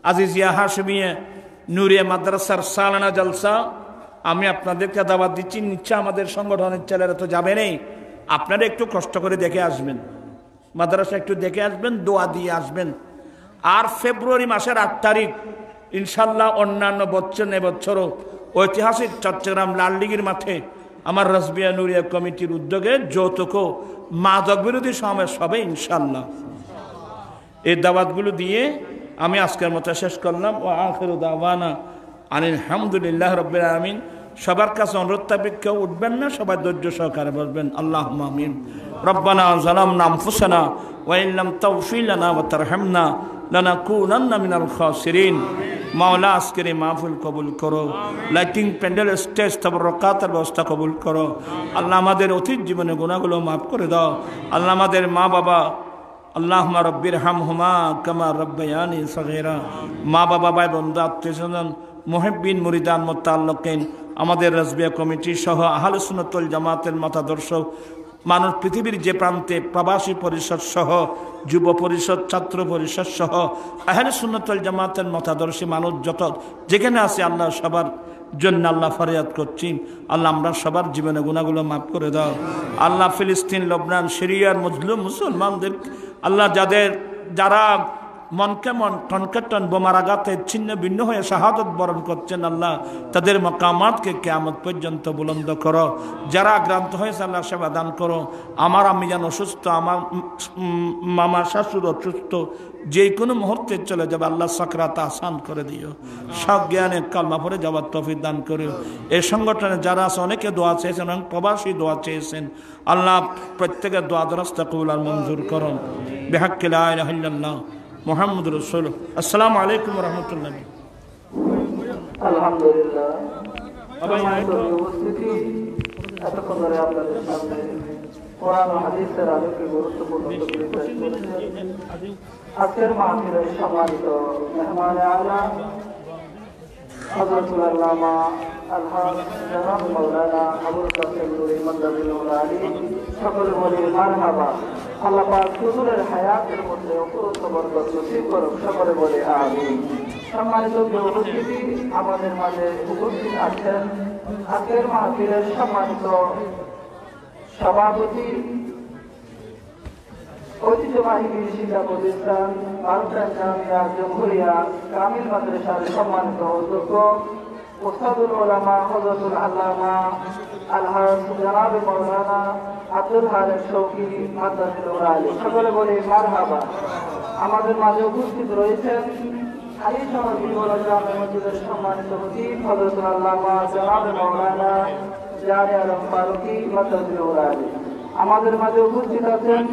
আজিজিয়া হাশমিয়া নুরিয়া মাদ্রাসার সালানা জলসা। আমি আপনাদেরকে দাওয়াত দিচ্ছি, নিশ্চয় আমাদের সংগঠনের ছেলেরা তো যাবেনই, আপনারা একটু কষ্ট করে দেখে আসবেন, মাদ্রাসা একটু দেখে আসবেন, দোয়া দিয়ে আসবেন। আর ফেব্রুয়ারি মাসের 8 তারিখ ইনশাল্লাহ অন্যান্য বছর এবছরও ঐতিহাসিক চট্টগ্রাম লালদিঘির মাঠে আমার রসবিয়া নুরিয়া কমিটির উদ্যোগে যৌতুক মাদক বিরোধী সমাবেশ হবে ইনশাল্লাহ। এই দাওয়াতগুলো দিয়ে আমি আজকের মতো শেষ করলাম। ও আখিরু দাওয়ানা আনিল হামদুলিল্লাহ রাব্বিল আলামিন। সবার কাছে অনুরোধ থাকবে, কেউ উঠবেন না, সবাই ধৈর্য সহকারে বসবেন। আল্লাহুম্মা আমিন। রব্বানা যালামনা আনফুসানা ওয়া ইন লাম তাগফির লানা ওয়া তারহামনা লানাকুনান্না মিনাল খাসিরিন। মাওলা আজকের এই মাহফিল কবুল করো, লাইটিং প্যান্ডেল স্টেজ তাবরকাতের ব্যবস্থা কবুল করো। আল্লাহ আমাদের অতীত জীবনের গুনাহগুলো মাফ করে দাও। আল্লাহ আমাদের মা বাবা, আল্লাহুম্মা রাব্বিরহামহুমা কামা রাব্বায়ানি সগীরা। মা বাবা, ভাই বন্ধু, আত্মীয়স্বজন, মুহিব্বিন, মুরিদান, মুতাআল্লিকিন, আমাদের রাসবিয়া কমিটি সহ আহলে সুন্নাত ওয়াল জামাতের মতাদর্শ মানুষ পৃথিবীর যে প্রান্তে, প্রবাসী পরিষদ সহ, যুব পরিষদ, ছাত্র পরিষদ সহ আহলে সুন্নাত ওয়াল জামাতের মতাদর্শী মানুষ যত যেখানে আছে, আল্লাহ সবার জন্য আল্লাহ ফরিয়াদ করছি। আল্লাহ আমরা সবার জীবনে গুনাহগুলো মাফ করে দাও। আল্লাহ ফিলিস্তিন, লবনান, সিরিয়ার মজলুম মুসলমানদের আল্লাহ যারা মনকে মন টনকে টন বোমার আঘাতে ছিন্ন ভিন্ন হয়ে শাহাদত বরণ করছেন, আল্লাহ তাদের মাকামাতকে কিয়ামত পর্যন্ত বুলন্দ করো। যারা আক্রান্ত হয়েছে আল্লাহ সেবা দান করো। আমার আমি যেন অসুস্থ, আমার মামা শাশুড় অসুস্থ, যে কোনো মুহূর্তে চলে যাবে, আল্লাহ সাকরাত আসান করে দিও। সব জ্ঞানে কালমা পড়ে যাওয়ার তৌফিক দান করো। এই সংগঠনে যারা আছে অনেকে দোয়া চেয়েছেন, অনেক প্রবাসী দোয়া চেয়েছেন, আল্লাহ প্রত্যেকের দোয়া দরস্তা কবুল আর মঞ্জুর করুন। বিহাক্কি লা ইলাহা ইল্লাল্লাহ মুহাম্মদ রাসূল। আসসালামু আলাইকুম ওয়া রাহমাতুল্লাহ। আলহামদুলিল্লাহ, উপস্থিতি এতক্ষণ ধরে আপনাদের সামনে কোরআন ও হাদিসের আলোকে গুরুত্বপূর্ণ তকরীর পেশ করেছেন। আজকের মাহফিলের সম্মানিত মেহমান আলা হযরতুল আল্লামা আলহাজ জনাব মাওলানা আবুল কাসেম নুরী মাদারুল আলী, সকলে বলি মারহাবা। আল্লাহ পাক হুজুরের হায়াতের মধ্যে অপরন্ত বরকত নসিব করুক, সকলে বলে আমিন। সম্মানিত উপস্থিতি, আমাদের মাঝে উপস্থিত আছেন আজকের মাহফিলের সম্মানিত সভাপতি, ঐতিহ্যবাহী শিক্ষা প্রতিষ্ঠান বারুটান জামিয়া জমহুরিয়া কামিল মাদ্রাসার সম্মানিত অধ্যক্ষ উস্তাদুল উলামা হযরতুল আল্লামা আলহাজ জনাব মাওলানা আব্দুল হারেস শৌকী মাদারুল আলী, সকলে বলে মারহাবা। আমাদের মাঝে উপস্থিত রয়েছেন আলী সমাজী জামে মসজিদের সম্মানিত খতিব হযরতুল আল্লামা জনাব মাওলানা জারি আলম ফারুকী মাদারুল আলী। আমাদের মাঝে উপস্থিত আছেন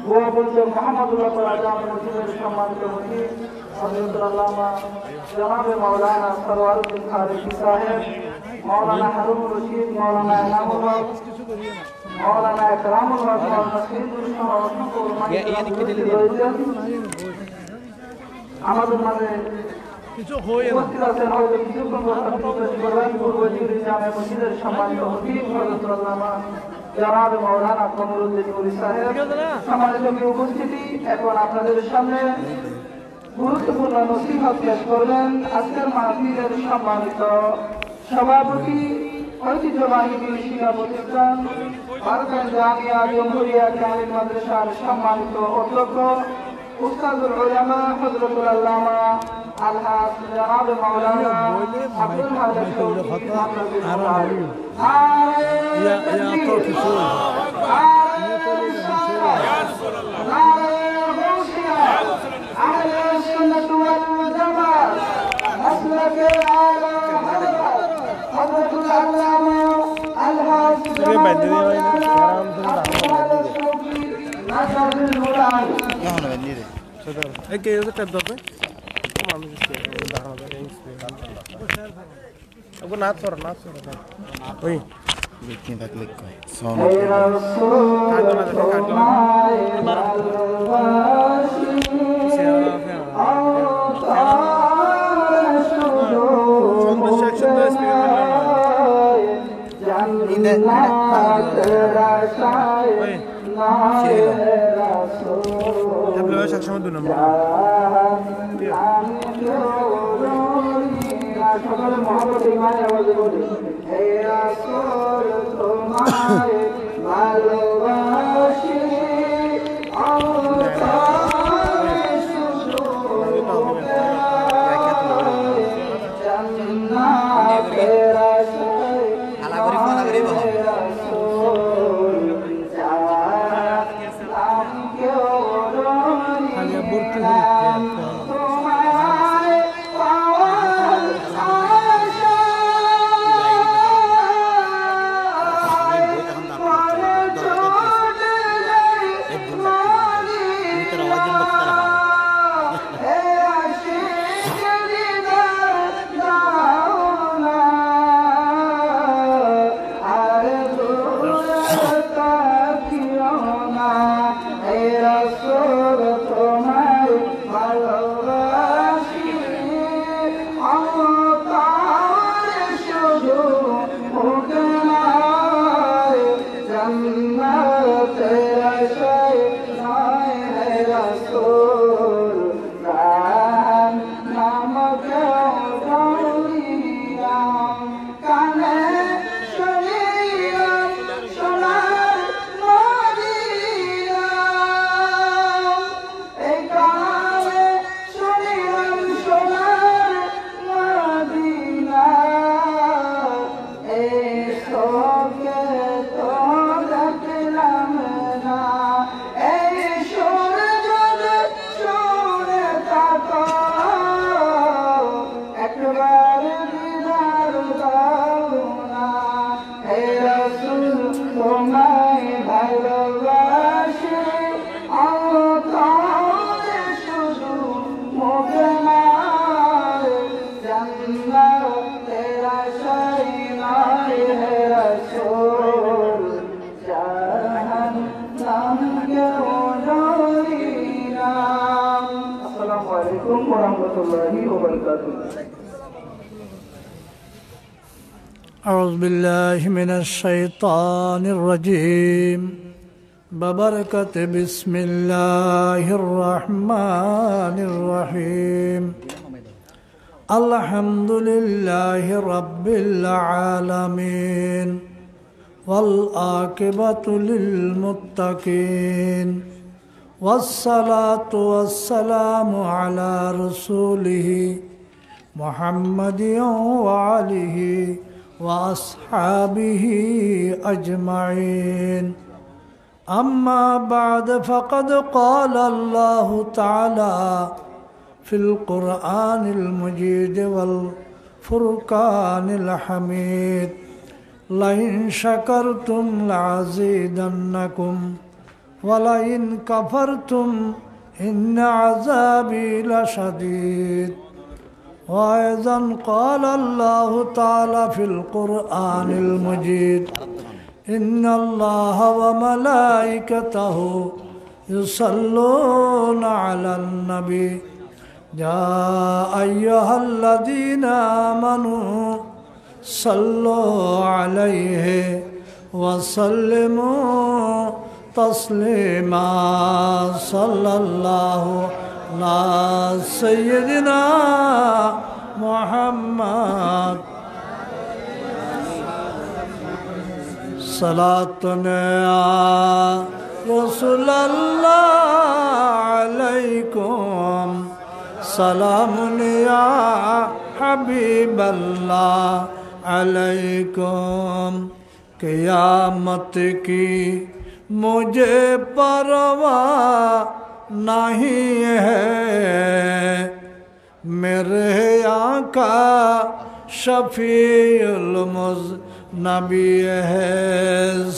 গোয়াবন্দ মোহাম্মদুল্লাহ জামে মসজিদের সম্মানিত খতিব হযরতুল আল্লামা জনাব মাওলানা সরওয়ারুদ্দিন ফারুকী সাহেব, মাওলানা হারুনুর রশিদ, মাওলানা এনামুল হক, মাওলানা একরামুল হক মাওলানা সিরাজুল সহ অসংখ্য উলামায়ে কেরাম উপস্থিত রয়েছেন। আমাদের মাঝে উপস্থিত আছেন হয়তো কিছুক্ষণ পূর্ব জামে মসজিদের সম্মানিত খতিব হযরত আল্লামা জনাব মাওলানা কমরুদ্দিন নূরী সাহেব। সম্মানিত উপস্থিতি, এখন আপনাদের সামনে গুরুত্বপূর্ণ নসিহত পেশ করবেন আজকের মাহফিলের সম্মানিত সভাপতি, ঐতিহ্যবাহী শিক্ষা প্রতিষ্ঠান বারকান জামিয়া জমহুরিয়া কামিল মাদ্রাসার সম্মানিত অধ্যক্ষ উস্তাদুল উলামা হযরতুল আল্লামা আলহাজ জনাব মাওলানা আব্দুল হাদী সকল মহব্বত ইমানের আওয়াজে বলি, হে রাসূল তোমায় ভালোবাসি, জান্নাতের আশায় أعوذ بالله من الشيطان الرجيم ببركة بسم الله الرحمن الرحيم الحمد لله رب العالمين والعاقبة للمتقين والصلاة والسلام على رسوله محمد وآله وأصحابه أجمعين أما بعد فقد قال الله تعالى في القرآن المجيد والفرقان الحميد لئن شكرتم لأزيدنكم ولئن كفرتم إن عذابي لشديد وأيضا قال الله تعالى في القرآن المجيد إن الله وملائكته يصلون على النبي يا أيها الذين آمنوا صلوا عليه وسلموا تسليما صلى الله على سيدنا محمد صلاة يا رسول الله عليكم سلام يا حبيب الله عليكم क़यामत की मुझे परवाह नहीं है मेरे आका शफीउल मुज़नबी है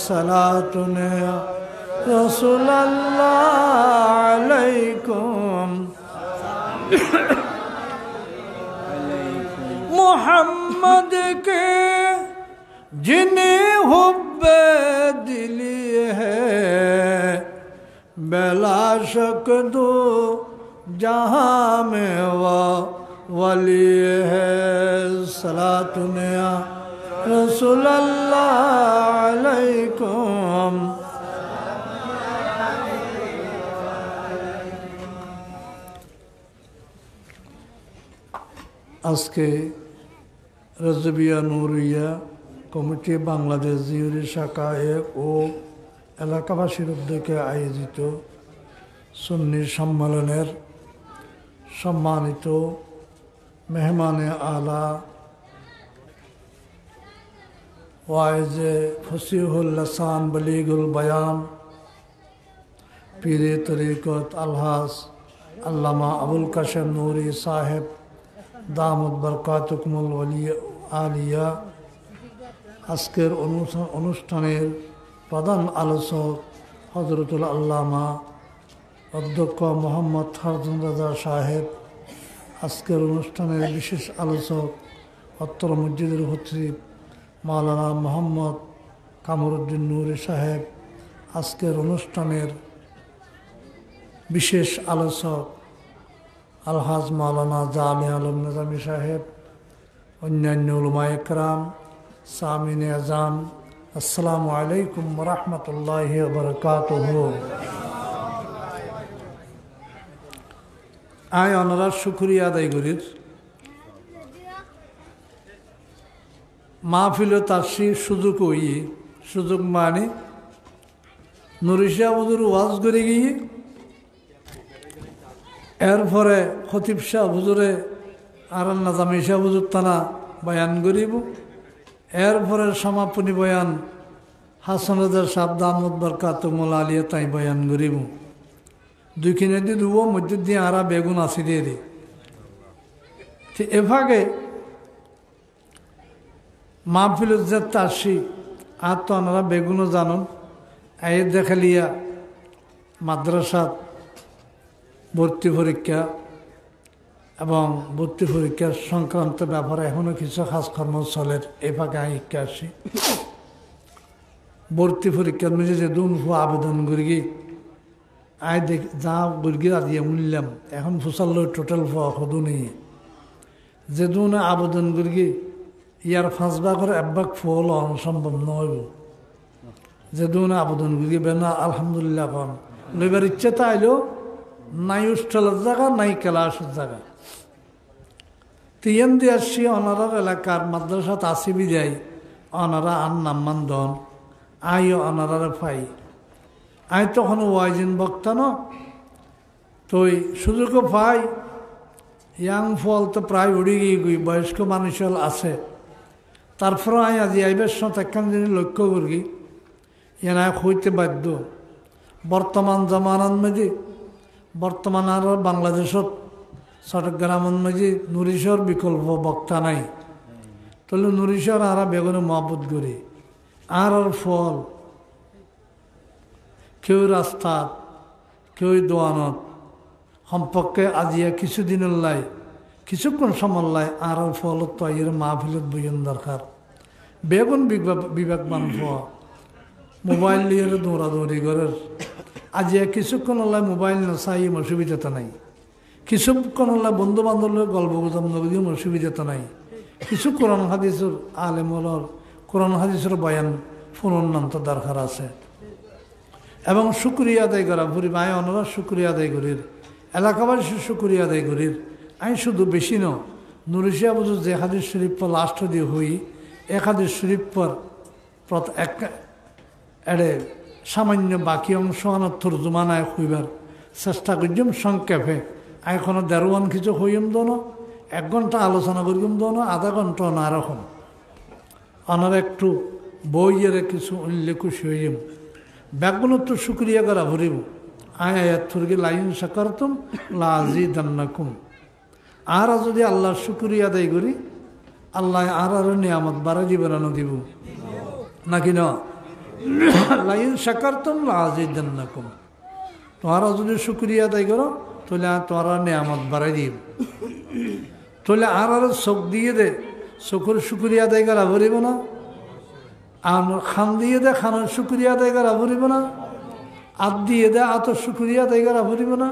सलातुन या रसूल अल्लाह अलैकुम मोहम्मद के जिन्हें हुब्बे दिली है बेला शक दो जहाँ में वो वली है सलातुन या रसूल अल्लाह अलैकुम আজকে রাজবিয়া নুরিয়া কমিটি বাংলাদেশ জিওরি শাখা ও এলাকাবাসীর উদ্যোগে আয়োজিত সুন্নি সম্মেলনের সম্মানিত মেহমানে আলা ওয়াইজে ফসিহুল লাসান বলিগুল বয়ান পীরে তরিকত আলহাজ আল্লামা আবুল কাশেম নুরি সাহেব দামত বরকাতুকুমুল আলিয়া আজকের অনুষ্ঠানের প্রধান আলোচক হযরতুল আল্লামা অধ্যক্ষ মোহাম্মদ ফারজান রাজা সাহেব আজকের অনুষ্ঠানের বিশেষ আলোচক অত্র মসজিদের খতিব মাওলানা মোহাম্মদ কামরুদ্দিন নুরি সাহেব আজকের অনুষ্ঠানের বিশেষ আলোচক আলহাজ মাওলানা জামি আলম নিজামী সাহেব অন্যান্য উলামা ইকরাম সামিনে আজাম আসসালামু আলাইকুম ওয়া রাহমাতুল্লাহি ওয়া বারাকাতুহু আয় অনারার শুকরিয়া আদায় করির মাহফিল তাসি সুযোগ হই সুযোগ মানে নুরিশা হুজুর ওয়াজ করে গিয়ে এরপরে খতিব শাহ হুজুরে আর নাজামি শাহ হুজুর তানা বয়ান করিব এরপরে সমাপনী বয়ান হাসান রাজা সাহেব দামত বরকাতুকুমুল আলিয়া তাই বয়ান করিব দুইখানে দিয়ে দুব মসজিদ দিয়ে আরা বেগুন আসি দিয়ে দি এভাগে মাহফিল যে তাসি আর তো আপনারা বেগুনও জানুন এই দেখালিয়া মাদ্রাসাত ভর্তি পরীক্ষা এবং ভর্তি পরীক্ষা সংক্রান্ত ব্যাপারে এখনও কিছু কাজকর্ম চলে এই ফাঁকে শিক্ষা আসি ভর্তি পরীক্ষার মধ্যে যে দুন আবেদন করি আয় দেখ যা গুরগি দিয়ে উনলাম এখন ফুসাল টোটাল সদু নেই যে দুন আবেদন করি ইয়ার 5 ভাগের 1 ভাগ ফল সম্ভব নয় যে দুন আবেদন করি বেনা আলহামদুলিল্লাহ কন লইবার ইচ্ছে তাইলেও নাই উষ্ঠলের জায়গা নাই ক্লাসের জায়গা তিন দিয়ে আসছি ওনারার এলাকার মাদ্রাসাত আসিবি যাই ওনারা আর নাম্মান দন আইও ওনারারে পাই আই তখন ওয়াইজিন বক্তা ন তুই সুযোগও পাই ইয়াং ফল তো প্রায় উড়ি গিয়ে গই বয়স্ক মানুষ আছে তারপরে আই আজি আইবের সাথে একখান জিনিস লক্ষ্য করি এনা হইতে বাধ্য বর্তমান জামানার মধ্যে বর্তমান আর বাংলাদেশত চট্টগ্রামের মাঝে নুরিশর বিকল্প বক্তা নাই তাহলে নুরিশর আর বেগুনে মহব্বত করি আর ফল কেউ রাস্তা কেউ দোয়ানত সম্পর্কে আজিয়া কিছুদিনের লাই কিছুক্ষণ সময় লাই আর ফলত তো এর মাহফিলত বইন দরকার বেগুন বিবেকবান হওয়া মোবাইল নিয়ে দৌড়াদৌড়ি করার আজ কিছুক্ষণ হলে মোবাইল না চাই অসুবিধাটা নাই, কিছুক্ষণ হলে বন্ধু বান্ধবের গল্প গুজব নদী অসুবিধাটা নাই, কিছু কোরআন হাদিসের আলেমর কোরআন হাদিসের বয়ান ফুনন্ত দরকার আছে এবং শুক্রিয়া আদায় করা ভরি ভাই অনরা শুক্রিয়া আদায় করির এলাকাবাসী শুক্রিয়া আদায় করির। আমি শুধু বেশি ন নুরিশিয়া বুঝু যে হাদিস শরীফ পর লাস্ট দিয়ে হই এক হাদিস শরীফ পর এড়ে সামান্য বাকি অংশ আনথর জুমানায় হইবার চেষ্টা করছিম সংক্ষেপে। এখনো দেড়ওয়ান কিছু হইম দোনো 1 ঘন্টা আলোচনা করিম দোনো আধা ঘন্টা না রকম আনার একটু বইয়ের কিছু উল্লেখ খুশি হইম ব্যাগুলো তো শুক্রিয়া করা ভরিব আয়াত থুরগে লাইন সাকারতুম লাযিদান্নাকুম। আর যদি আল্লাহর শুক্রিয়া আদায় করি আল্লাহ আর নিয়ামত বাড়া জীবনানো দিব নাকি না? লাইন সাকারতুম লাযিদান্নাকুম। তোমরা যদি শুক্রিয়া আদায় করো তাহলে তোমরা নিয়ামত বাড়াই দিব। তাহলে আর চোখ দিয়ে দে চোখের শুক্রিয়া আদায় করা ভরিব না, আর খান দিয়ে দে খানের শুক্রিয়া আদায় করা ভরিব না, হাত দিয়ে দে হাতের শুক্রিয়া আদায় করা ভরিব না,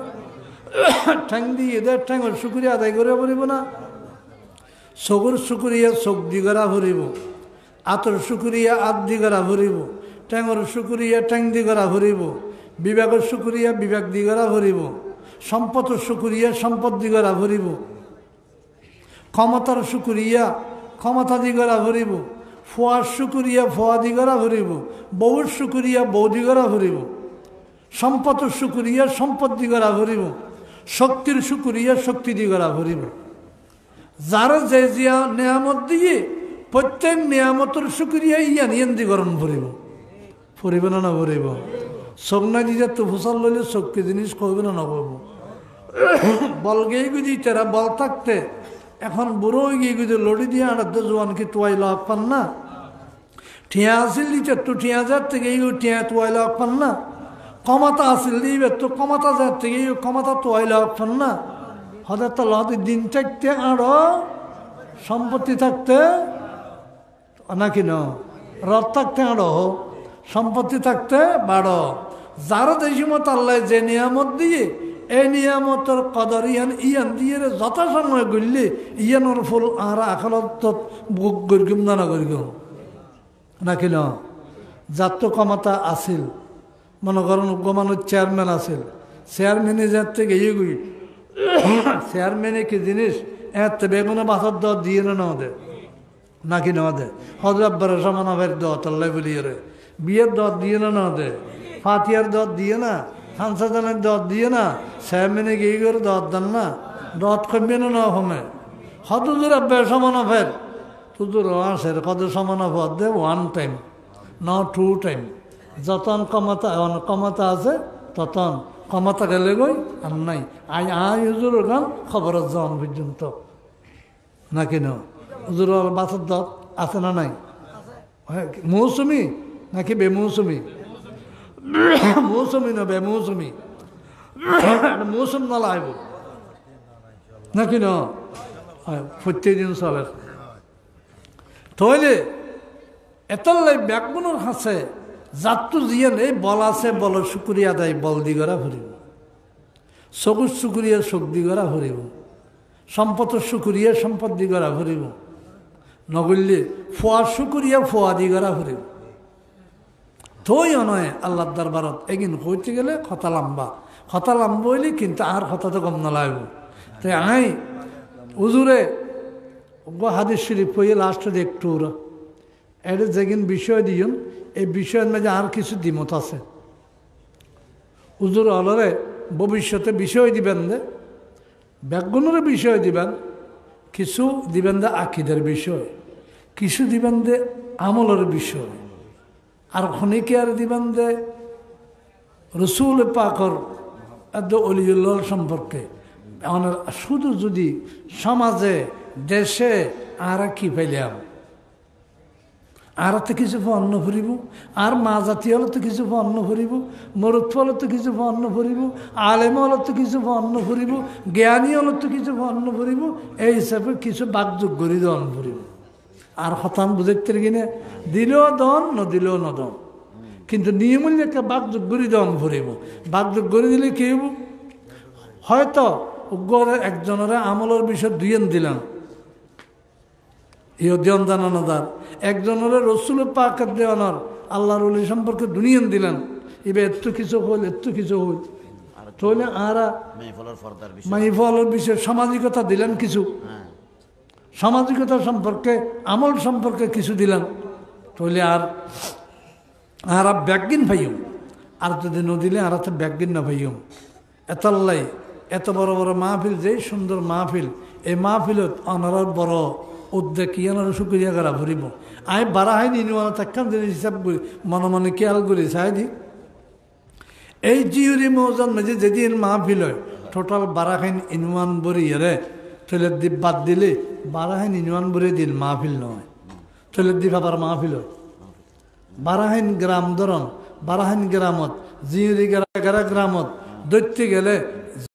ঠ্যাং দিয়ে দে ঠ্যাঙের শুক্রিয়া আদায় করে ভরিব না, চোখের শুক্রিয়া চোখ দি করা ভরিব, হাতের শুক্রিয়া হাত দি করা ভরিব, ঠ্যাঙের শুক্রিয়া ঠ্যাং দি করা ভরিব, বিবেকের শুক্রিয়া বিবেক দি করা ভরিব, সম্পদের শুক্রিয়া সম্পদ দি করা ভরিব, ক্ষমতার শুক্রিয়া ক্ষমতা দি করা ভরিব, ফোয়ার শুক্রিয়া ফোয়া দি করা ভরিব, বউর শুক্রিয়া বউ দি করা ভরিব, সম্পদের শুক্রিয়া সম্পদ দি করা ভরিব, শক্তির শুক্রিয়া শক্তি দি করা ভরিব। যারা যে জিয়া নিয়ামত দিয়ে প্রত্যেক নিয়ামতের শুক্রিয়া ইয়ান ইয়ান দি গরম ভরিব ভরিব না না ভরিব। চোখ না দিয়ে তো ফসল লইলে চোখকে জিনিস করবে না নকব বলগেই গুদি তেরা বল থাকতে এখন বুড়ো গিয়ে গুদি লড়ি দিয়ে আনার জোয়ান কি তোয়াই লাভ পান না, ঠিয়া আসিল দিতে তো ঠিয়া যার থেকে ঠিয়া তোয়াই লাভ পান না, ক্ষমতা আসিল দিবে তো ক্ষমতা যার থেকে ক্ষমতা তোয়াই লাভ পান না। হঠাৎ তো লহাতে দিন থাকতে আরো সম্পত্তি থাকতে নাকি ন রথ থাকতে আরো সম্পত্তি থাকতে বাড়ো। যারা দেশি মত আল্লাহ যে নিয়ামত দিয়ে এই নিয়ামতের কদর ইয়ান দিয়ে যথাসময় গড়লে ইয়ানোর ফুল আর আখালত বুক গরিম না গরিম নাকি ন। যার তো ক্ষমতা আসিল মনে করেন মানুষ চেয়ারম্যান আসিল, চেয়ারম্যানে যার থেকে ইয়ে গই চেয়ারম্যানে কি জিনিস এত বেগুনে বাসার দর দিয়ে না দে নাকি না দে, হজরাব্বার সমানাভের দর আল্লাহ বলি রে বিয়ের দর দিয়ে না দে, ফাতিয়ার দর দিয়ে না, হানসাদানের দর দিয়ে না, চেয়ারম্যানে গিয়ে করে দর দেন না, দর কমবে না হমে হতুজুর আব্বার সমানাভের তুজুর আসের কত সমানাভর দে 1 টাইম না 2 টাইম। যতন ক্ষমতা আছে ততন ক্ষমতা গেলে গই আর নাই আই হুজুর গান খবরের জন পর্যন্ত নাকি না। হুজুর বাসের দত আছে না নাই? মৌসুমি নাকি বেমৌসুমি? মৌসুমি না বেমৌসুমি? মৌসুম না লাইব নাকি না প্রত্যেক দিন চলে। তাহলে এতলাই ব্যাকগুণের হাসে যাত্তু দিয়ে নেই বল আছে বল শুক্রিয়া দেয় বল দিগরা ভরিব, চকুর শুক্রিয়া চোখ দিগরা ভরিব, সম্পদের শুক্রিয়া সম্পদ দিগরা ভরিব, নগরলে ফোয়ার শুক্রিয়া ফোয়া দিগরা ভরিব। তৈ নয় আল্লাহর দরবারত এগিন হইতে গেলে কথা লম্বা হইলে কিন্তু আর কথা তো কম না লাগব। তাই আই হুজুরে হাদিস শরীফ পড়ে লাস্টে একটু ওরা এটা যেগিন বিষয় দিন এই বিষয়ের মাঝে আর কিছু দ্বিমত আছে। হুজুর অলরে ভবিষ্যতে বিষয় দিবেন দে ব্যাকগুণের বিষয় দিবেন, কিছু দিবেন দে আকিদের বিষয়, কিছু দিবেন দে আমলের বিষয়, আর খনিকে আর দিবেন দে রসুল পাকর অলিউল্লাহ সম্পর্কে। শুধু যদি সমাজে দেশে আর কি পাইলাম আর তো কিছু অন্ন ভরিব, আর মা জাতি হলে তো কিছু অন্ন ভরিব, মরুৎ হলে তো কিছু অন্ন ভরিব, আলেম হলে তো কিছু অন্ন ভরিব, জ্ঞানী হলে তো কিছু অন্ন ভরিব, এই হিসাবে কিছু বাকযোগ করি দন ভরিব। আর হতান বুঝতে কিনে দিলেও দন ন দিলেও ন দন, কিন্তু নিয়মূল্য একটা বাগযোগ গড়ি দেওয়া ভরিব বাগযোগ গড়ি দিলে কি হইব হয়তো গড়ে একজনের আমলের বিষয় দুইয়েন দিলাম ইহ দেওয়ান জানানোদার একজনের রসুল পাকার দেওয়ানোর আল্লাহর ওলি সম্পর্কে দুনিয়ান দিলেন এবার এত কিছু হইল এত কিছু হইল তাহলে আরা মাইফলের বিষয়ে সামাজিকতা দিলেন কিছু সামাজিকতা সম্পর্কে আমল সম্পর্কে কিছু দিলেন তাহলে আর ব্যাগিন ভাইম আর যদি নদিলে আর তো ব্যাগিন না ভাইম এতাল্লাই এত বড় বড় মাহফিল যে সুন্দর মাহফিল এই মাহফিলত অনার বড় উদ্যোগ কি অনার সুক্রিয়া করা ভরিব আমি বাড়া হয়নি নিওয়ানা থাকতাম জিনিস হিসাব করি মনে মনে খেয়াল করি সাহেদি এই জিউরি মৌজান মেঝে যেদিন মাহফিল হয় টোটাল বারাখাইন ইনওয়ান বরি রে তৈলের দ্বীপ বাদ দিলে বারাহাইন ইনওয়ান বরি দিন মাহফিল নয় তৈলের দ্বীপ আবার মাহফিল হয় বারাহাইন গ্রাম ধরন বারাহাইন গ্রামত জিউরি গ্রামত দৈত্যে গেলে